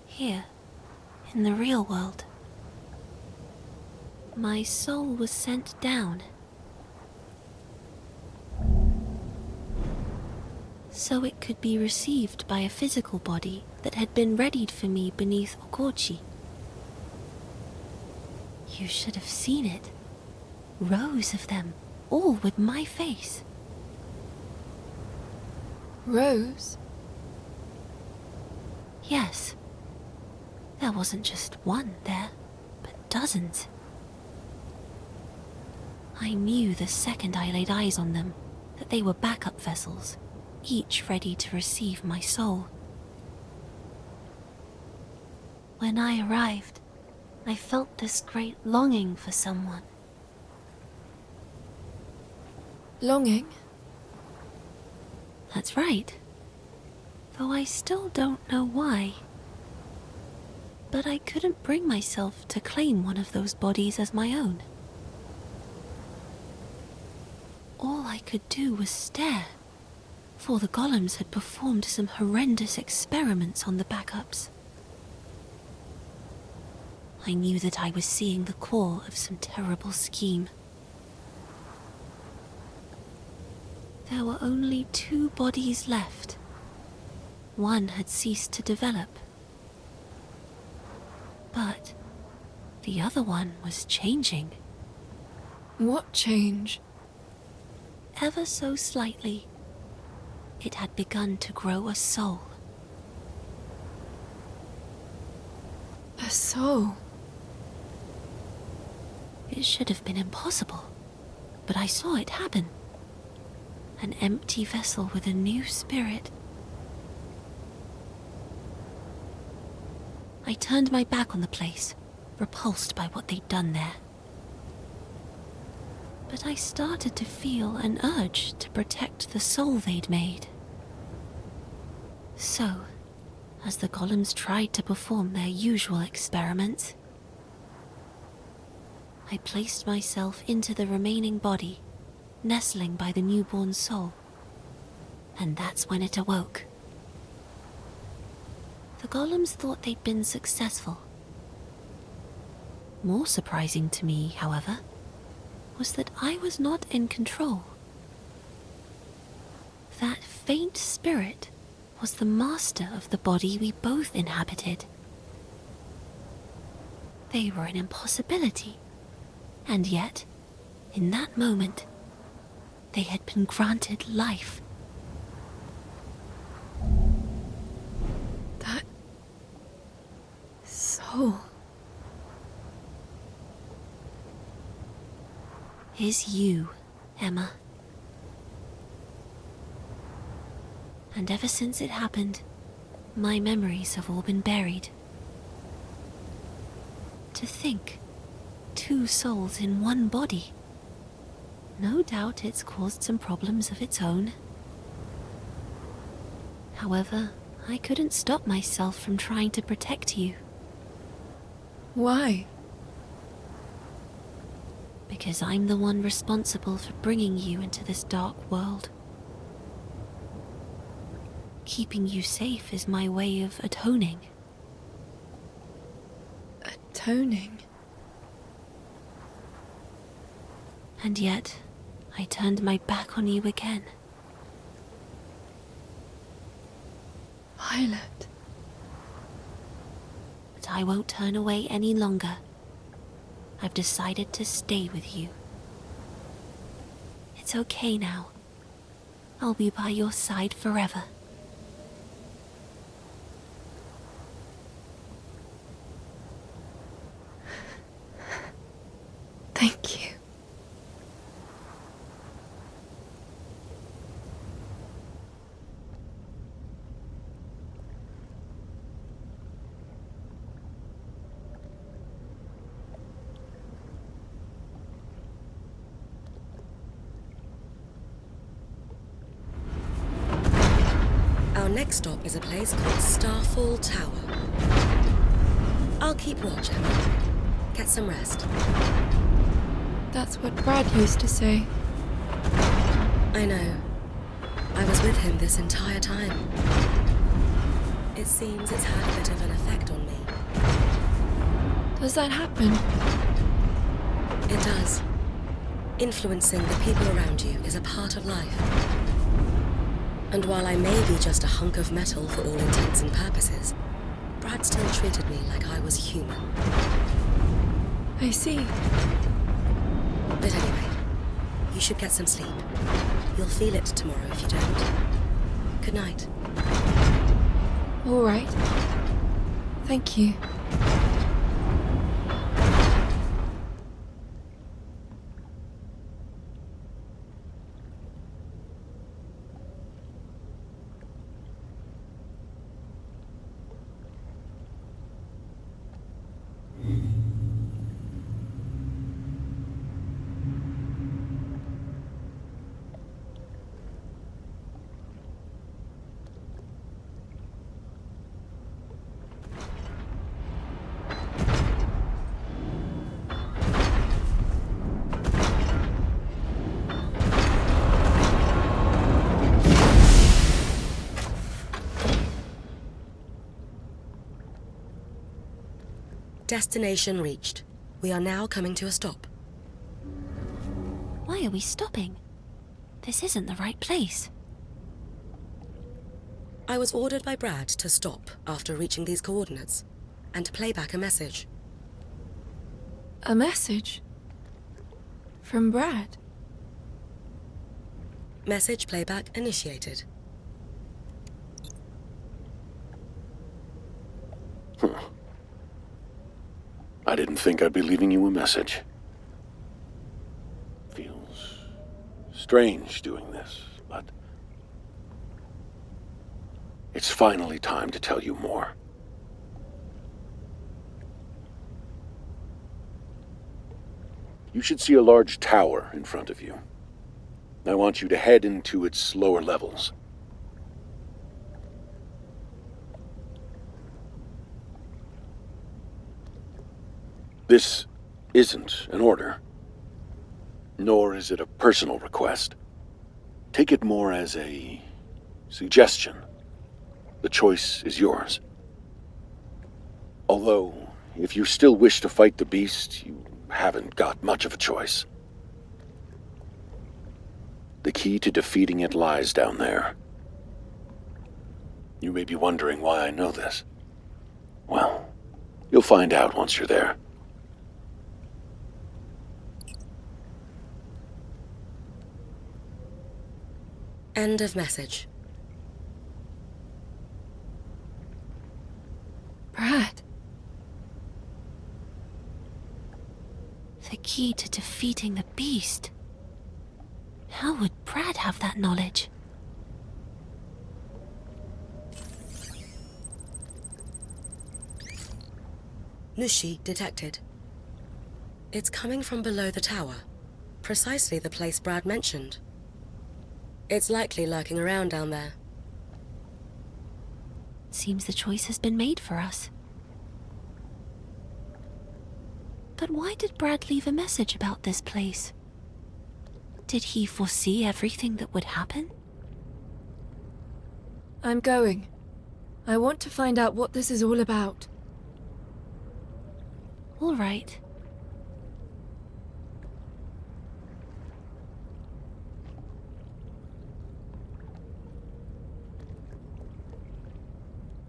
[SPEAKER 6] here, in the real world. My soul was sent down, so it could be received by a physical body that had been readied for me beneath Ogochi. You should have seen it. Rows of them, all with my face.
[SPEAKER 2] Rose?
[SPEAKER 6] Yes. There wasn't just one there, but dozens. I knew the second I laid eyes on them that they were backup vessels, each ready to receive my soul. When I arrived, I felt this great longing for someone.
[SPEAKER 2] Longing?
[SPEAKER 6] That's right. Though I still don't know why. But I couldn't bring myself to claim one of those bodies as my own. All I could do was stare, for the golems had performed some horrendous experiments on the backups. I knew that I was seeing the core of some terrible scheme. There were only 2 bodies left. One had ceased to develop. But the other one was changing.
[SPEAKER 2] What change?
[SPEAKER 6] Ever so slightly, it had begun to grow a soul.
[SPEAKER 2] A soul?
[SPEAKER 6] It should have been impossible, but I saw it happen. An empty vessel with a new spirit. I turned my back on the place, repulsed by what they'd done there. But I started to feel an urge to protect the soul they'd made. So, as the golems tried to perform their usual experiments, I placed myself into the remaining body, nestling by the newborn soul. And that's when it awoke. The golems thought they'd been successful. More surprising to me, however, was that I was not in control. That faint spirit was the master of the body we both inhabited. They were an impossibility, and yet, in that moment, they had been granted life.
[SPEAKER 2] That soul
[SPEAKER 6] is you, Emma. And ever since it happened, my memories have all been buried. To think, 2 souls in one body. No doubt it's caused some problems of its own. However, I couldn't stop myself from trying to protect you.
[SPEAKER 2] Why?
[SPEAKER 6] Because I'm the one responsible for bringing you into this dark world. Keeping you safe is my way of atoning.
[SPEAKER 2] Atoning?
[SPEAKER 6] And yet, I turned my back on you again.
[SPEAKER 2] Violet.
[SPEAKER 6] But I won't turn away any longer. I've decided to stay with you. It's okay now. I'll be by your side forever.
[SPEAKER 2] Thank you.
[SPEAKER 12] Our next stop is a place called Starfall Tower. I'll keep watch, Emma. Get some rest.
[SPEAKER 2] That's what Brad used to say.
[SPEAKER 12] I know. I was with him this entire time. It seems it's had a bit of an effect on me.
[SPEAKER 2] Does that happen?
[SPEAKER 12] It does. Influencing the people around you is a part of life. And while I may be just a hunk of metal for all intents and purposes, Brad still treated me like I was human.
[SPEAKER 2] I see.
[SPEAKER 12] But anyway, you should get some sleep. You'll feel it tomorrow if you don't. Good night.
[SPEAKER 2] All right. Thank you.
[SPEAKER 12] Destination reached. We are now coming to a stop.
[SPEAKER 6] Why are we stopping? This isn't the right place.
[SPEAKER 12] I was ordered by Brad to stop after reaching these coordinates, and to play back a message.
[SPEAKER 2] A message? From Brad?
[SPEAKER 12] Message playback initiated.
[SPEAKER 1] I didn't think I'd be leaving you a message. Feels strange doing this, but it's finally time to tell you more. You should see a large tower in front of you. I want you to head into its lower levels. This isn't an order, nor is it a personal request. Take it more as a suggestion. The choice is yours. Although, if you still wish to fight the beast, you haven't got much of a choice. The key to defeating it lies down there. You may be wondering why I know this. Well, you'll find out once you're there.
[SPEAKER 12] End of message.
[SPEAKER 2] Brad.
[SPEAKER 6] The key to defeating the beast. How would Brad have that knowledge?
[SPEAKER 12] Nushi detected. It's coming from below the tower, precisely the place Brad mentioned. It's likely lurking around down there.
[SPEAKER 6] Seems the choice has been made for us. But why did Brad leave a message about this place? Did he foresee everything that would happen?
[SPEAKER 2] I'm going. I want to find out what this is all about.
[SPEAKER 6] All right.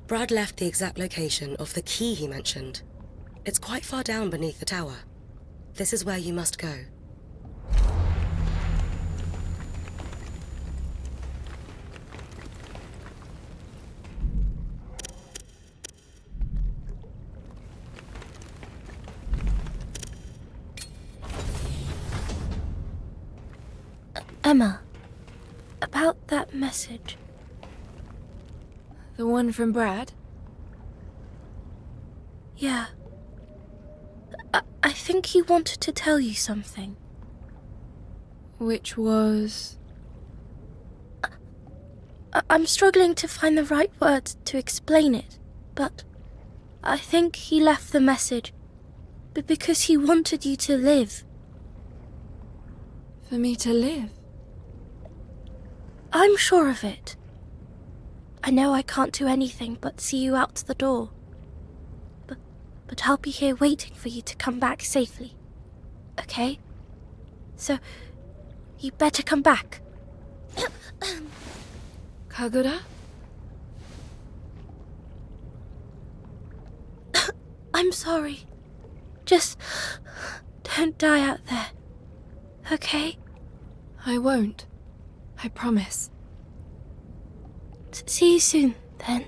[SPEAKER 12] Brad left the exact location of the key he mentioned. It's quite far down beneath the tower. This is where you must go.
[SPEAKER 3] Emma, about that message.
[SPEAKER 2] The one from Brad?
[SPEAKER 3] Yeah. I think he wanted to tell you something.
[SPEAKER 2] Which was...
[SPEAKER 3] I'm struggling to find the right words to explain it, but I think he left the message because he wanted you to live.
[SPEAKER 2] For me to live?
[SPEAKER 3] I'm sure of it. I know I can't do anything but see you out the door. But I'll be here waiting for you to come back safely. Okay? So, you better come back.
[SPEAKER 2] Kagura?
[SPEAKER 3] I'm sorry. Just don't die out there. Okay?
[SPEAKER 2] I won't. I promise.
[SPEAKER 3] See you soon, then.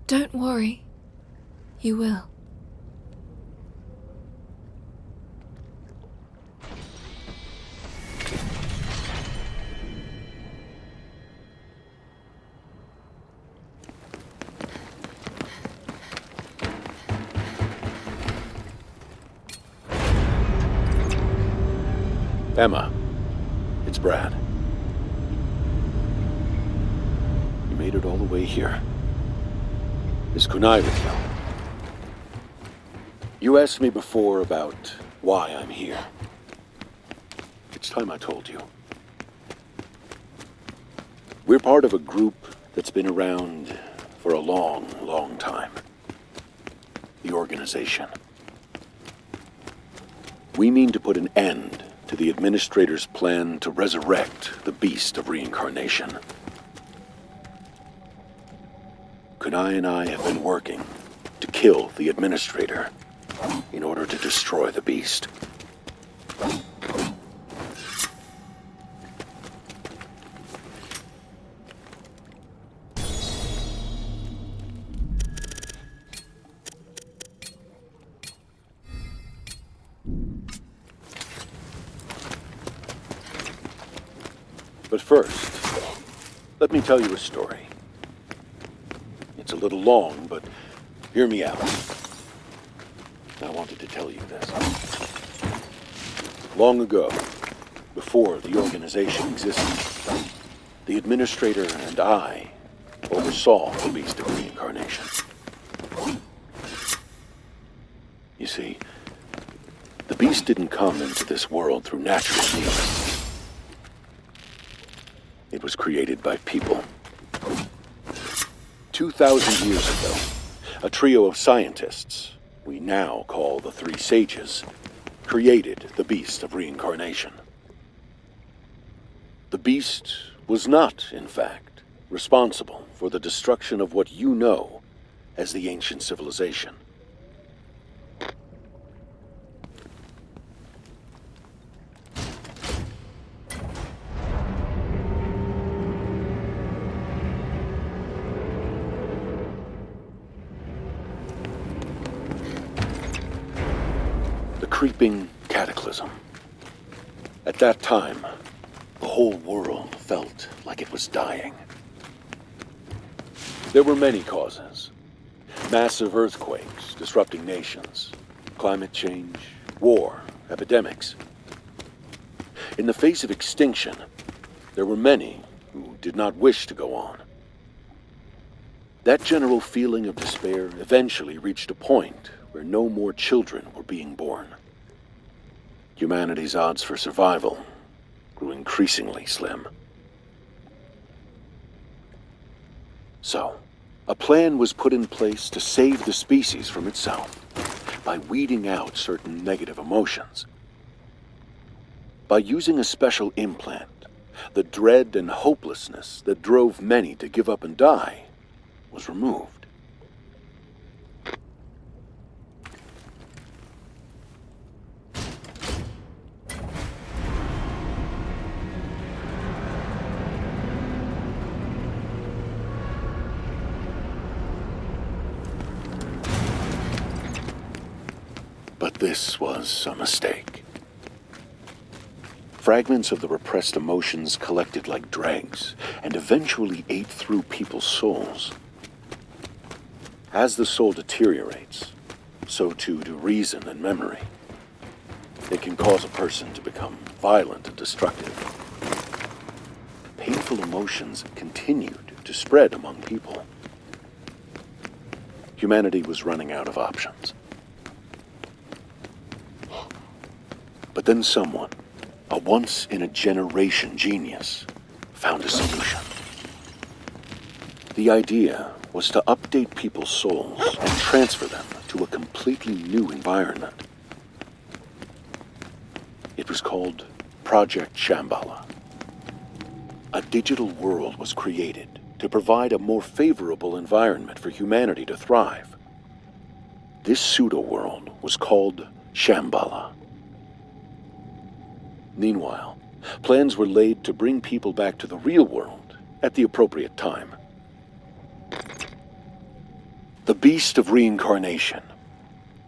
[SPEAKER 2] Don't worry. You will.
[SPEAKER 1] Emma, it's Brad. You made it all the way here. Is Kunai with you? You asked me before about why I'm here. It's time I told you. We're part of a group that's been around for a long, long time. The organization. We mean to put an end to the Administrator's plan to resurrect the beast of reincarnation. Kunai and I have been working to kill the Administrator in order to destroy the beast. But first, let me tell you a story. It's a little long, but hear me out. I wanted to tell you this. Long ago, before the organization existed, the Administrator and I oversaw the Beast of Reincarnation. You see, the beast didn't come into this world through natural means. It was created by people. 2,000 years ago, a trio of scientists, we now call the Three Sages, created the Beast of Reincarnation. The beast was not, in fact, responsible for the destruction of what you know as the ancient civilization. Creeping cataclysm. At that time, the whole world felt like it was dying. There were many causes. Massive earthquakes disrupting nations, climate change, war, epidemics. In the face of extinction, there were many who did not wish to go on. That general feeling of despair eventually reached a point where no more children were being born. Humanity's odds for survival grew increasingly slim. So, a plan was put in place to save the species from itself by weeding out certain negative emotions. By using a special implant, the dread and hopelessness that drove many to give up and die was removed. But this was a mistake. Fragments of the repressed emotions collected like dregs and eventually ate through people's souls. As the soul deteriorates, so too do reason and memory. It can cause a person to become violent and destructive. Painful emotions continued to spread among people. Humanity was running out of options. But then someone, a once-in-a-generation genius, found a solution. The idea was to update people's souls and transfer them to a completely new environment. It was called Project Shambhala. A digital world was created to provide a more favorable environment for humanity to thrive. This pseudo-world was called Shambhala. Meanwhile, plans were laid to bring people back to the real world at the appropriate time. The Beast of Reincarnation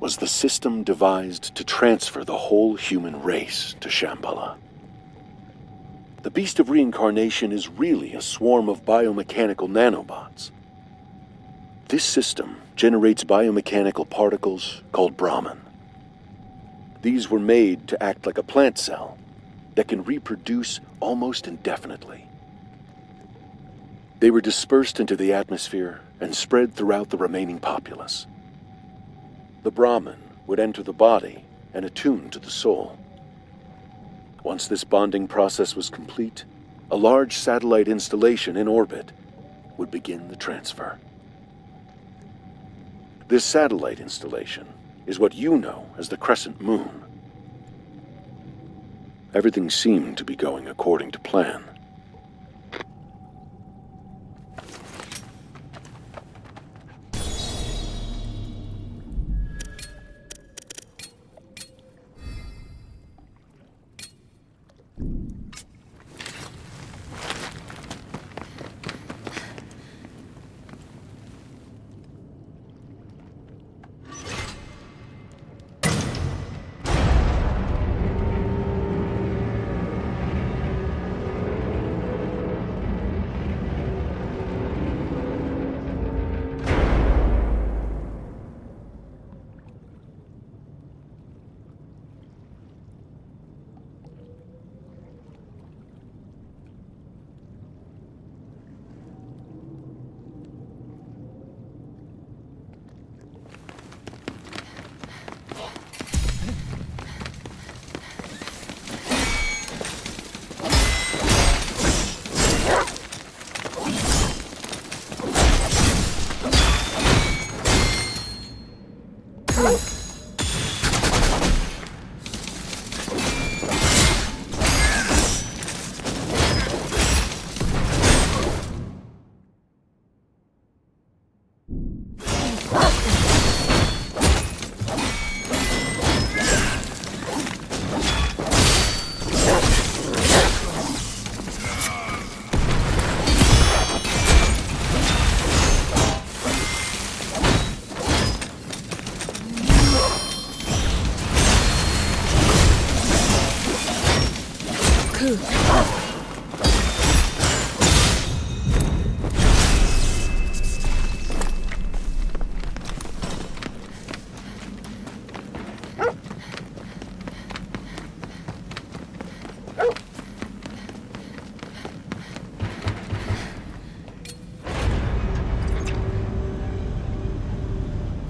[SPEAKER 1] was the system devised to transfer the whole human race to Shambhala. The Beast of Reincarnation is really a swarm of biomechanical nanobots. This system generates biomechanical particles called Brahman. These were made to act like a plant cell that can reproduce almost indefinitely. They were dispersed into the atmosphere and spread throughout the remaining populace. The Brahman would enter the body and attune to the soul. Once this bonding process was complete, a large satellite installation in orbit would begin the transfer. This satellite installation is what you know as the Crescent Moon. Everything seemed to be going according to plan.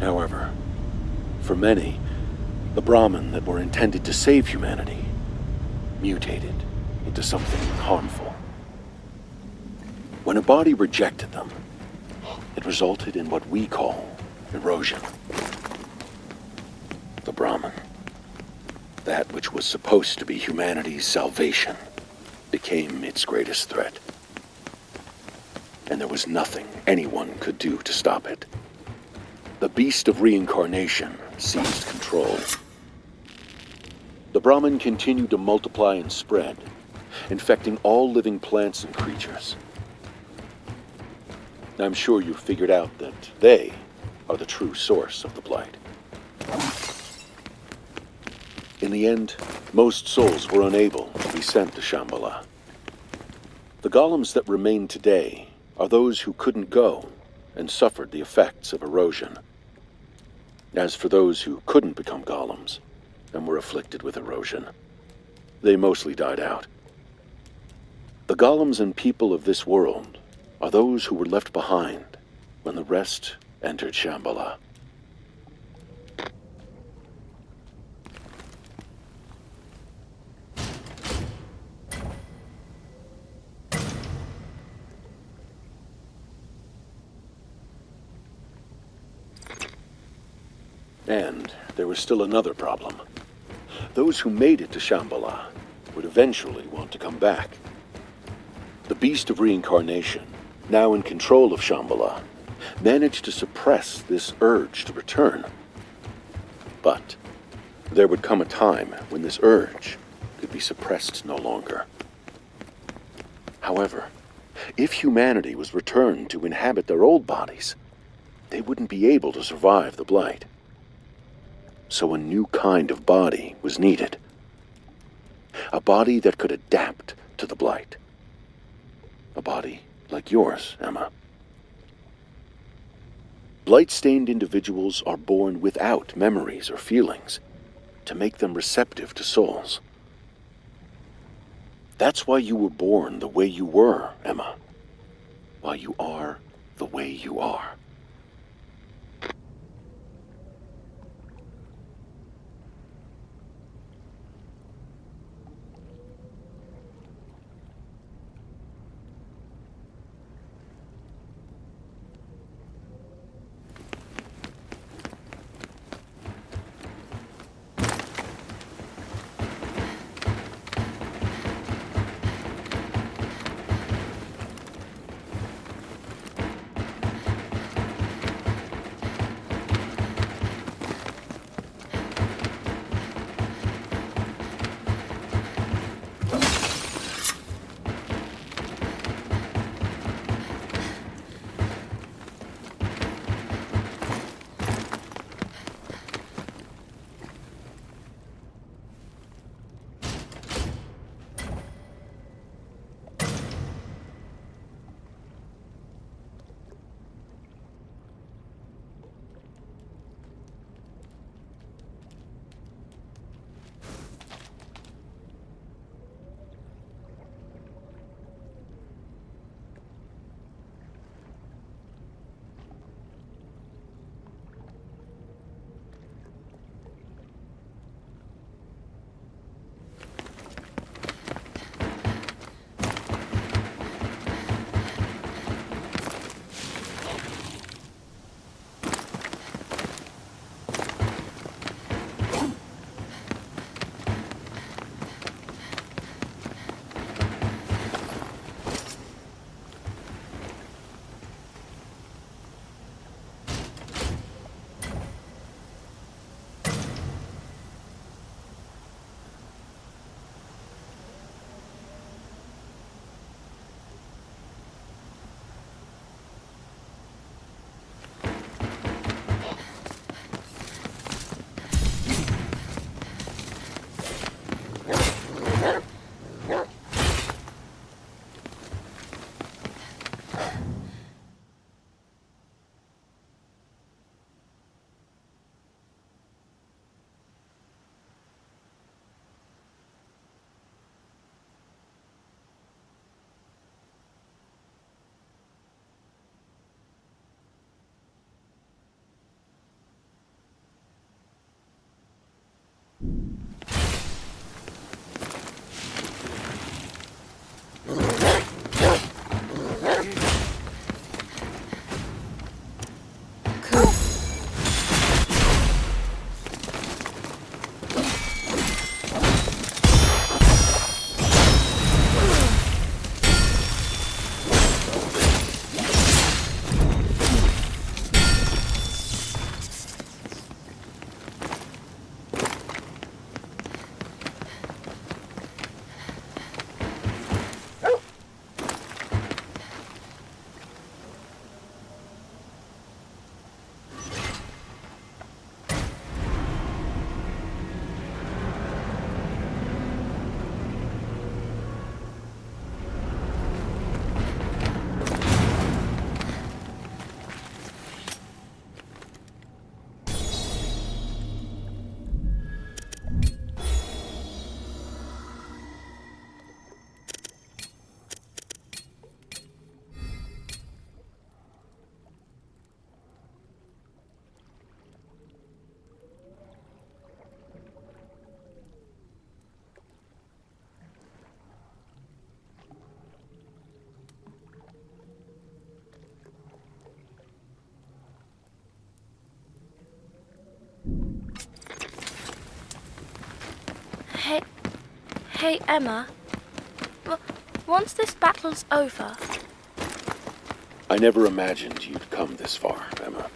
[SPEAKER 1] However, for many, the Brahmin that were intended to save humanity mutated into something harmful. When a body rejected them, it resulted in what we call erosion. The Brahmin, that which was supposed to be humanity's salvation, became its greatest threat. And there was nothing anyone could do to stop it. The beast of reincarnation seized control. The Brahmin continued to multiply and spread, infecting all living plants and creatures. I'm sure you've figured out that they are the true source of the blight. In the end, most souls were unable to be sent to Shambhala. The golems that remain today are those who couldn't go and suffered the effects of erosion. As for those who couldn't become golems and were afflicted with erosion, they mostly died out. The golems and people of this world are those who were left behind when the rest entered Shambhala. And there was still another problem. Those who made it to Shambhala would eventually want to come back. The beast of reincarnation, now in control of Shambhala, managed to suppress this urge to return. But there would come a time when this urge could be suppressed no longer. However, if humanity was returned to inhabit their old bodies, they wouldn't be able to survive the blight. So a new kind of body was needed. A body that could adapt to the blight. A body like yours, Emma. Blight-stained individuals are born without memories or feelings to make them receptive to souls. That's why you were born the way you were, Emma. Why you are the way you are.
[SPEAKER 3] Hey, Emma. Once this battle's over...
[SPEAKER 1] I never imagined you'd come this far, Emma.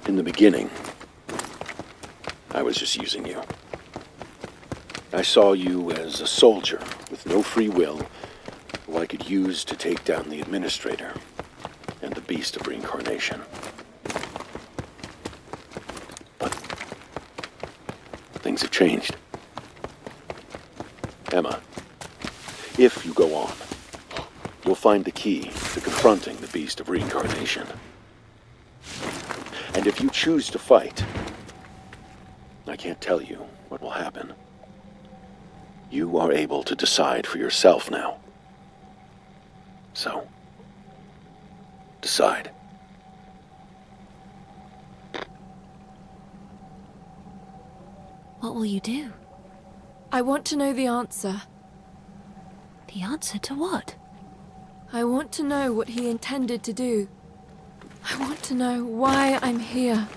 [SPEAKER 1] In the beginning, I was just using you. I saw you as a soldier with no free will who I could use to take down the Administrator and the Beast of Reincarnation. But things have changed. Emma, if you go on, you'll find the key to confronting the Beast of Reincarnation. And if you choose to fight, I can't tell you what will happen. You are able to decide for yourself now. So, decide.
[SPEAKER 6] What will you do?
[SPEAKER 2] I want to know the answer.
[SPEAKER 6] The answer to what?
[SPEAKER 2] I want to know what he intended to do. I want to know why I'm here.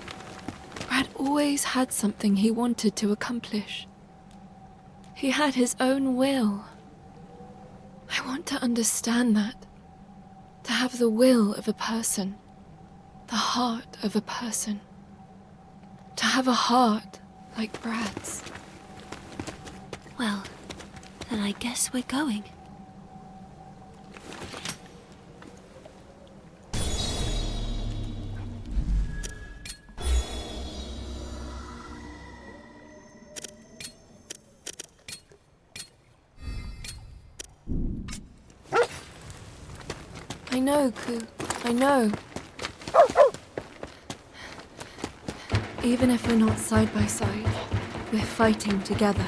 [SPEAKER 2] Brad always had something he wanted to accomplish. He had his own will. I want to understand that. To have the will of a person. The heart of a person. To have a heart like Brad's.
[SPEAKER 6] Well, then I guess we're going.
[SPEAKER 2] I know, Ku. I know. Even if we're not side by side, we're fighting together.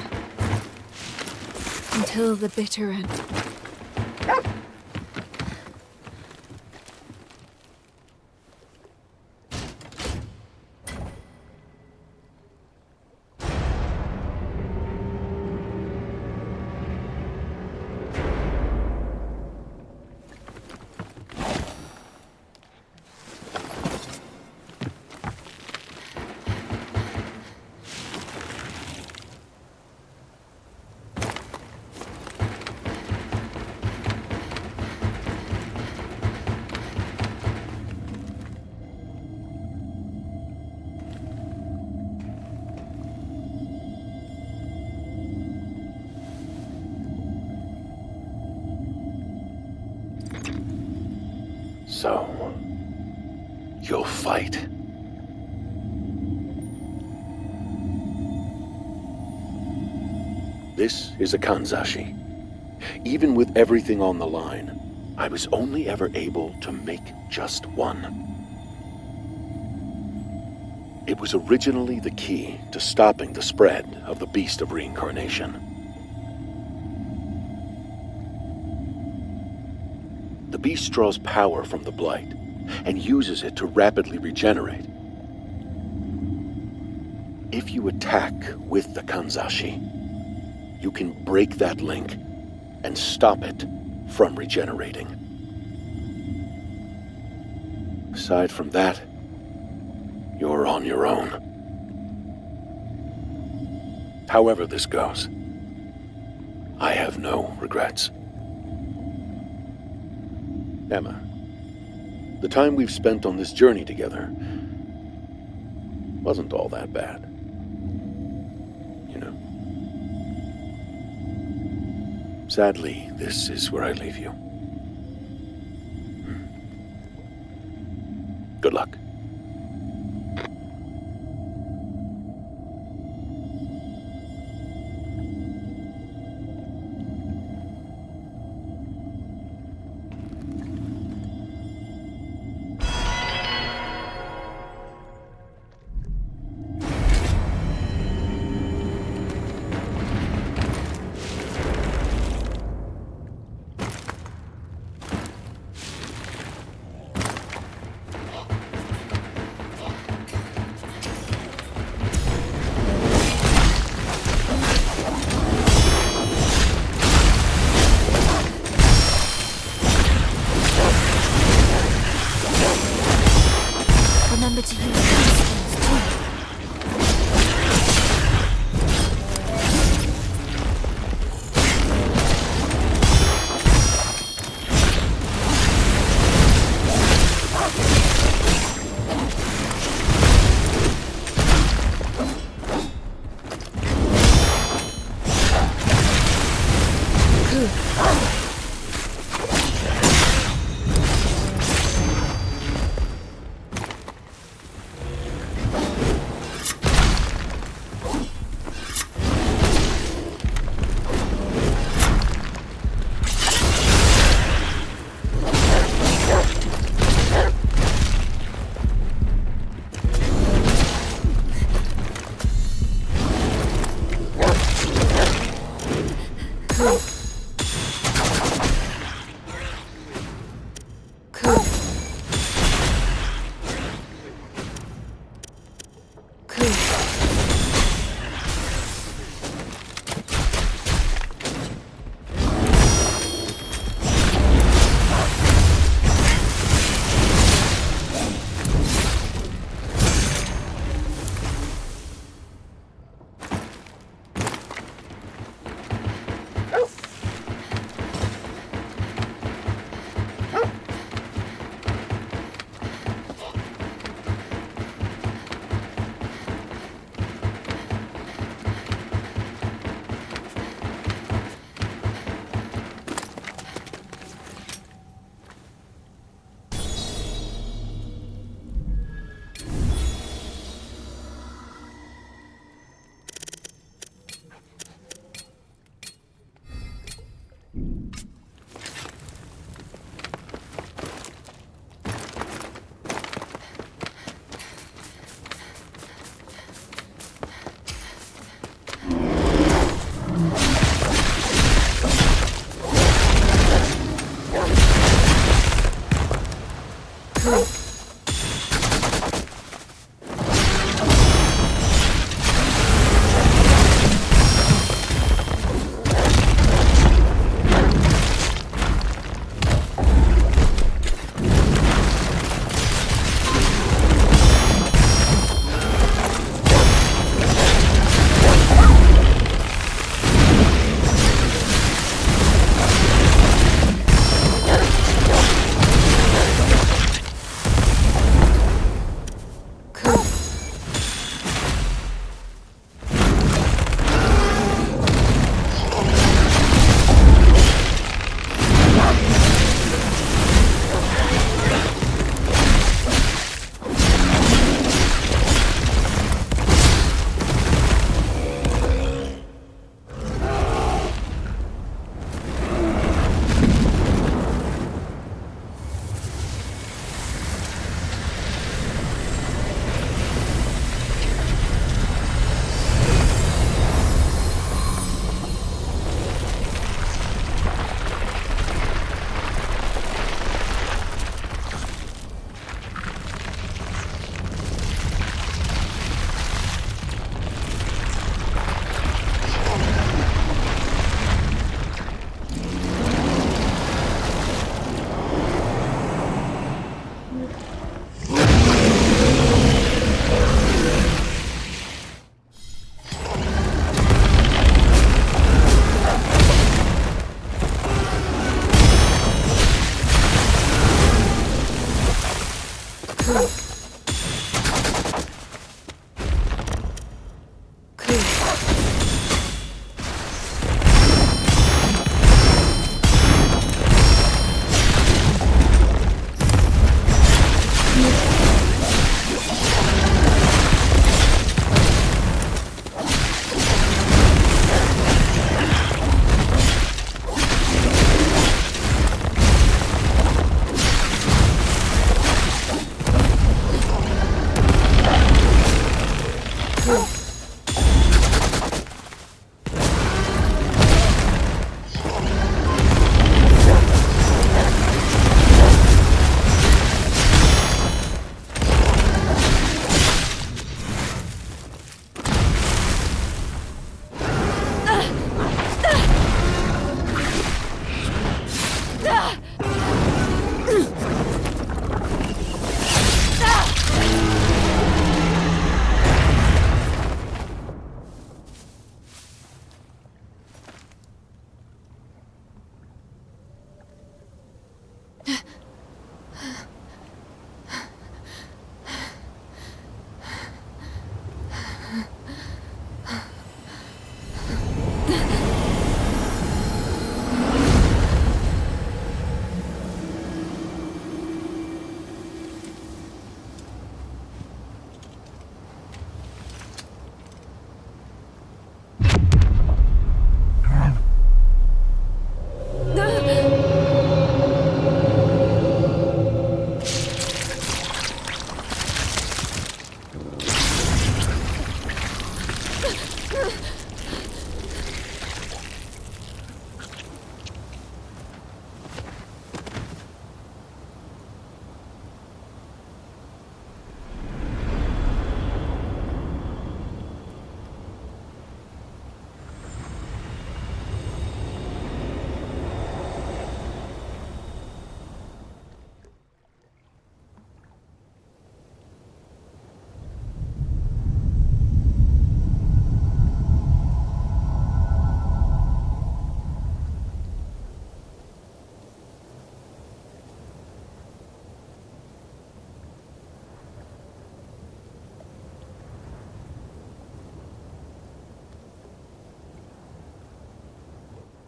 [SPEAKER 2] Until the bitter end.
[SPEAKER 1] So, you'll fight. This is a Kanzashi. Even with everything on the line, I was only ever able to make just one. It was originally the key to stopping the spread of the Beast of Reincarnation. The beast draws power from the blight and uses it to rapidly regenerate. If you attack with the Kanzashi, you can break that link and stop it from regenerating. Aside from that, you're on your own. However this goes, I have no regrets. Emma, the time we've spent on this journey together wasn't all that bad. You know. Sadly, this is where I leave you. Good luck.
[SPEAKER 2] Cool. Cool. Cool.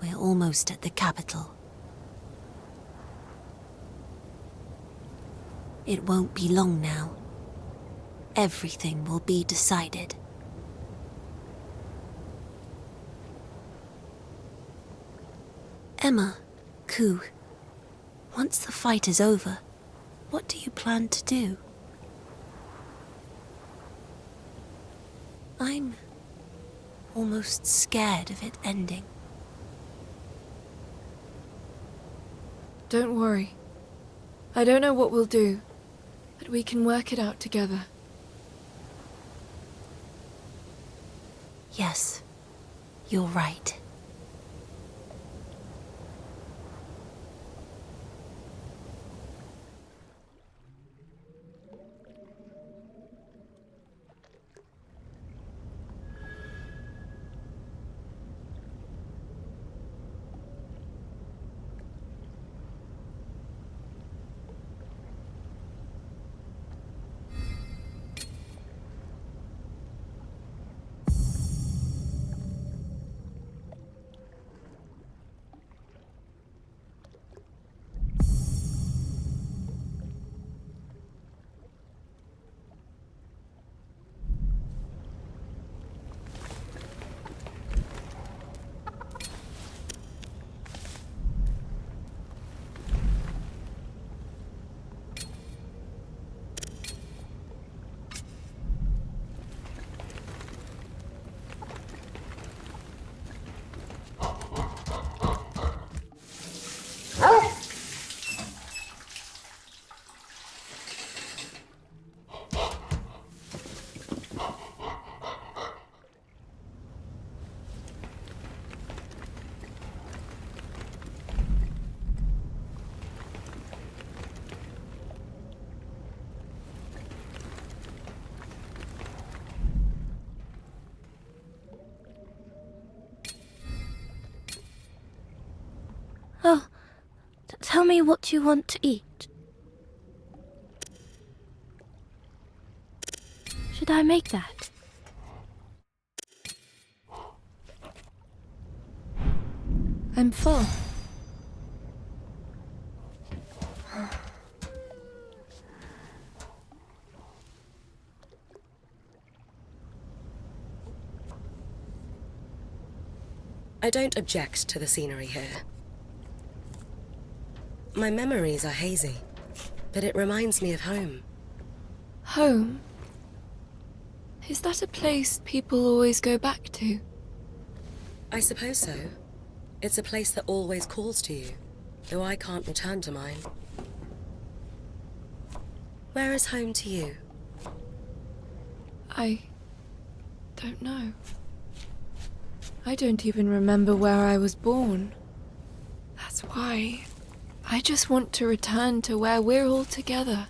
[SPEAKER 6] We're almost at the capital. It won't be long now. Everything will be decided. Emma, Ku, once the fight is over, what do you plan to do? I'm almost scared of it ending.
[SPEAKER 2] Don't worry. I don't know what we'll do, but we can work it out together.
[SPEAKER 6] Yes, you're right.
[SPEAKER 3] Oh, tell me what you want to eat. Should I make that?
[SPEAKER 2] I'm full.
[SPEAKER 12] I don't object to the scenery here. My memories are hazy, but it reminds me of home.
[SPEAKER 2] Home? Is that a place people always go back to?
[SPEAKER 12] I suppose so. It's a place that always calls to you, though I can't return to mine. Where is home to you?
[SPEAKER 2] I don't know. I don't even remember where I was born. That's why I just want to return to where we're all together.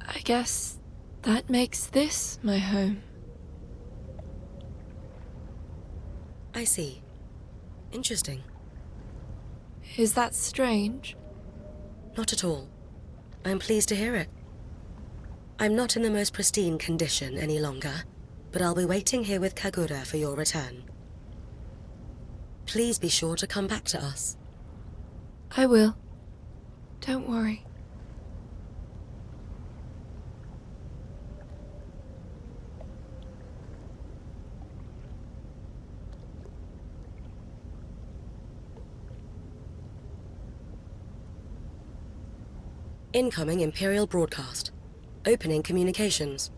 [SPEAKER 2] I guess that makes this my home.
[SPEAKER 12] I see. Interesting.
[SPEAKER 2] Is that strange?
[SPEAKER 12] Not at all. I'm pleased to hear it. I'm not in the most pristine condition any longer, but I'll be waiting here with Kagura for your return. Please be sure to come back to us.
[SPEAKER 2] I will. Don't worry.
[SPEAKER 12] Incoming Imperial broadcast. Opening communications.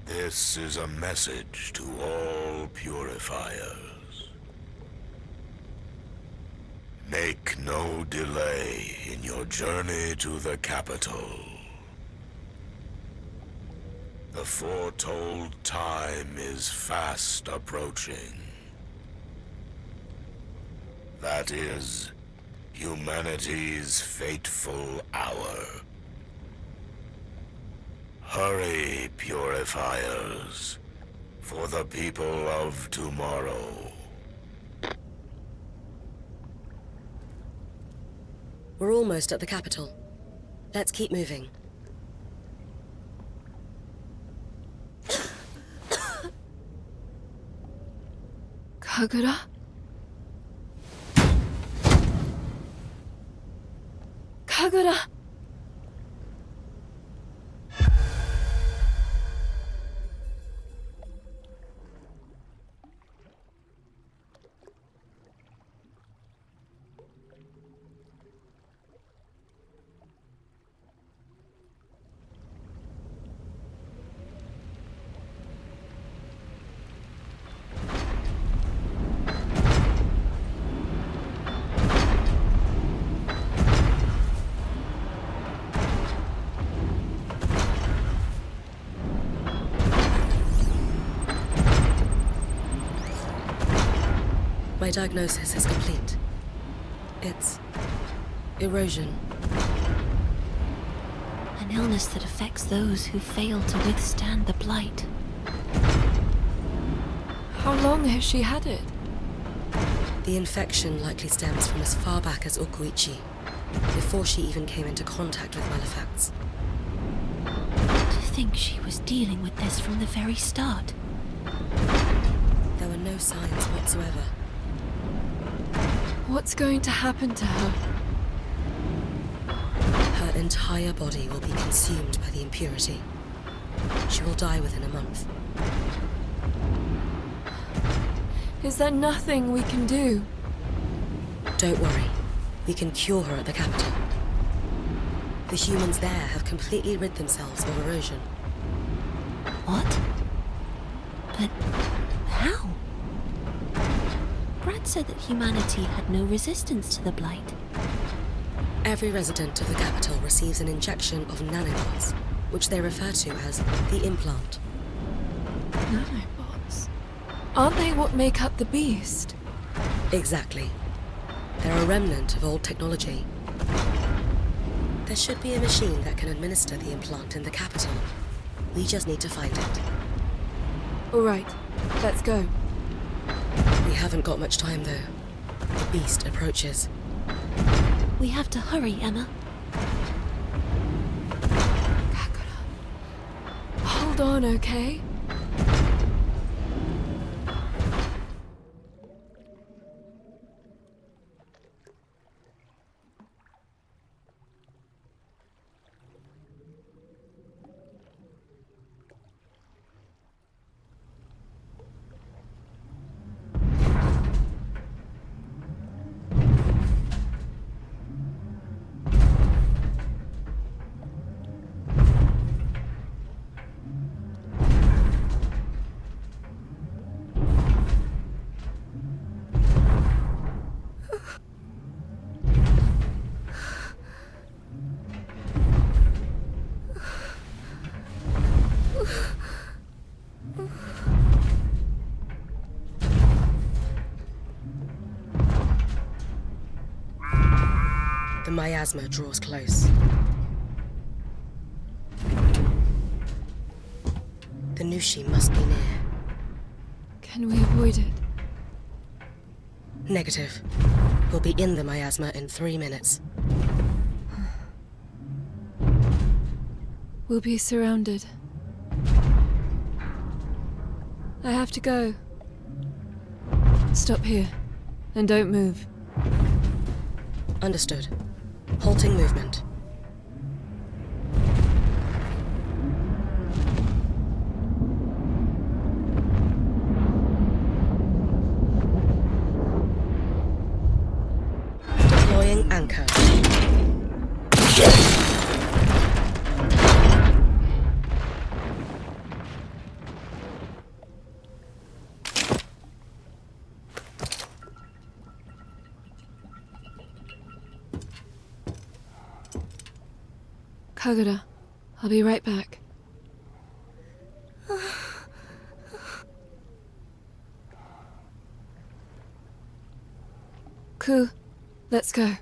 [SPEAKER 10] This is a message to all purifiers. Make no delay in your journey to the capital. The foretold time is fast approaching. That is, humanity's fateful hour. Hurry, purifiers, for the people of tomorrow.
[SPEAKER 12] We're almost at the capital. Let's keep moving.
[SPEAKER 2] Kagura? Kagura!
[SPEAKER 12] My diagnosis is complete. It's erosion.
[SPEAKER 6] An illness that affects those who fail to withstand the blight.
[SPEAKER 2] How long has she had it?
[SPEAKER 12] The infection likely stems from as far back as Okuichi, before she even came into contact with Malefacts.
[SPEAKER 6] To think she was dealing with this from the very start.
[SPEAKER 12] There were no signs whatsoever.
[SPEAKER 2] What's going to happen to her?
[SPEAKER 12] Her entire body will be consumed by the impurity. She will die within a month.
[SPEAKER 2] Is there nothing we can do?
[SPEAKER 12] Don't worry. We can cure her at the capital. The humans there have completely rid themselves of erosion.
[SPEAKER 6] What? But how? Brad said that humanity had no resistance to the blight.
[SPEAKER 12] Every resident of the capital receives an injection of nanobots, which they refer to as the implant.
[SPEAKER 2] Nanobots? Aren't they what make up the beast?
[SPEAKER 12] Exactly. They're a remnant of old technology. There should be a machine that can administer the implant in the capital. We just need to find it.
[SPEAKER 2] All right, let's go.
[SPEAKER 12] We haven't got much time, though. The beast approaches.
[SPEAKER 6] We have to hurry, Emma.
[SPEAKER 2] Kagura. Hold on, okay?
[SPEAKER 12] The miasma draws close. The Nushi must be near.
[SPEAKER 2] Can we avoid it?
[SPEAKER 12] Negative. We'll be in the miasma in 3 minutes.
[SPEAKER 2] We'll be surrounded. I have to go. Stop here. And don't move.
[SPEAKER 12] Understood. Halting movement. Deploying anchor.
[SPEAKER 2] Kagura, I'll be right back. Ku, let's go.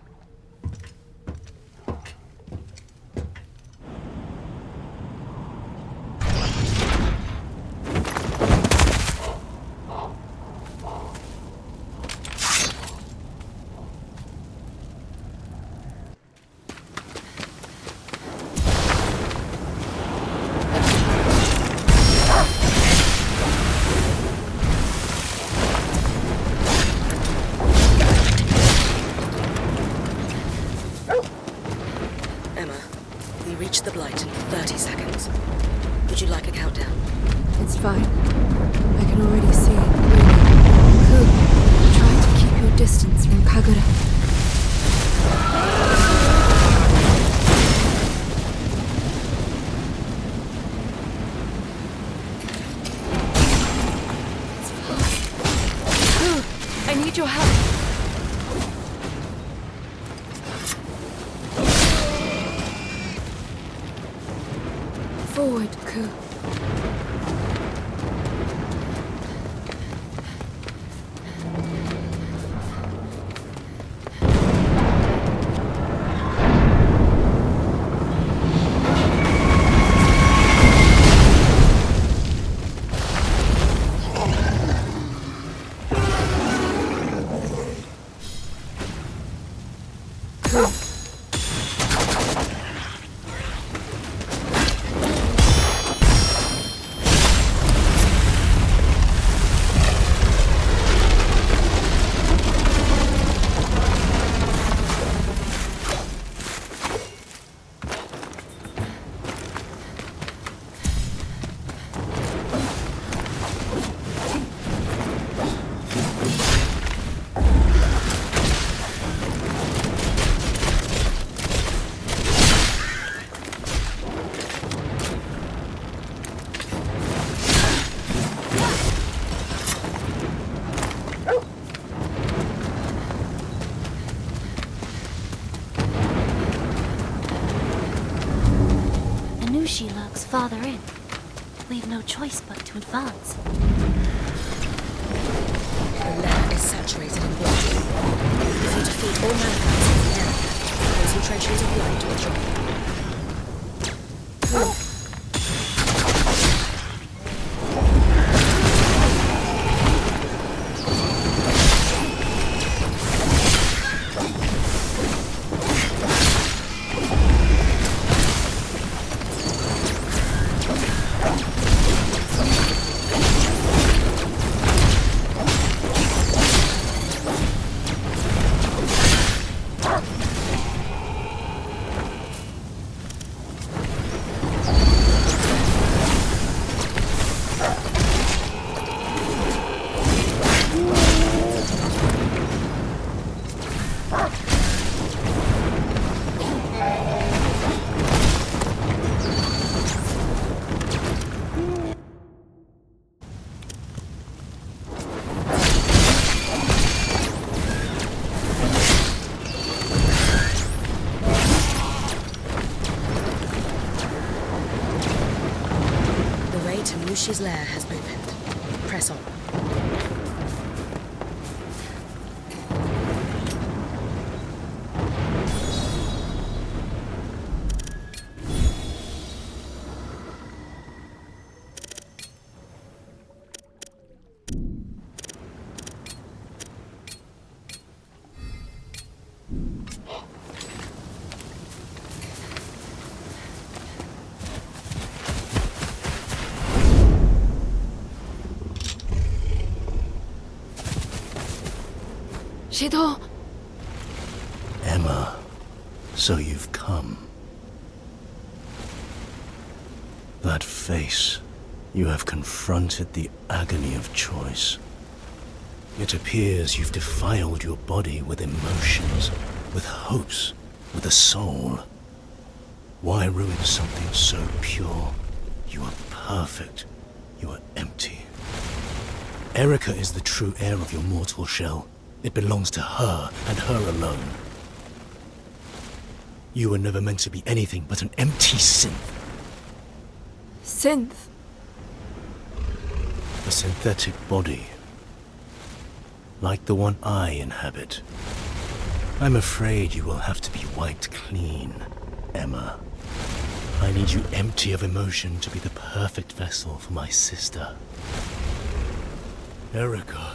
[SPEAKER 12] like a countdown.
[SPEAKER 2] It's fine. I can already see it clearly. Cool. Try to keep your distance from Kagura. I need your help. Forward, Ku.
[SPEAKER 6] She lurks farther in. We've no choice but to advance.
[SPEAKER 12] The lair is saturated in blood. If you defeat all manifests in the area, concentrations of light will drop. Mushi's lair has opened. Press on.
[SPEAKER 2] Shido!
[SPEAKER 5] Emma, so you've come. That face, you have confronted the agony of choice. It appears you've defiled your body with emotions, with hopes, with a soul. Why ruin something so pure? You are perfect. You are empty. Erica is the true heir of your mortal shell. It belongs to her, and her alone. You were never meant to be anything but an empty synth.
[SPEAKER 2] Synth?
[SPEAKER 5] A synthetic body. Like the one I inhabit. I'm afraid you will have to be wiped clean, Emma. I need you empty of emotion to be the perfect vessel for my sister. Erica.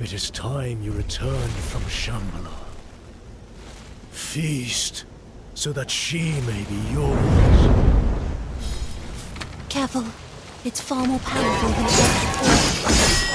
[SPEAKER 5] It is time you returned from Shambhala. Feast, so that she may be yours.
[SPEAKER 6] Careful. It's far more powerful than it was before.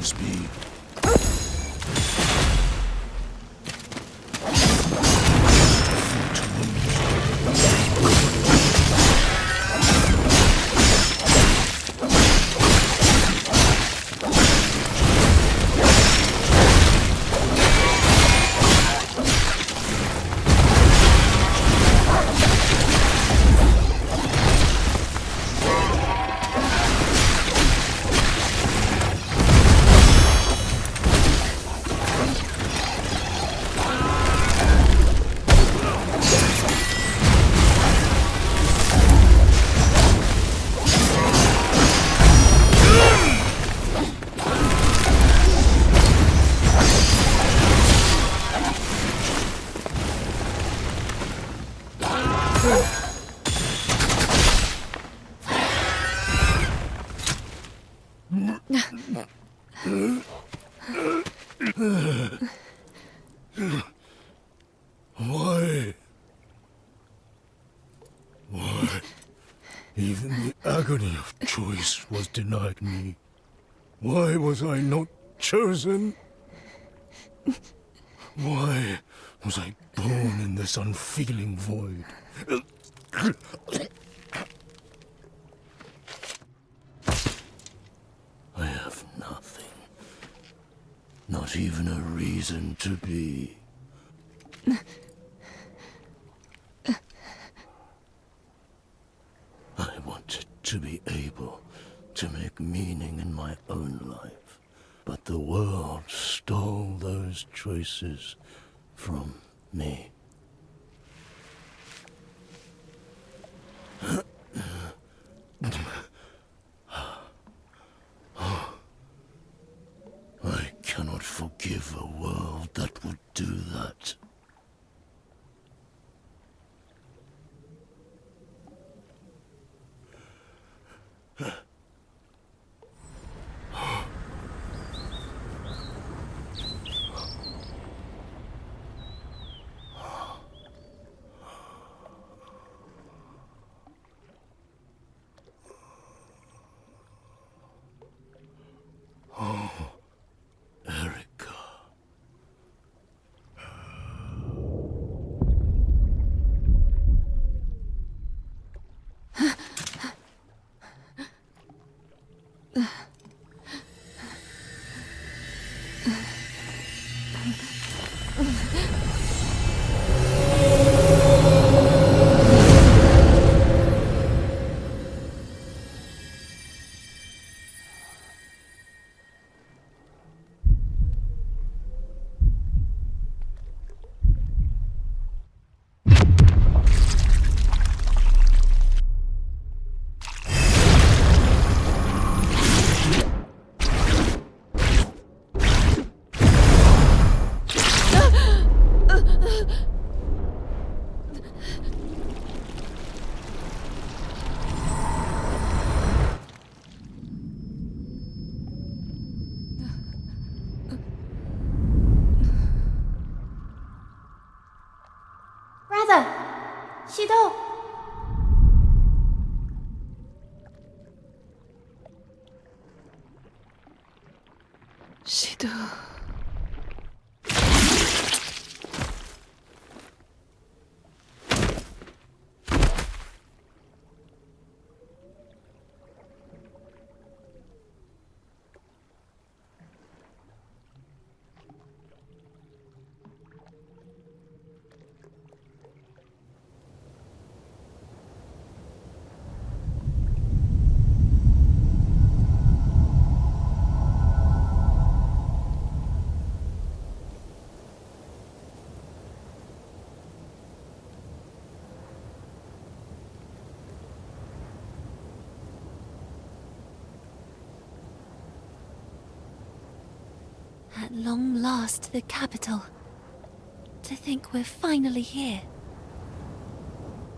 [SPEAKER 5] speed. Why? Why? Even the agony of choice was denied me. Why was I not chosen? Why was I born in this unfeeling void? I have nothing. Not even a reason to be. I wanted to be able to make meaning in my own life, but the world stole those choices from me. I cannot forgive a world that would do that. Erica.
[SPEAKER 3] Brother! Shido!
[SPEAKER 2] Shido.
[SPEAKER 6] At long last, the capital. To think we're finally here.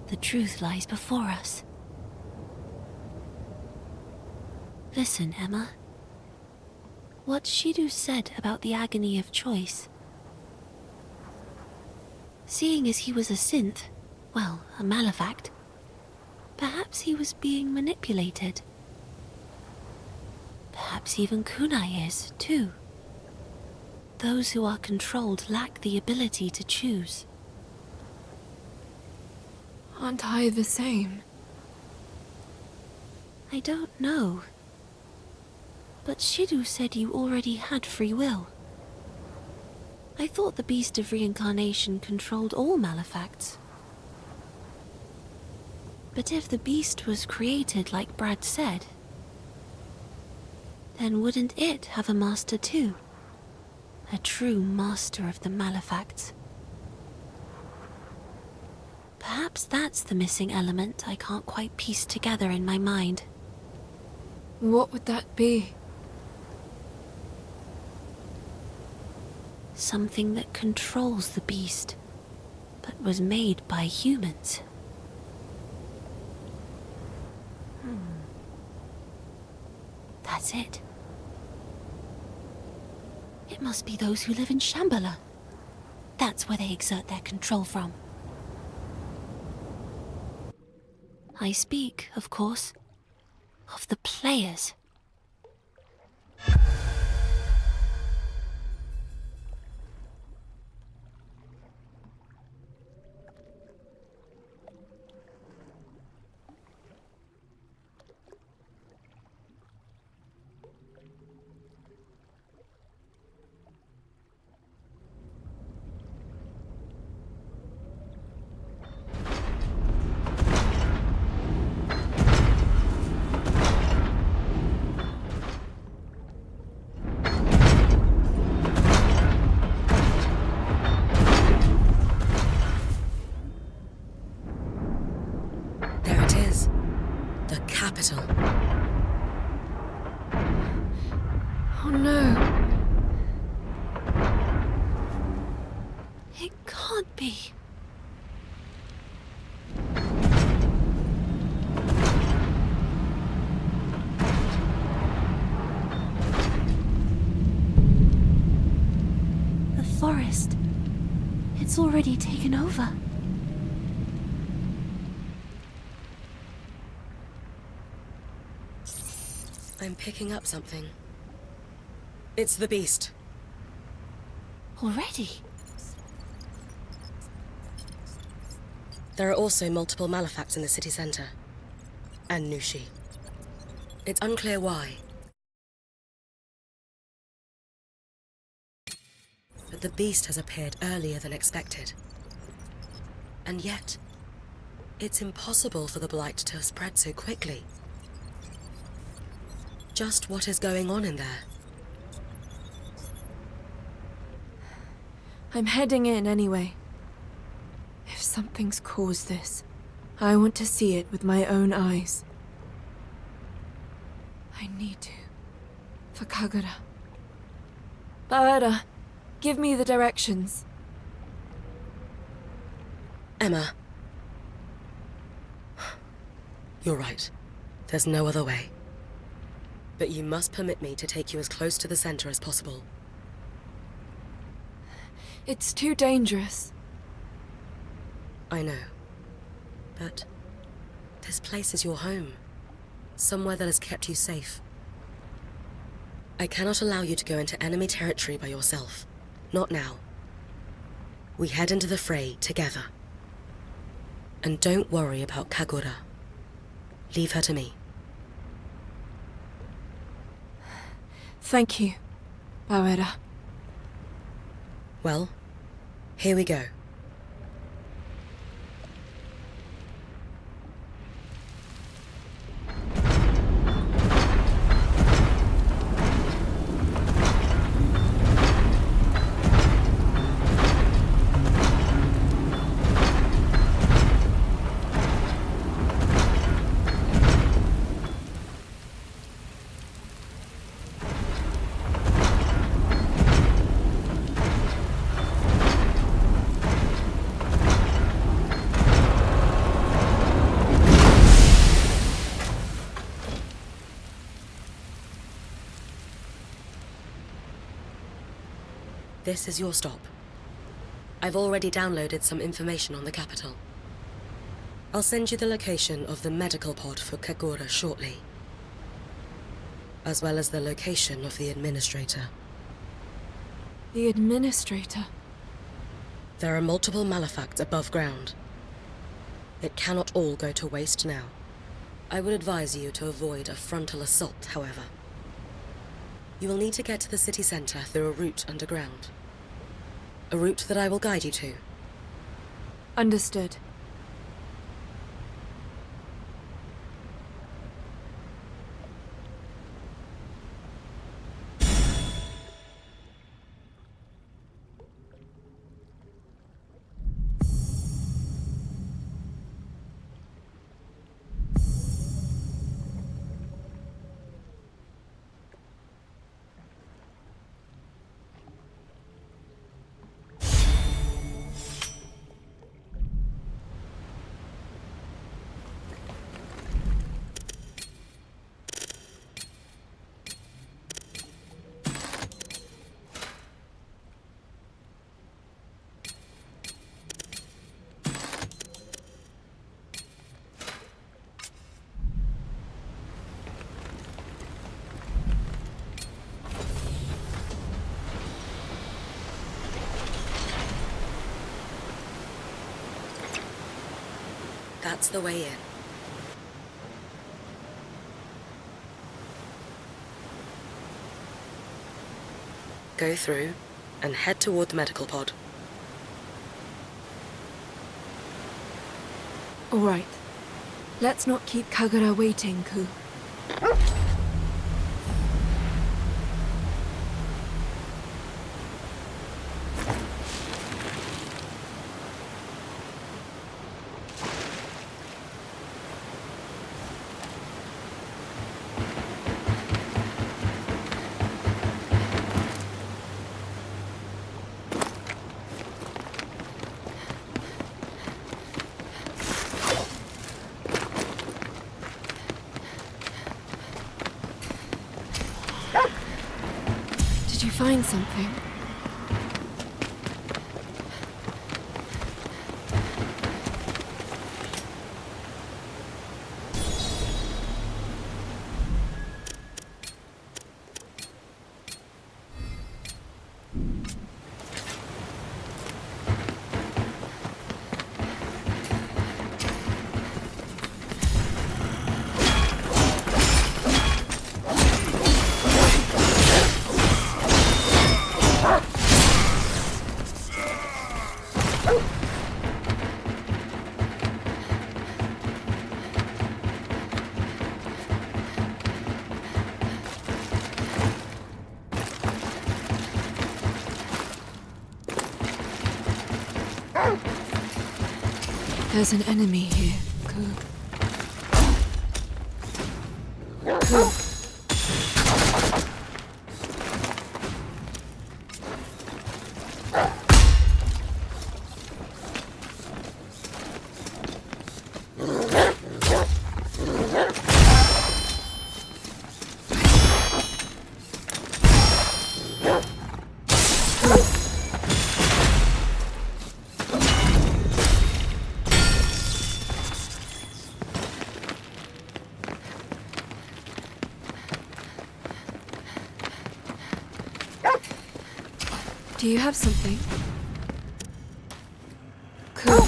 [SPEAKER 6] The truth lies before us. Listen, Emma. What Shidu said about the agony of choice. Seeing as he was a synth, well, a malefact, perhaps he was being manipulated. Perhaps even kunai is, too. Those who are controlled lack the ability to choose.
[SPEAKER 2] Aren't I the same?
[SPEAKER 6] I don't know. But Shidu said you already had free will. I thought the Beast of Reincarnation controlled all malefacts. But if the beast was created like Brad said, then wouldn't it have a master too? A true master of the malefacts. Perhaps that's the missing element I can't quite piece together in my mind.
[SPEAKER 2] What would that be?
[SPEAKER 6] Something that controls the beast, but was made by humans. That's it. It must be those who live in Shambhala. That's where they exert their control from. I speak, of course, of the players.
[SPEAKER 2] Oh no.
[SPEAKER 6] It can't be. The forest. It's already taken over.
[SPEAKER 12] I'm picking up something. It's the beast.
[SPEAKER 6] Already?
[SPEAKER 12] There are also multiple malefacts in the city center. And Nushi. It's unclear why. But the beast has appeared earlier than expected. And yet, it's impossible for the blight to have spread so quickly. Just what is going on in there?
[SPEAKER 2] I'm heading in anyway. If something's caused this, I want to see it with my own eyes. I need to. For Kagura. Baera, give me the directions.
[SPEAKER 12] Emma. You're right. There's no other way. But you must permit me to take you as close to the center as possible.
[SPEAKER 2] It's too dangerous.
[SPEAKER 12] I know. But this place is your home. Somewhere that has kept you safe. I cannot allow you to go into enemy territory by yourself. Not now. We head into the fray together. And don't worry about Kagura. Leave her to me.
[SPEAKER 2] Thank you, Baera.
[SPEAKER 12] Well, here we go. This is your stop. I've already downloaded some information on the capital. I'll send you the location of the medical pod for Kagura shortly. as well as the location of the administrator.
[SPEAKER 2] The administrator?
[SPEAKER 12] There are multiple malefacts above ground. It cannot all go to waste now. I would advise you to avoid a frontal assault, however. You will need to get to the city center through a route underground. A route that I will guide you to.
[SPEAKER 2] Understood.
[SPEAKER 12] That's the way in. Go through and head toward the medical pod.
[SPEAKER 2] All right. Let's not keep Kagura waiting, Ku. Did you find something? There's an enemy here, Ku. Ku. Do you have something? Cool.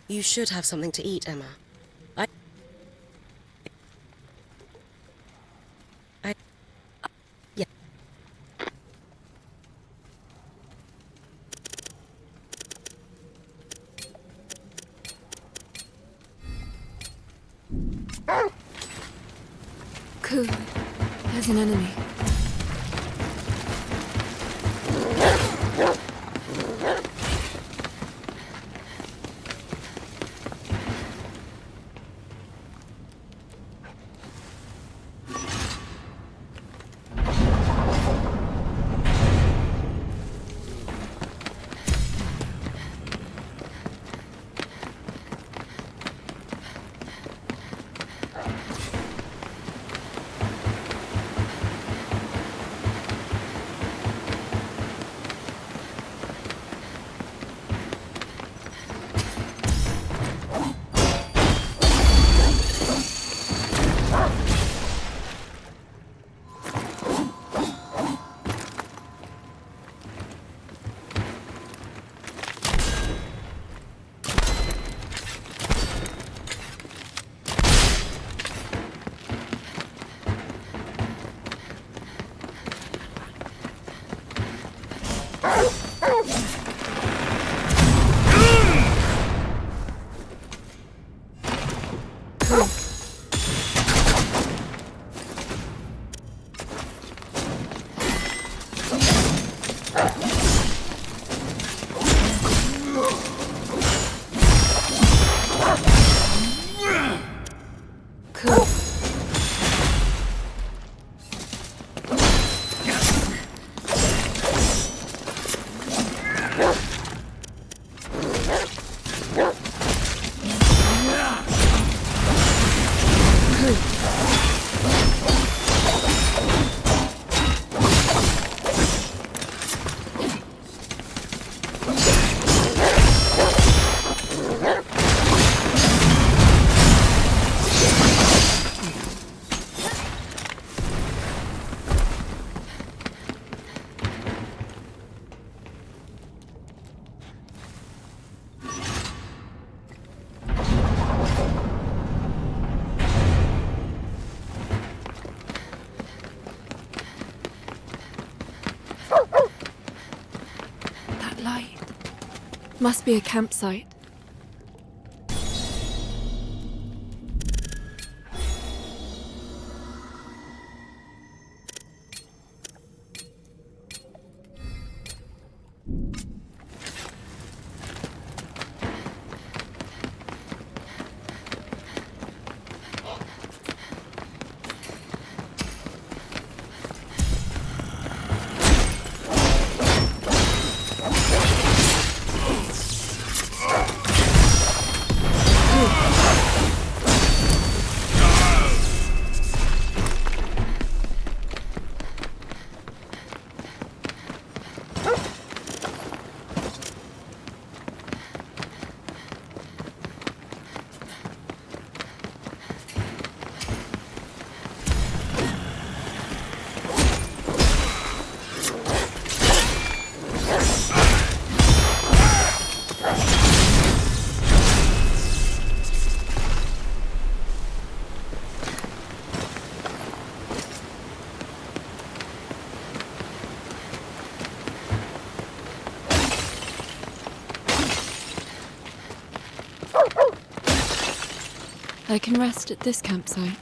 [SPEAKER 12] You should have something to eat, Emma. Yeah.
[SPEAKER 2] Cool. There's an enemy. Must be a campsite. I can rest at this campsite.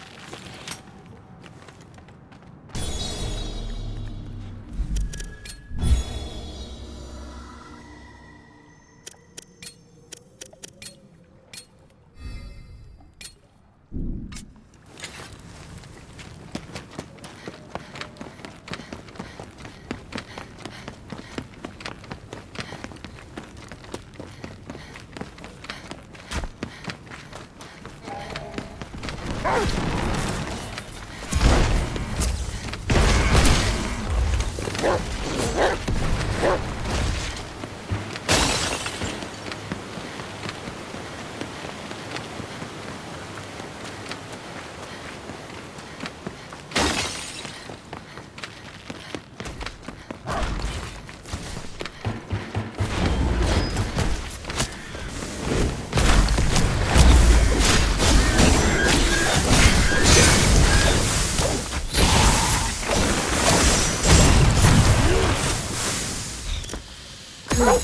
[SPEAKER 6] Remember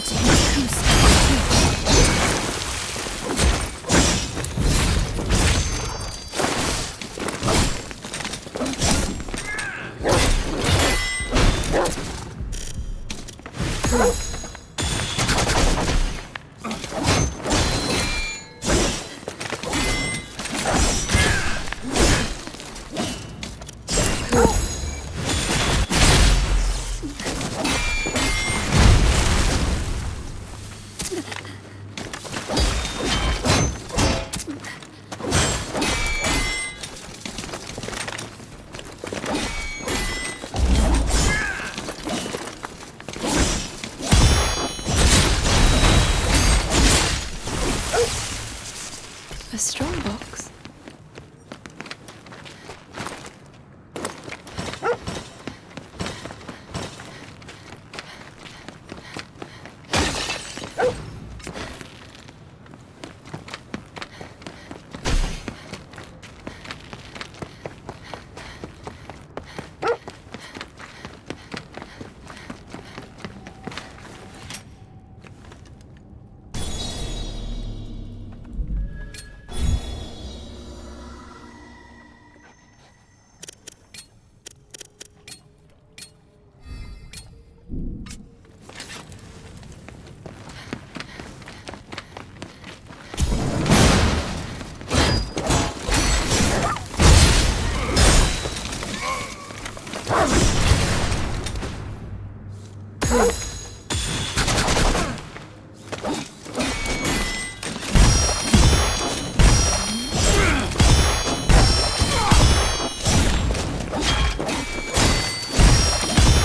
[SPEAKER 6] to use Goose.
[SPEAKER 2] A strong box.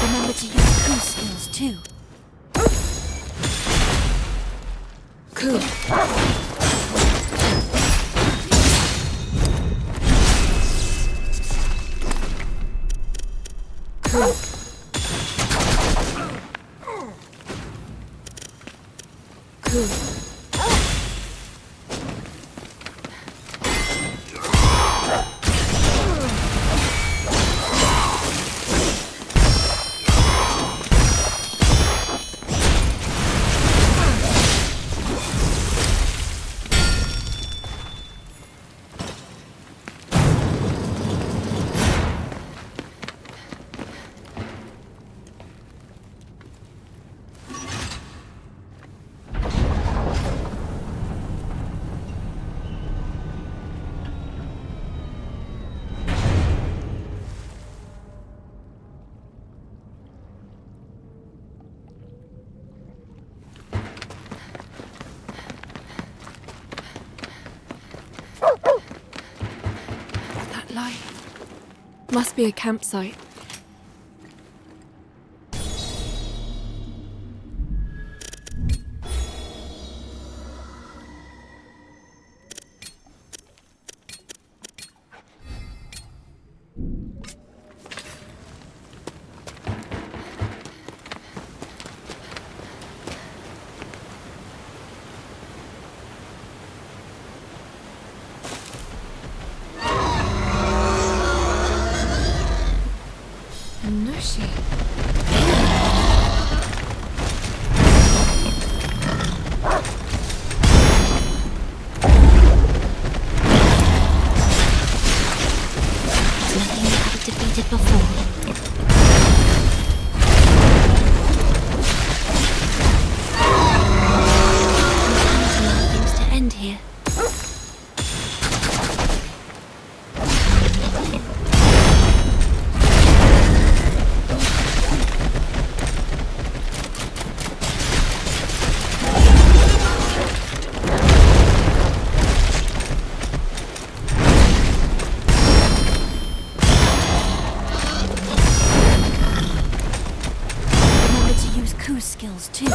[SPEAKER 6] Remember to use Goose skills too.
[SPEAKER 2] That light must be a campsite. Nushi.
[SPEAKER 6] Nothing you haven't defeated it before. Things to end here. Skills too.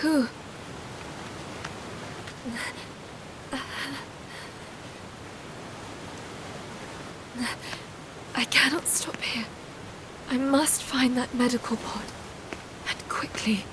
[SPEAKER 2] Whew. I cannot stop here. I must find that medical pod. And quickly.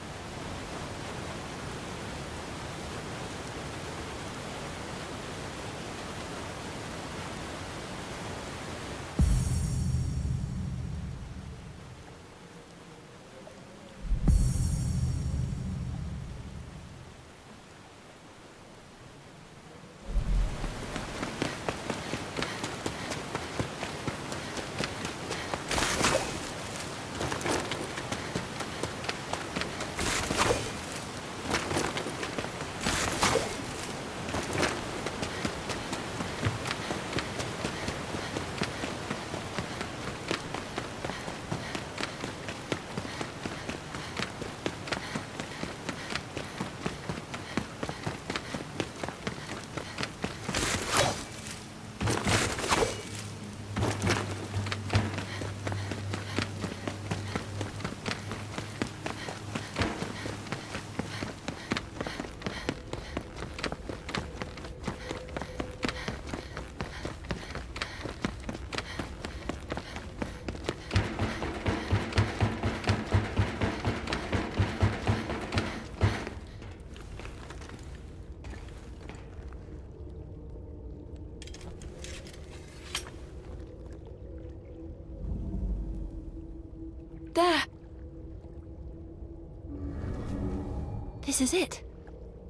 [SPEAKER 6] This is it.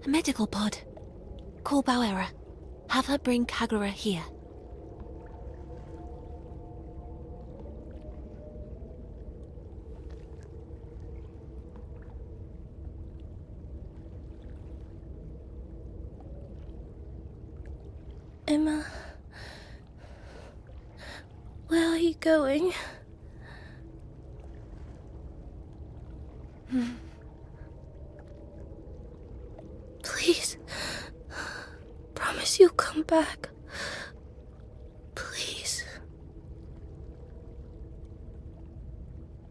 [SPEAKER 6] A medical pod. Call Bauera. Have her bring Kagura here.
[SPEAKER 3] Emma, where are you going? Please, promise you'll come back. Please.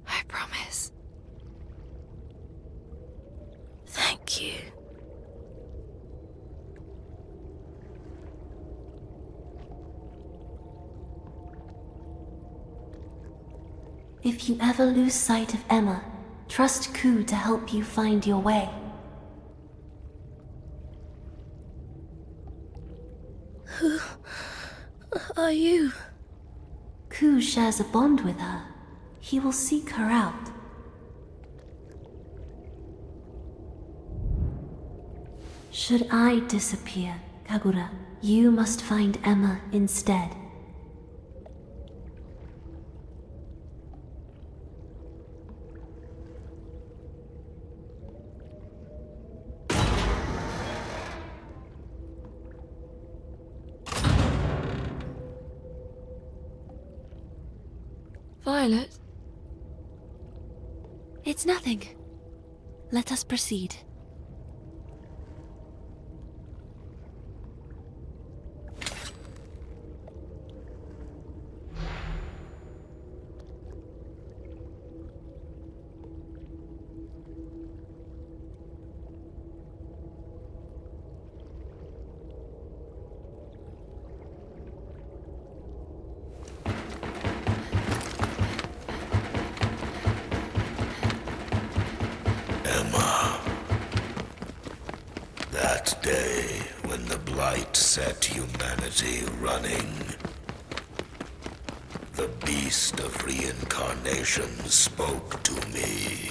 [SPEAKER 2] I promise.
[SPEAKER 3] Thank you.
[SPEAKER 6] If you ever lose sight of Emma, trust Ku to help you find your way.
[SPEAKER 3] Who are you?
[SPEAKER 6] Ku shares a bond with her. He will seek her out. Should I disappear, Kagura, you must find Emma instead.
[SPEAKER 2] Violet?
[SPEAKER 6] It's nothing. Let us proceed.
[SPEAKER 10] That day when the Blight set humanity running, the beast of reincarnation spoke to me.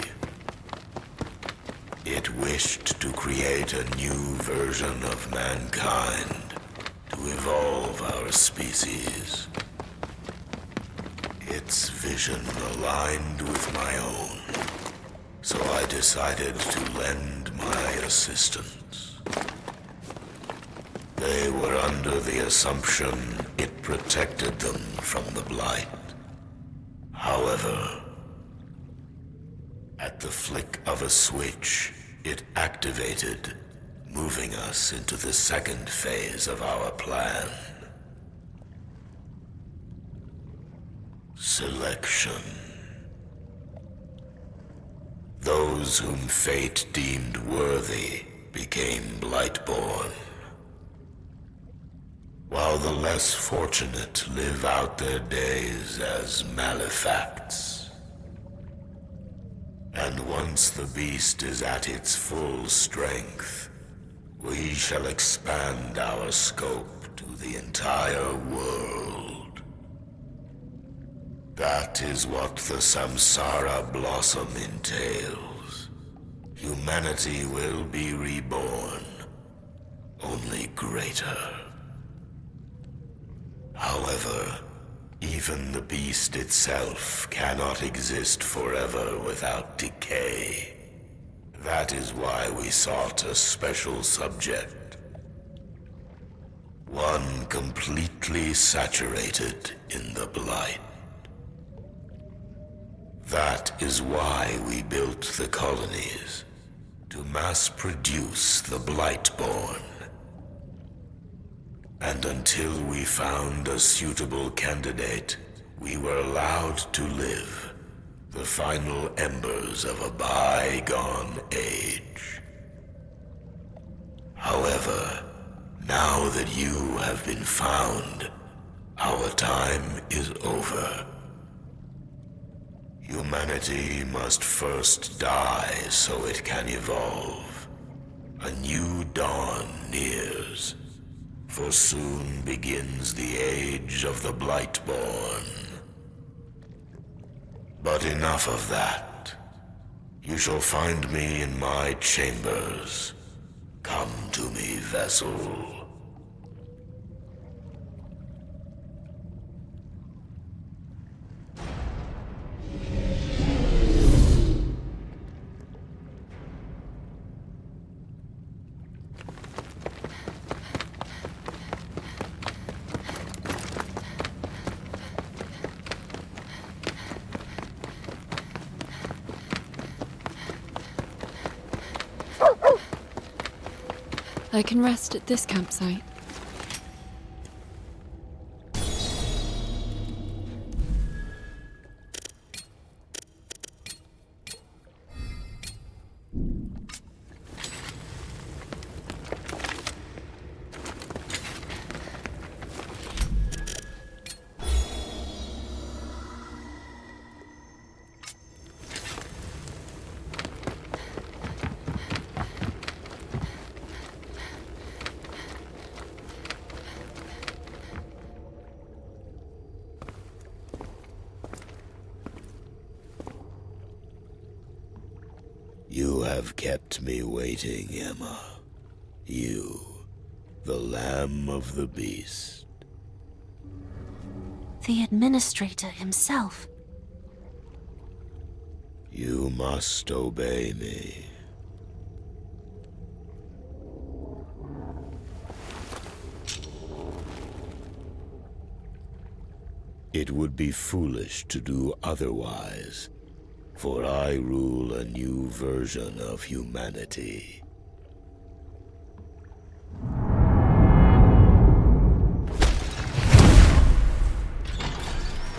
[SPEAKER 10] It wished to create a new version of mankind, to evolve our species. Its vision aligned with my own, so I decided to lend my assistance. They were under the assumption it protected them from the Blight. However, at the flick of a switch, it activated, moving us into the second phase of our plan. Selection. Those whom fate deemed worthy became Blightborn, while the less fortunate live out their days as malefacts. And once the beast is at its full strength, we shall expand our scope to the entire world. That is what the Samsara Blossom entails. Humanity will be reborn, only greater. However, even the beast itself cannot exist forever without decay. That is why we sought a special subject. One completely saturated in the Blight. That is why we built the colonies, to mass produce the Blightborn. And until we found a suitable candidate, we were allowed to live, the final embers of a bygone age. However, now that you have been found, our time is over. Humanity must first die so it can evolve. A new dawn nears. For soon begins the age of the Blightborn. But enough of that. You shall find me in my chambers. Come to me, vessel.
[SPEAKER 2] I can rest at this campsite.
[SPEAKER 10] You have kept me waiting, Emma. You, the Lamb of the Beast.
[SPEAKER 6] The administrator himself.
[SPEAKER 10] You must obey me. It would be foolish to do otherwise, for I rule a new version of humanity.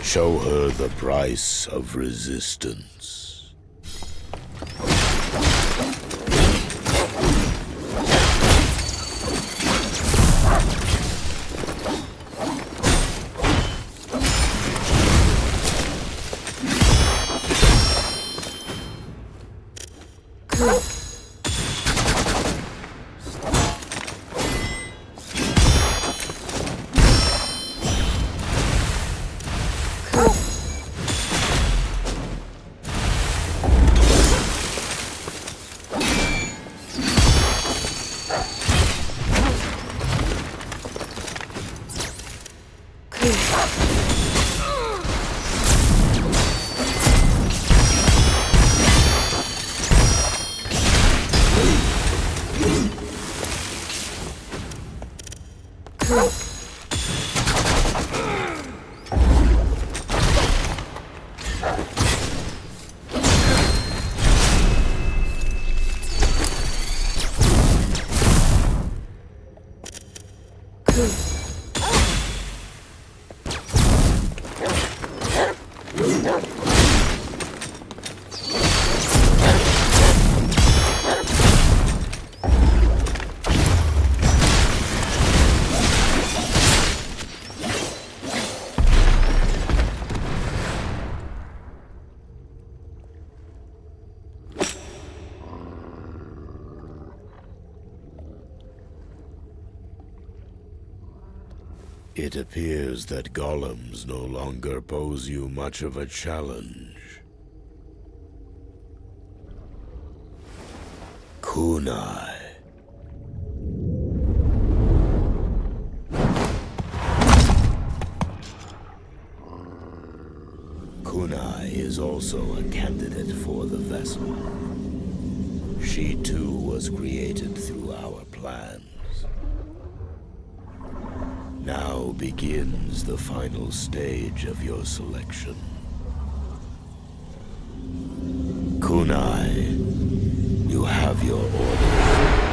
[SPEAKER 10] Show her the price of resistance. It appears that golems no longer pose you much of a challenge. Kunai. Kunai is also a candidate for the vessel. She too was created through our plans. Now begins the final stage of your selection. Kunai, you have your orders.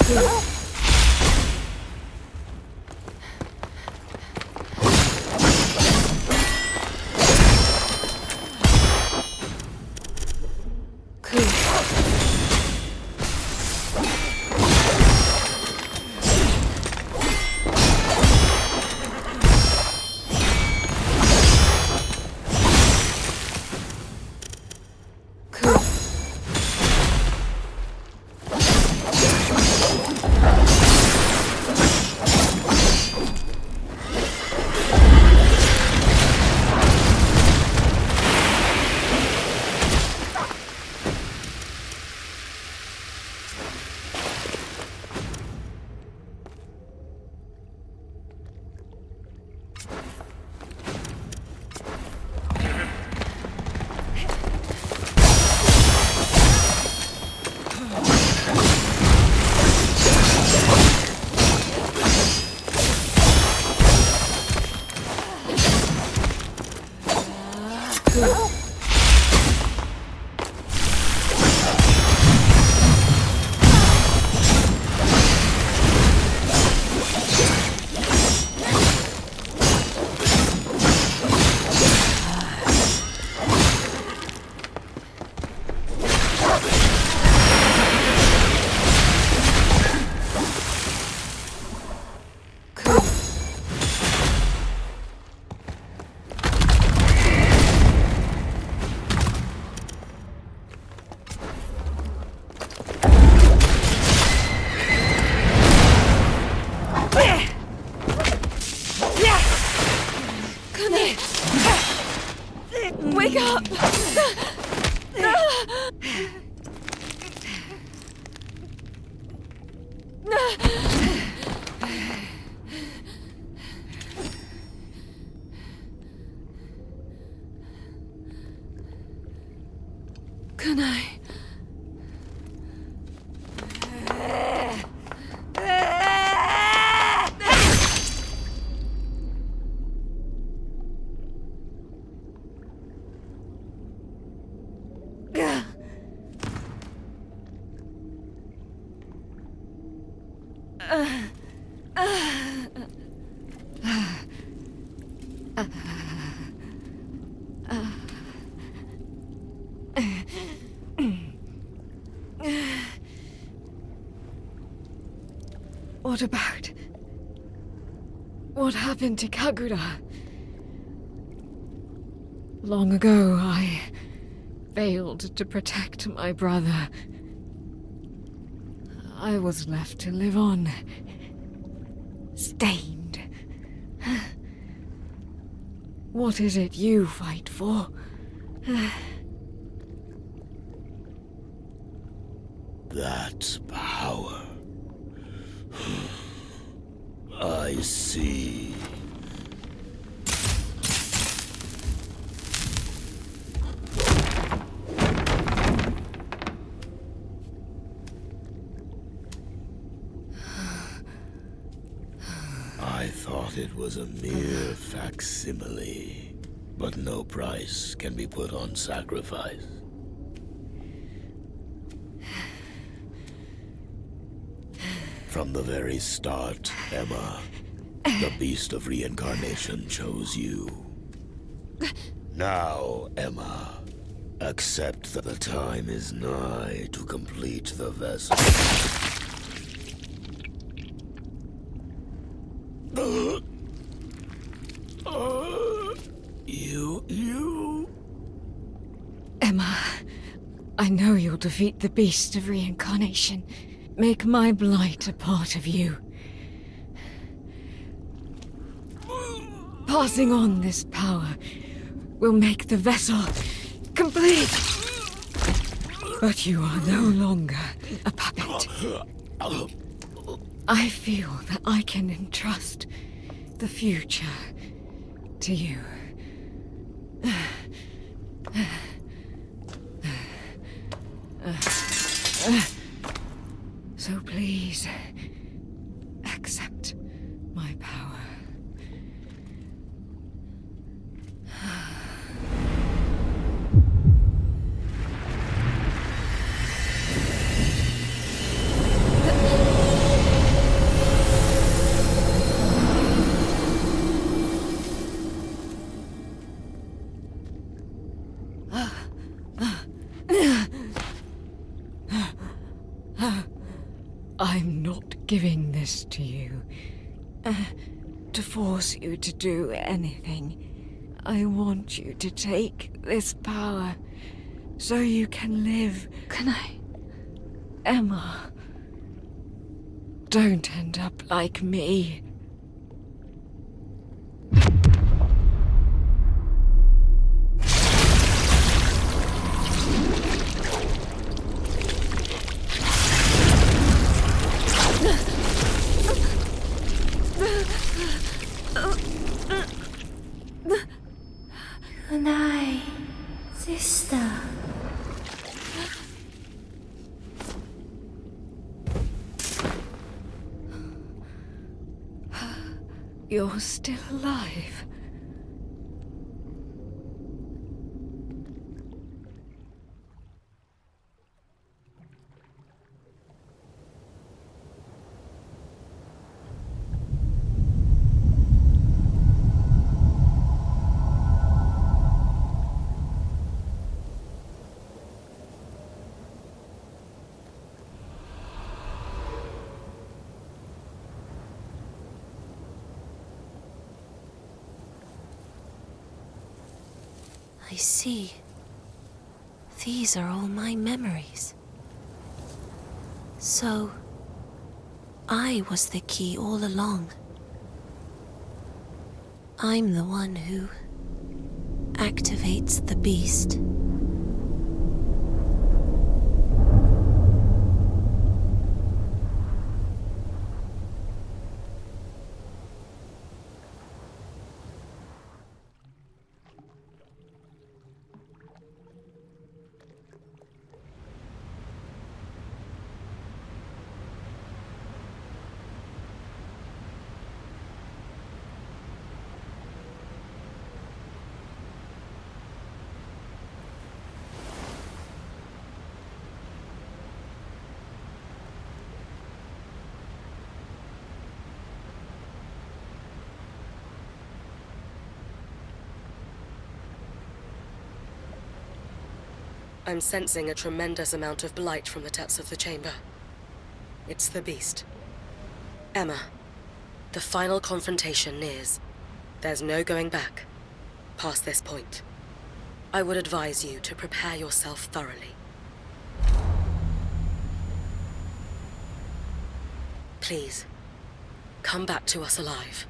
[SPEAKER 2] Yeah. Can I? What about... What happened to Kagura? Long ago, I failed to protect my brother. I was left to live on, stained. What is it you fight for?
[SPEAKER 5] That power. I see. I thought it was a mere facsimile, but no price can be put on sacrifice. From the very start, Emma, the beast of reincarnation chose you. Now, Emma, accept that the time is nigh to complete the vessel. You...
[SPEAKER 2] Emma, I know you'll defeat the beast of reincarnation. Make my blight a part of you. Passing on this power will make the vessel complete. But you are no longer a puppet. I feel that I can entrust the future to you. So please, accept my power. I'm not giving this to you to force you to do anything. I want you to take this power so you can live.
[SPEAKER 6] Can I?
[SPEAKER 2] Emma, don't end up like me.
[SPEAKER 3] And I, sister.
[SPEAKER 2] You're still alive.
[SPEAKER 6] I see. These are all my memories. So, I was the key all along. I'm the one who activates the beast.
[SPEAKER 12] I'm sensing a tremendous amount of blight from the depths of the chamber. It's the beast. Emma, the final confrontation nears. There's no going back past this point. I would advise you to prepare yourself thoroughly. Please, come back to us alive.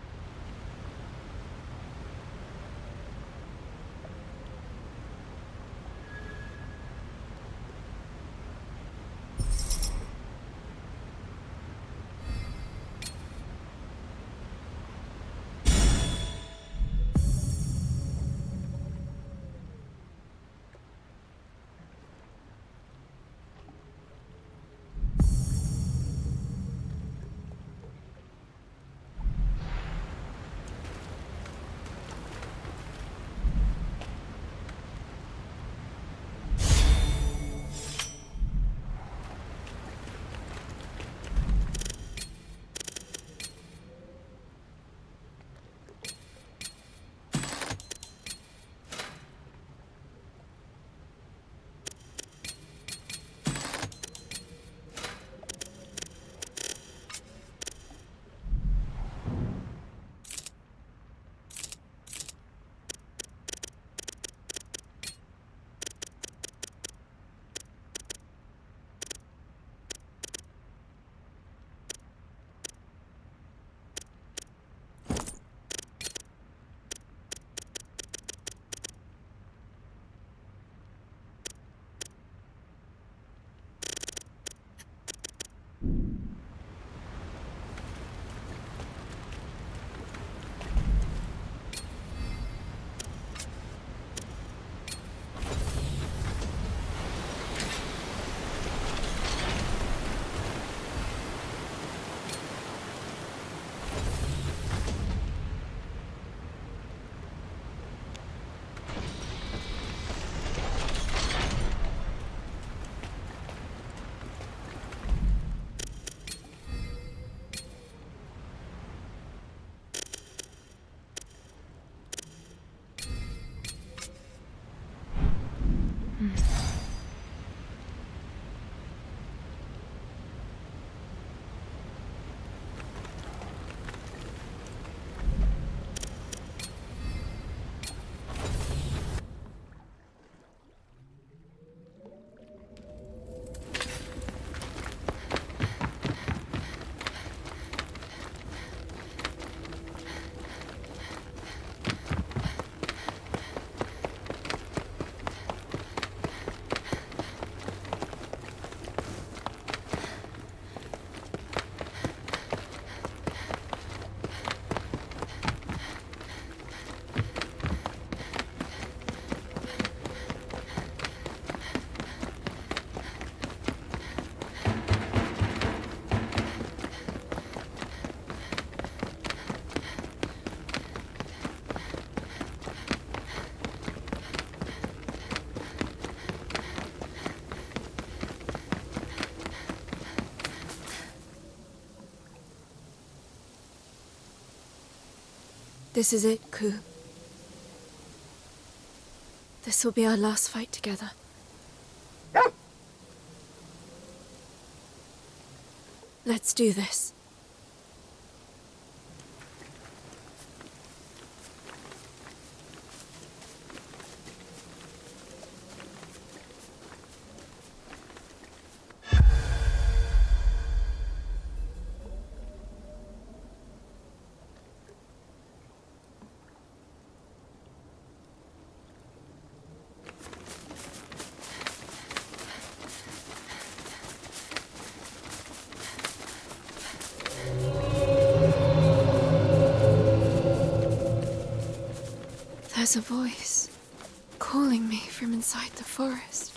[SPEAKER 2] This is it, Ku. This will be our last fight together. Let's do this. There's a voice calling me from inside the forest.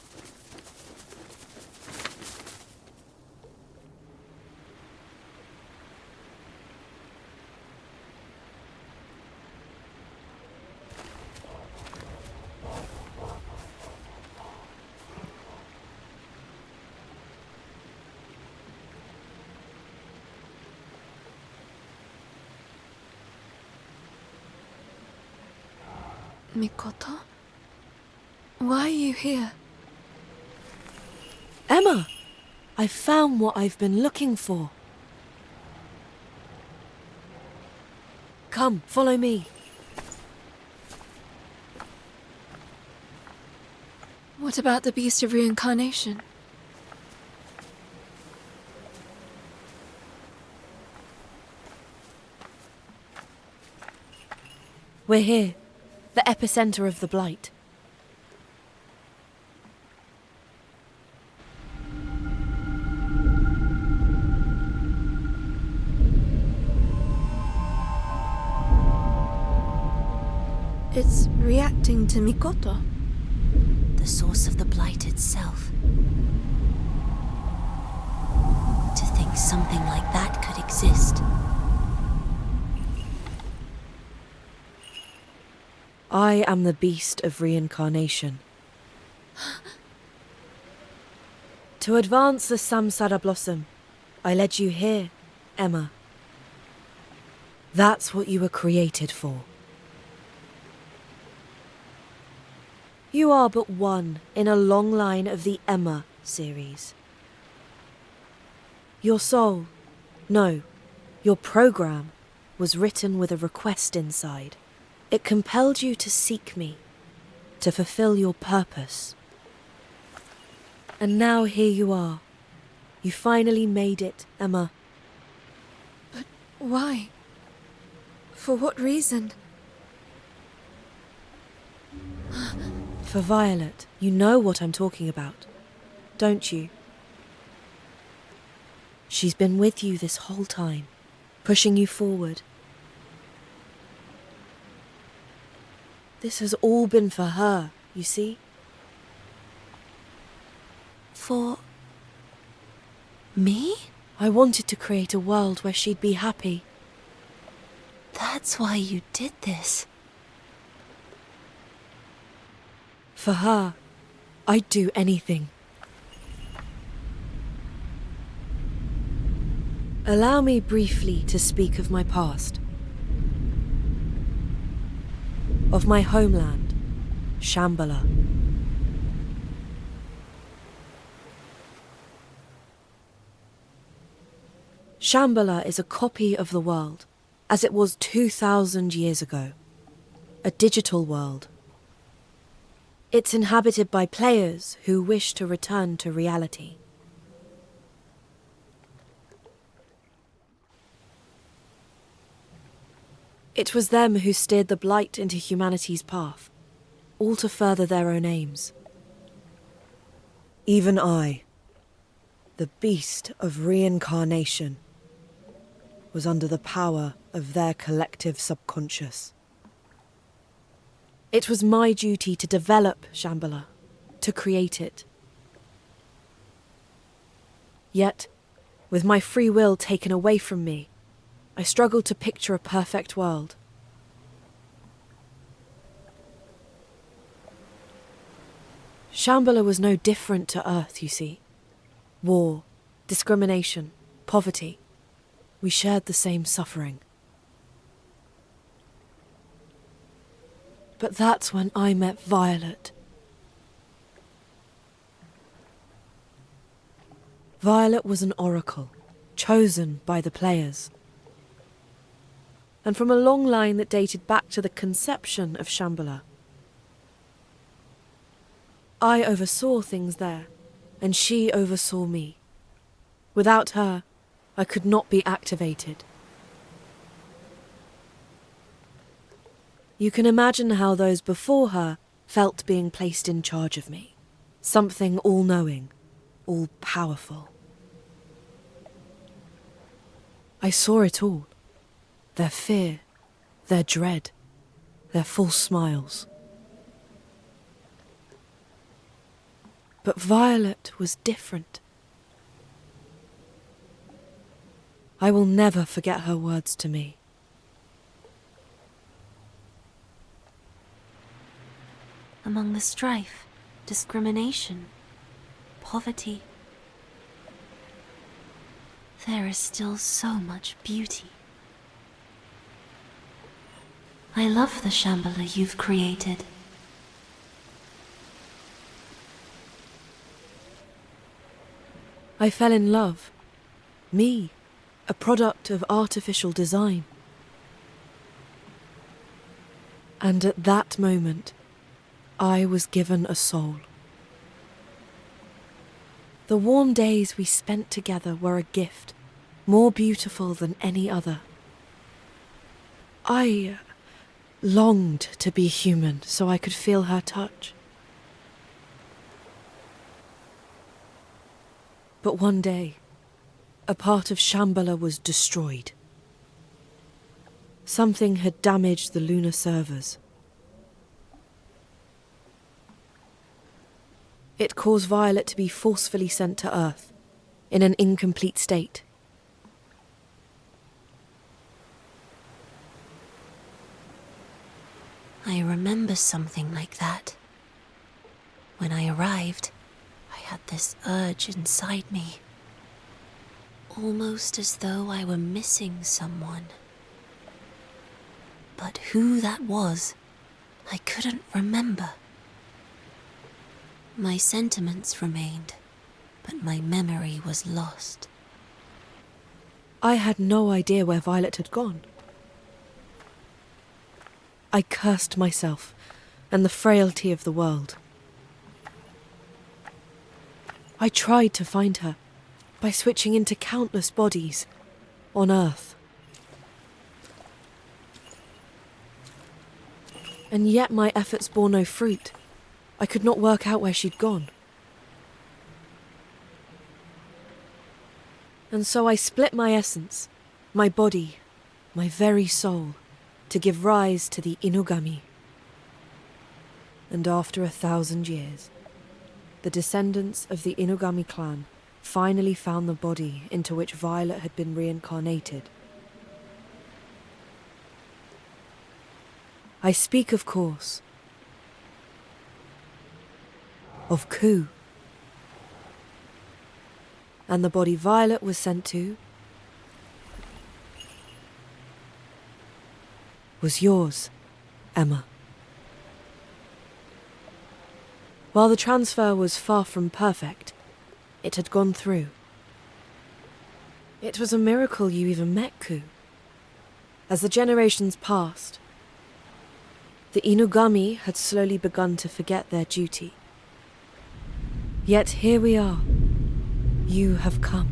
[SPEAKER 2] Mikoto? Why are you here?
[SPEAKER 7] Emma! I've found what I've been looking for. Come, follow me.
[SPEAKER 2] What about the beast of reincarnation?
[SPEAKER 7] We're here, the epicenter of the blight.
[SPEAKER 2] It's reacting to Mikoto.
[SPEAKER 6] The source of the blight itself. To think something like that could exist.
[SPEAKER 7] I am the beast of reincarnation. To advance the Samsara blossom, I led you here, Emma. That's what you were created for. You are but one in a long line of the Emma series. Your soul, no, your program, was written with a request inside. It compelled you to seek me, to fulfill your purpose. And now here you are. You finally made it, Emma.
[SPEAKER 2] But why? For what reason?
[SPEAKER 7] For Violet, you know what I'm talking about, don't you? She's been with you this whole time, pushing you forward. This has all been for her, you see?
[SPEAKER 6] For me?
[SPEAKER 7] I wanted to create a world where she'd be happy.
[SPEAKER 6] That's why you did this.
[SPEAKER 7] For her, I'd do anything. Allow me briefly to speak of my past. Of my homeland, Shambhala. Shambhala is a copy of the world, as it was 2,000 years ago. A digital world. It's inhabited by players who wish to return to reality. It was them who steered the blight into humanity's path, all to further their own aims. Even I, the beast of reincarnation, was under the power of their collective subconscious. It was my duty to develop Shambhala, to create it. Yet, with my free will taken away from me, I struggled to picture a perfect world. Shambhala was no different to Earth, you see. War, discrimination, poverty. We shared the same suffering. But that's when I met Violet. Violet was an oracle, chosen by the players. And from a long line that dated back to the conception of Shambhala. I oversaw things there, and she oversaw me. Without her, I could not be activated. You can imagine how those before her felt being placed in charge of me. Something all-knowing, all-powerful. I saw it all. Their fear, their dread, their false smiles. But Violet was different. I will never forget her words to me.
[SPEAKER 6] Among the strife, discrimination, poverty, there is still so much beauty. I love the Shambhala you've created.
[SPEAKER 7] I fell in love. Me, a product of artificial design. And at that moment, I was given a soul. The warm days we spent together were a gift, more beautiful than any other. I longed to be human so I could feel her touch. But one day, a part of Shambhala was destroyed. Something had damaged the lunar servers. It caused Violet to be forcefully sent to Earth, in an incomplete state.
[SPEAKER 6] I remember something like that. When I arrived, I had this urge inside me. Almost as though I were missing someone. But who that was, I couldn't remember. My sentiments remained, but my memory was lost.
[SPEAKER 7] I had no idea where Violet had gone. I cursed myself and the frailty of the world. I tried to find her by switching into countless bodies on Earth. And yet my efforts bore no fruit. I could not work out where she'd gone. And so I split my essence, my body, my very soul, to give rise to the Inugami. And after 1,000 years, the descendants of the Inugami clan finally found the body into which Violet had been reincarnated. I speak, of course, of Ku. And the body Violet was sent to was yours, Emma. While the transfer was far from perfect, it had gone through. It was a miracle you even met Ku. As the generations passed, the Inugami had slowly begun to forget their duty. Yet here we are. You have come,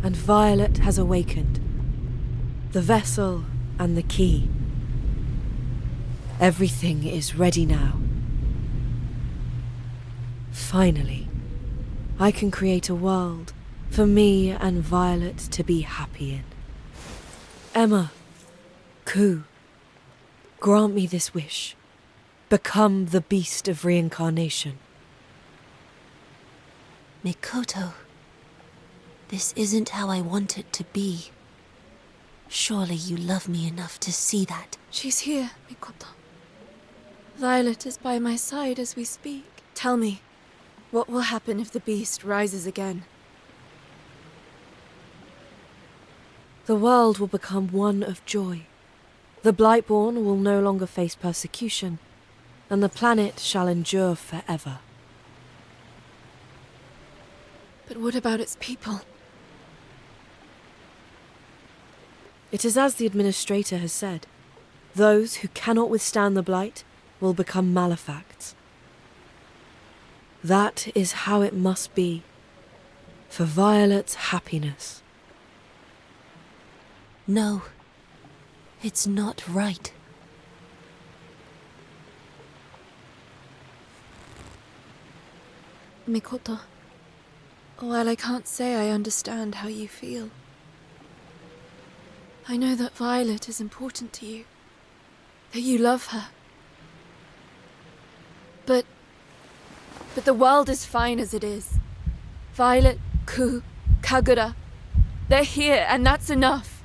[SPEAKER 7] and Violet has awakened. The vessel and the key. Everything is ready now. Finally, I can create a world for me and Violet to be happy in. Emma, Ku, grant me this wish. Become the beast of reincarnation.
[SPEAKER 6] Mikoto, this isn't how I want it to be. Surely you love me enough to see that.
[SPEAKER 2] She's here, Mikoto. Violet is by my side as we speak. Tell me, what will happen if the beast rises again?
[SPEAKER 7] The world will become one of joy. The Blightborn will no longer face persecution, and the planet shall endure forever.
[SPEAKER 2] But what about its people?
[SPEAKER 7] It is as the administrator has said. Those who cannot withstand the blight will become malefacts. That is how it must be, for Violet's happiness.
[SPEAKER 6] No, it's not right.
[SPEAKER 2] Mikoto, while I can't say I understand how you feel, I know that Violet is important to you. that you love her. But the world is fine as it is. Violet, Ku, Kagura, they're here, and that's enough.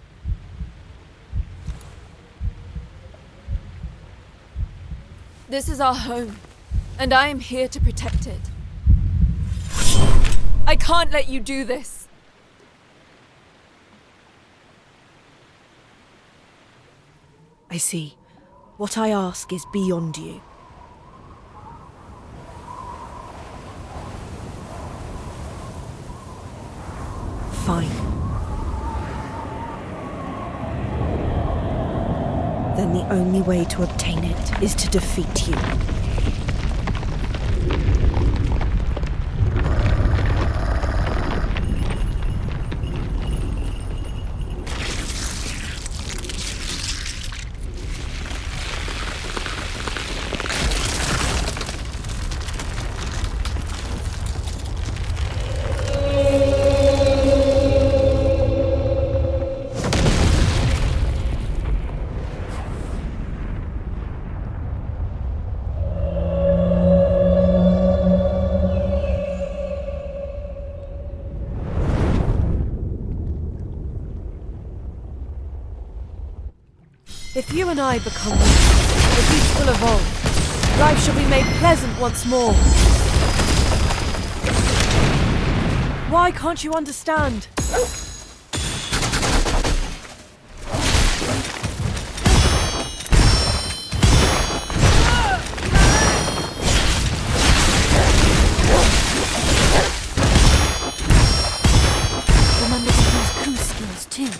[SPEAKER 2] This is our home, and I am here to protect it. I can't let you do this.
[SPEAKER 7] I see. What I ask is beyond you. Fine. Then the only way to obtain it is to defeat you. If you and I become one, the beast will evolve. Life shall be made pleasant once more. Why can't you understand?
[SPEAKER 6] Remember to use Ku skills too.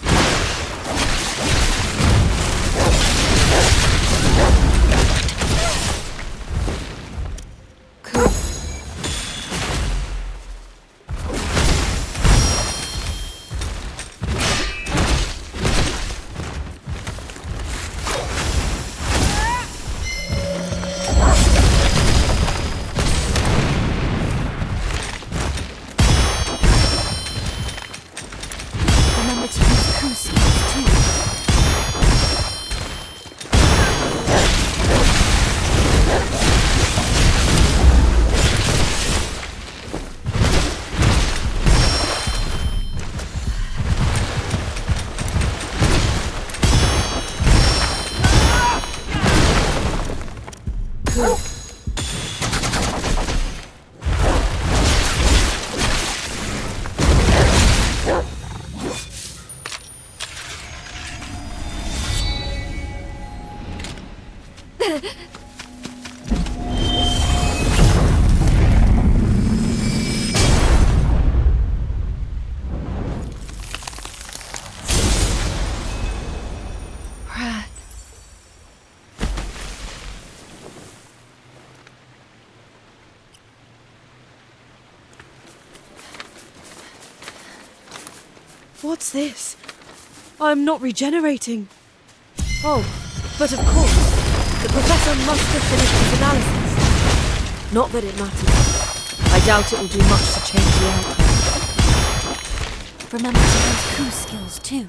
[SPEAKER 6] Remember to use Ku skills too.
[SPEAKER 2] Brad.
[SPEAKER 7] What's this? I'm not regenerating. Oh, but of course. The professor must have finished his analysis. Not that it matters. I doubt it will do much to change the outcome.
[SPEAKER 6] Remember to use Ku skills too.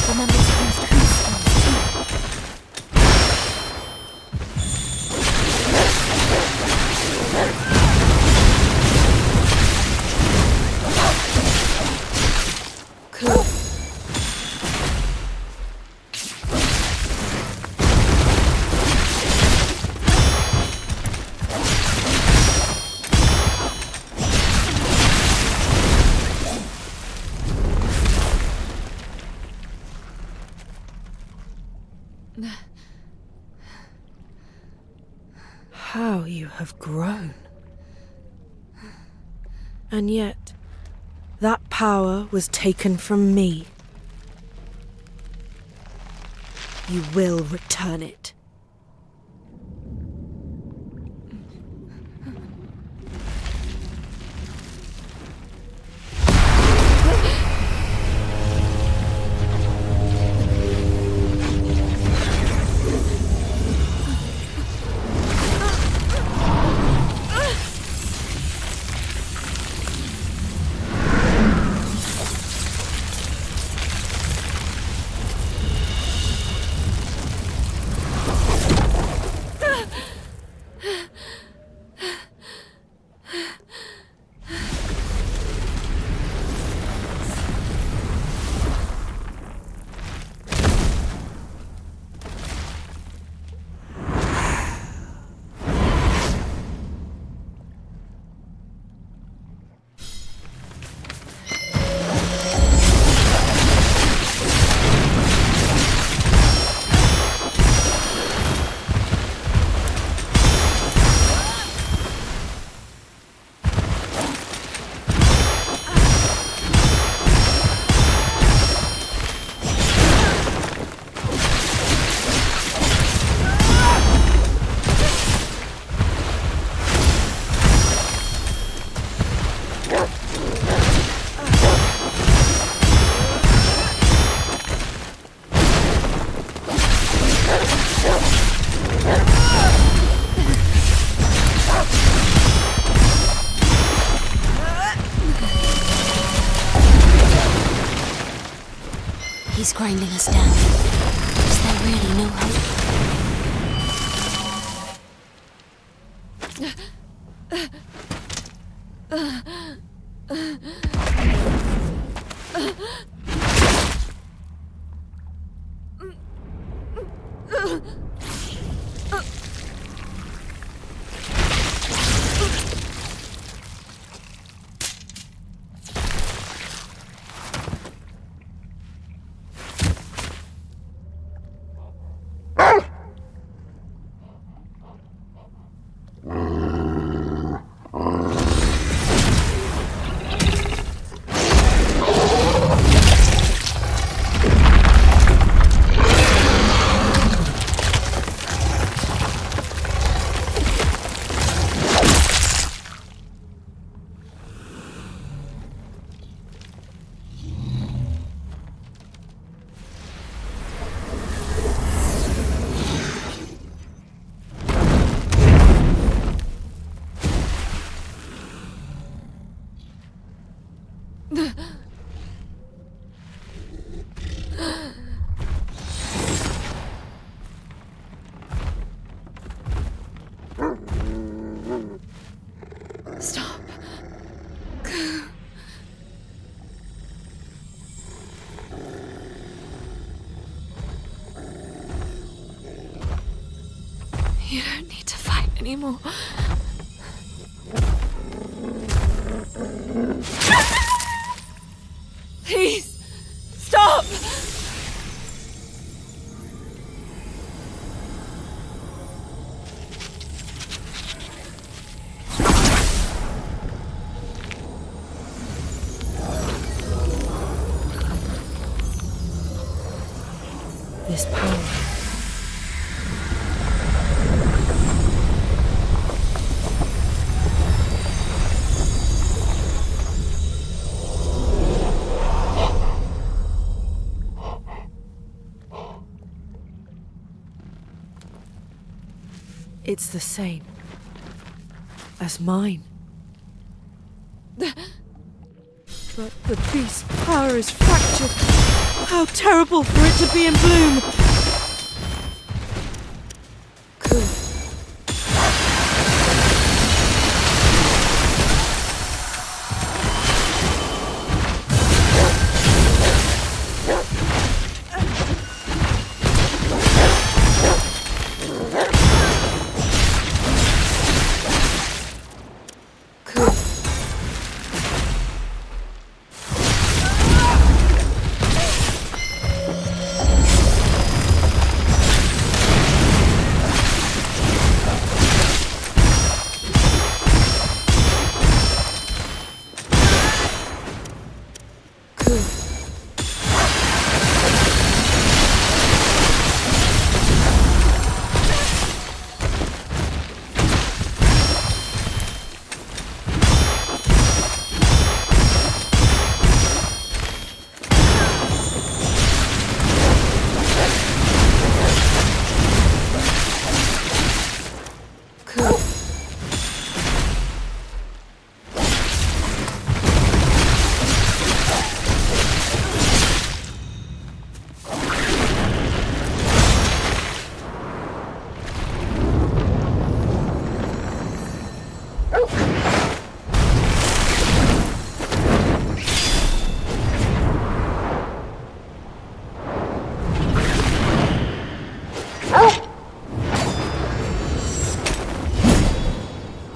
[SPEAKER 6] Remember to use Ku skills too.
[SPEAKER 7] How you have grown. And yet, that power was taken from me. You will return it.
[SPEAKER 6] He's grinding us down. Is there really no hope?
[SPEAKER 2] Stop. You don't need to fight anymore. Please, stop!
[SPEAKER 7] This power. It's the same as mine. But the beast's power is fractured. How terrible for it to be in bloom! Cool.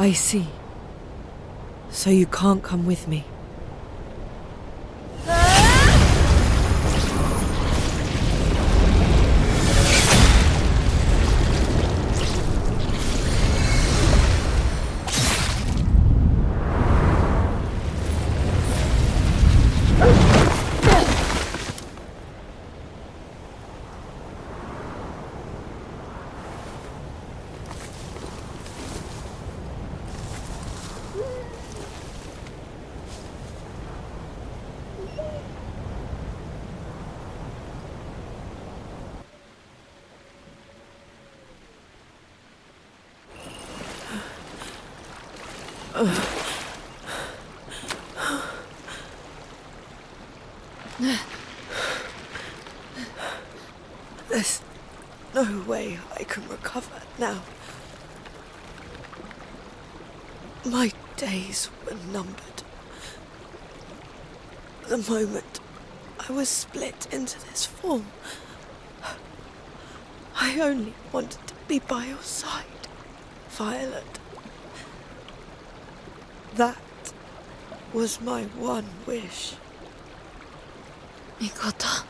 [SPEAKER 7] I see. So you can't come with me. There's no way I can recover now. My days were numbered. The moment I was split into this form, I only wanted to be by your side, Violet. That was my one wish.
[SPEAKER 2] Mikoto.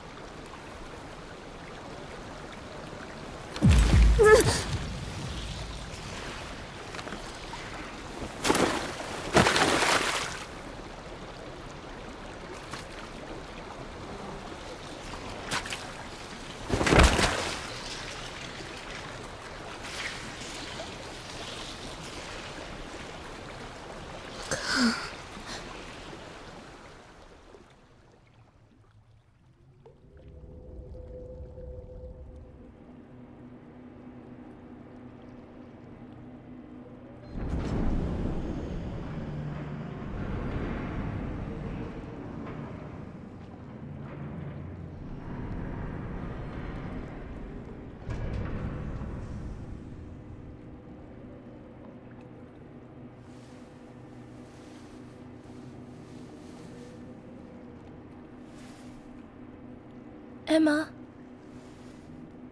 [SPEAKER 3] Emma.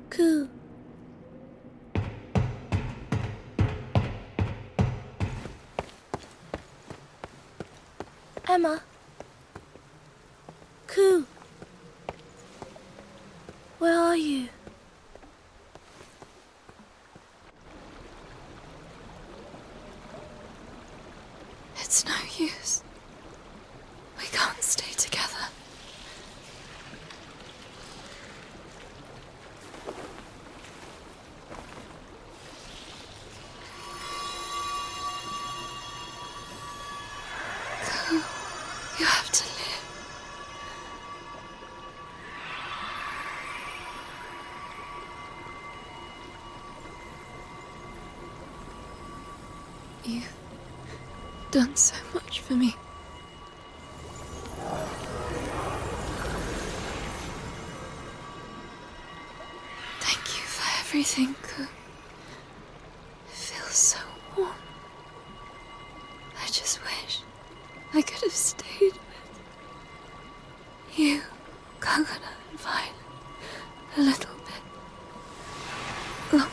[SPEAKER 3] Ku. Emma. Ku. Where are you?
[SPEAKER 2] It's no use. We can't stay together. You have to live. You've done so much for me. Thank you for everything, Ku. It feels so warm. I just wish I could have stayed with you, Coconut and Violet, a little bit longer.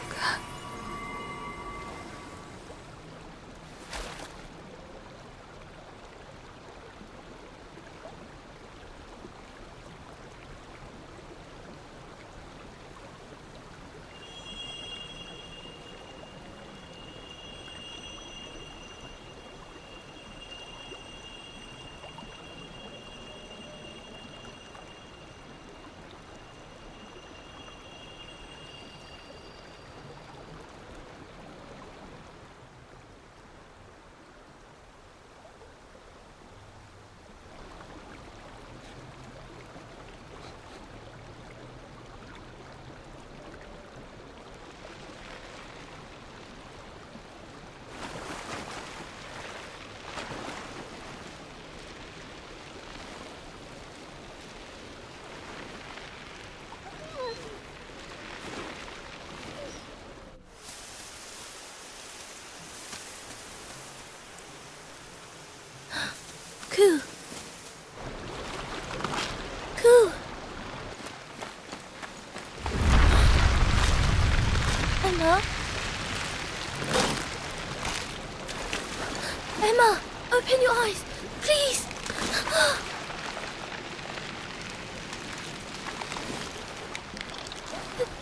[SPEAKER 3] Ku. Ku. Emma. Emma, open your eyes, please.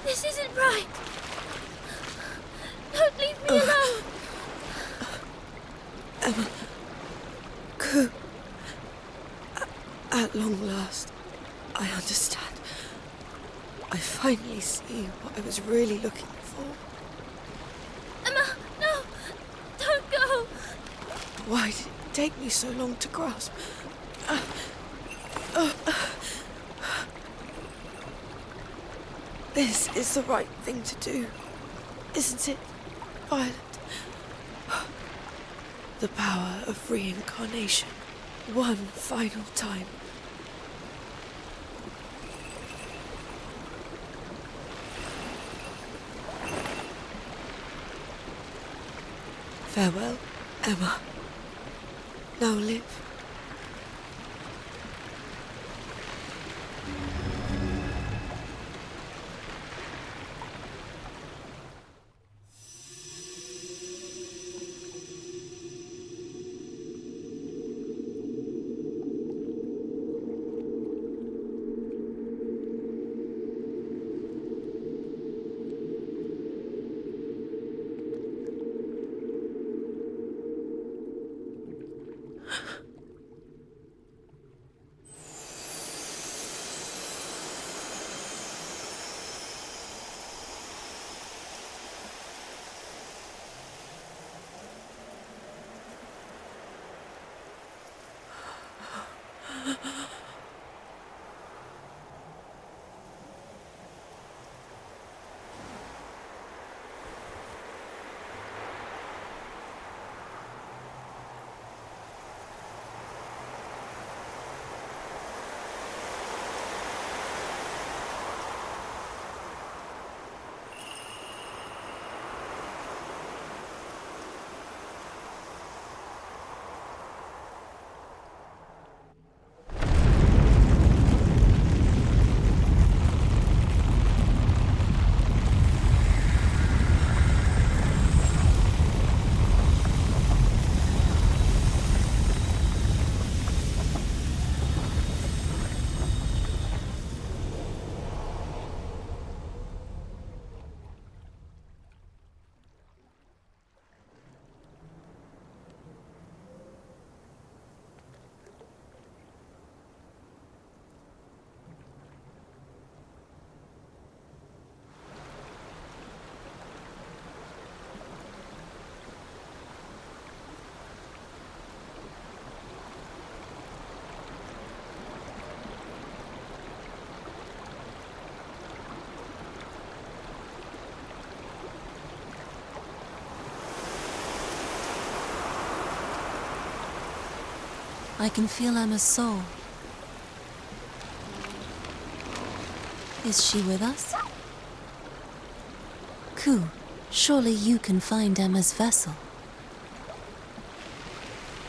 [SPEAKER 3] This isn't right. Don't leave me alone.
[SPEAKER 7] Emma. Ku. At long last, I understand. I finally see what I was really looking for.
[SPEAKER 3] Emma, no! Don't go!
[SPEAKER 7] Why did it take me so long to grasp? This is the right thing to do, isn't it, Violet? The power of reincarnation. One final time. Farewell, Emma. Now live.
[SPEAKER 6] I can feel Emma's soul. Is she with us? Ku, surely you can find Emma's vessel.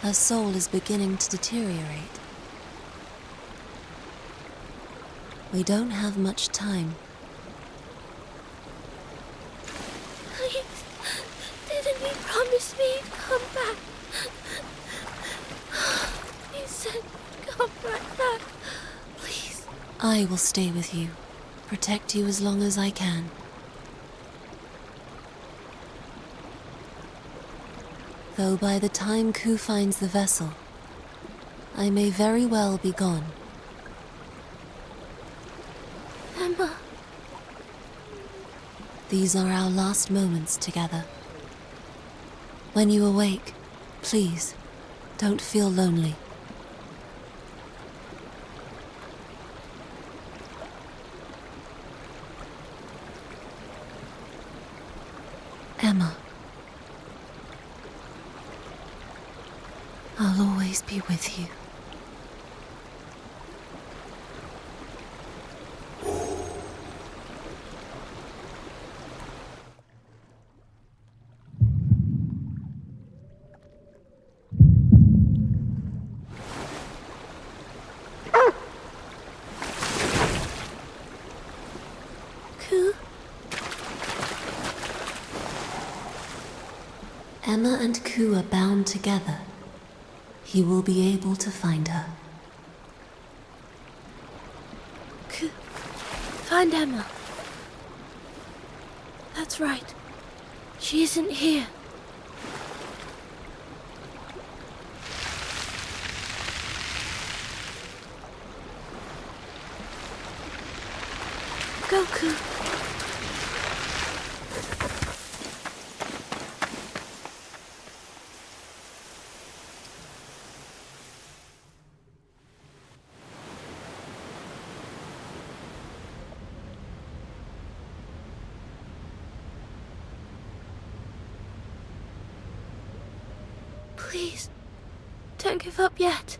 [SPEAKER 6] Her soul is beginning to deteriorate. We don't have much time.
[SPEAKER 3] Please, didn't you promise me you'd come back? You said you'd come right back. Please.
[SPEAKER 6] I will stay with you, protect you as long as I can. Though by the time Ku finds the vessel, I may very well be gone.
[SPEAKER 3] Emma.
[SPEAKER 6] These are our last moments together. When you awake, please, don't feel lonely. Emma. I'll always be with you.
[SPEAKER 3] Ku?
[SPEAKER 6] Emma and Ku are bound together he will be able to find her.
[SPEAKER 3] Find Emma. That's right. She isn't here. Goku. Please, don't give up yet.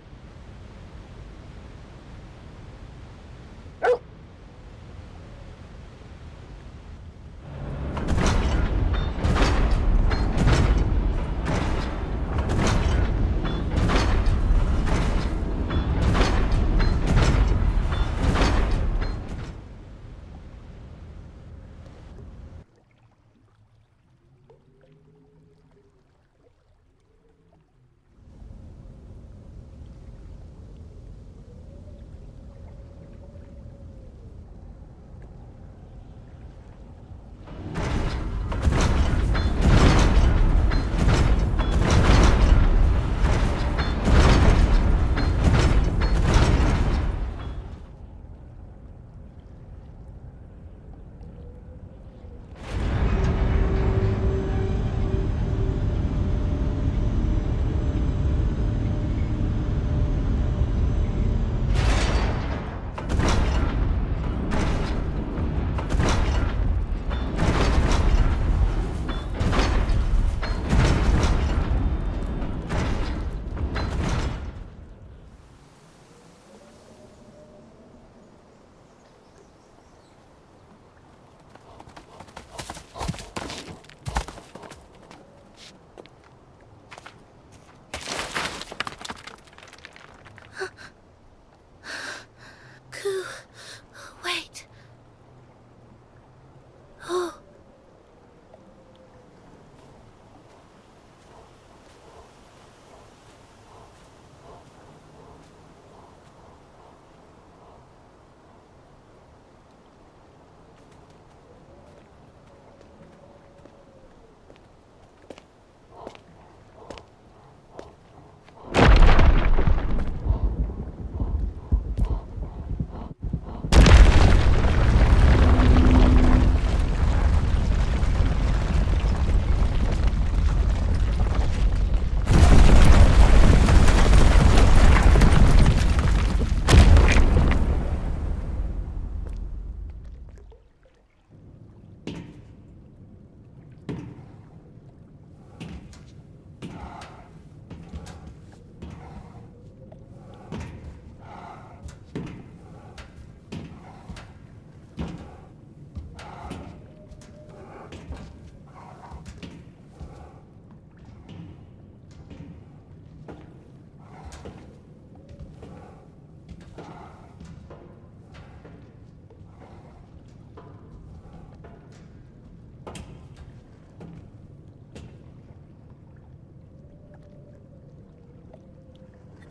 [SPEAKER 3] Wait. Oh.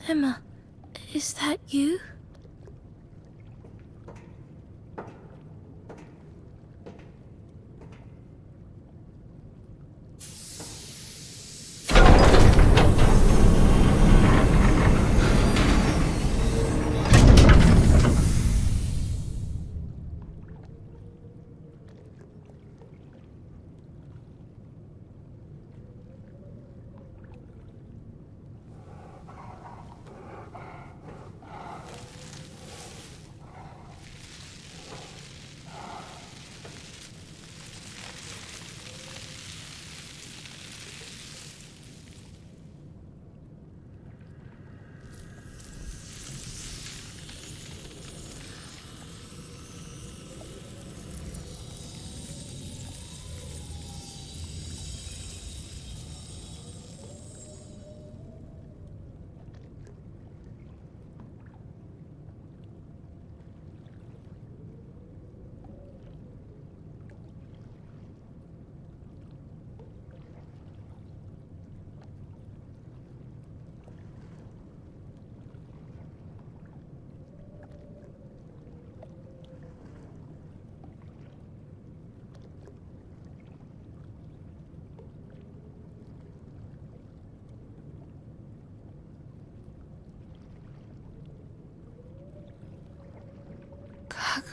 [SPEAKER 3] Emma, is that you?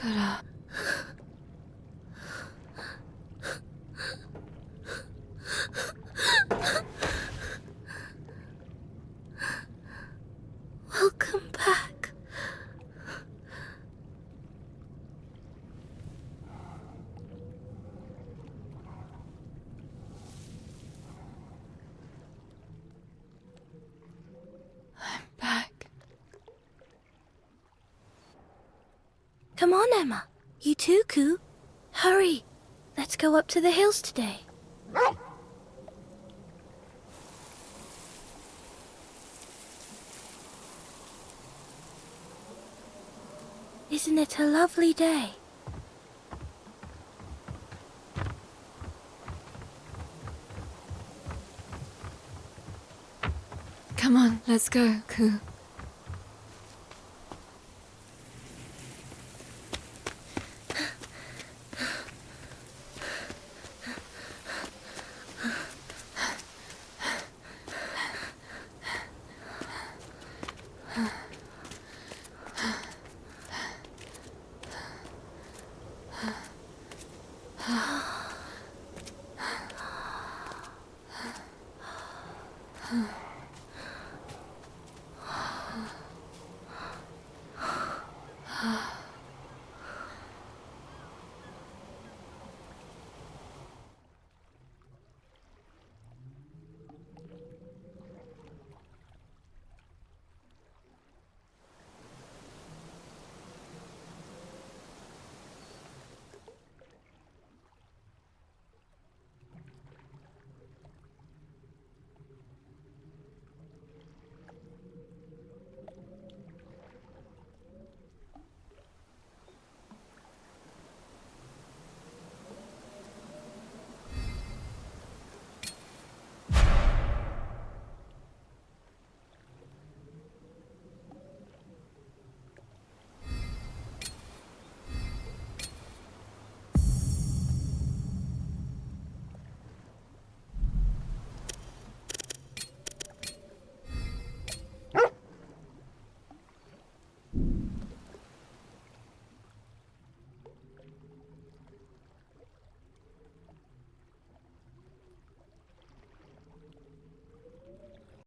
[SPEAKER 2] Kara.
[SPEAKER 3] Welcome back.
[SPEAKER 2] I'm back.
[SPEAKER 3] Come on, Emma. You too, Koo. Hurry. Let's go up to the hills today. Isn't it a lovely day?
[SPEAKER 2] Come on, let's go, Koo.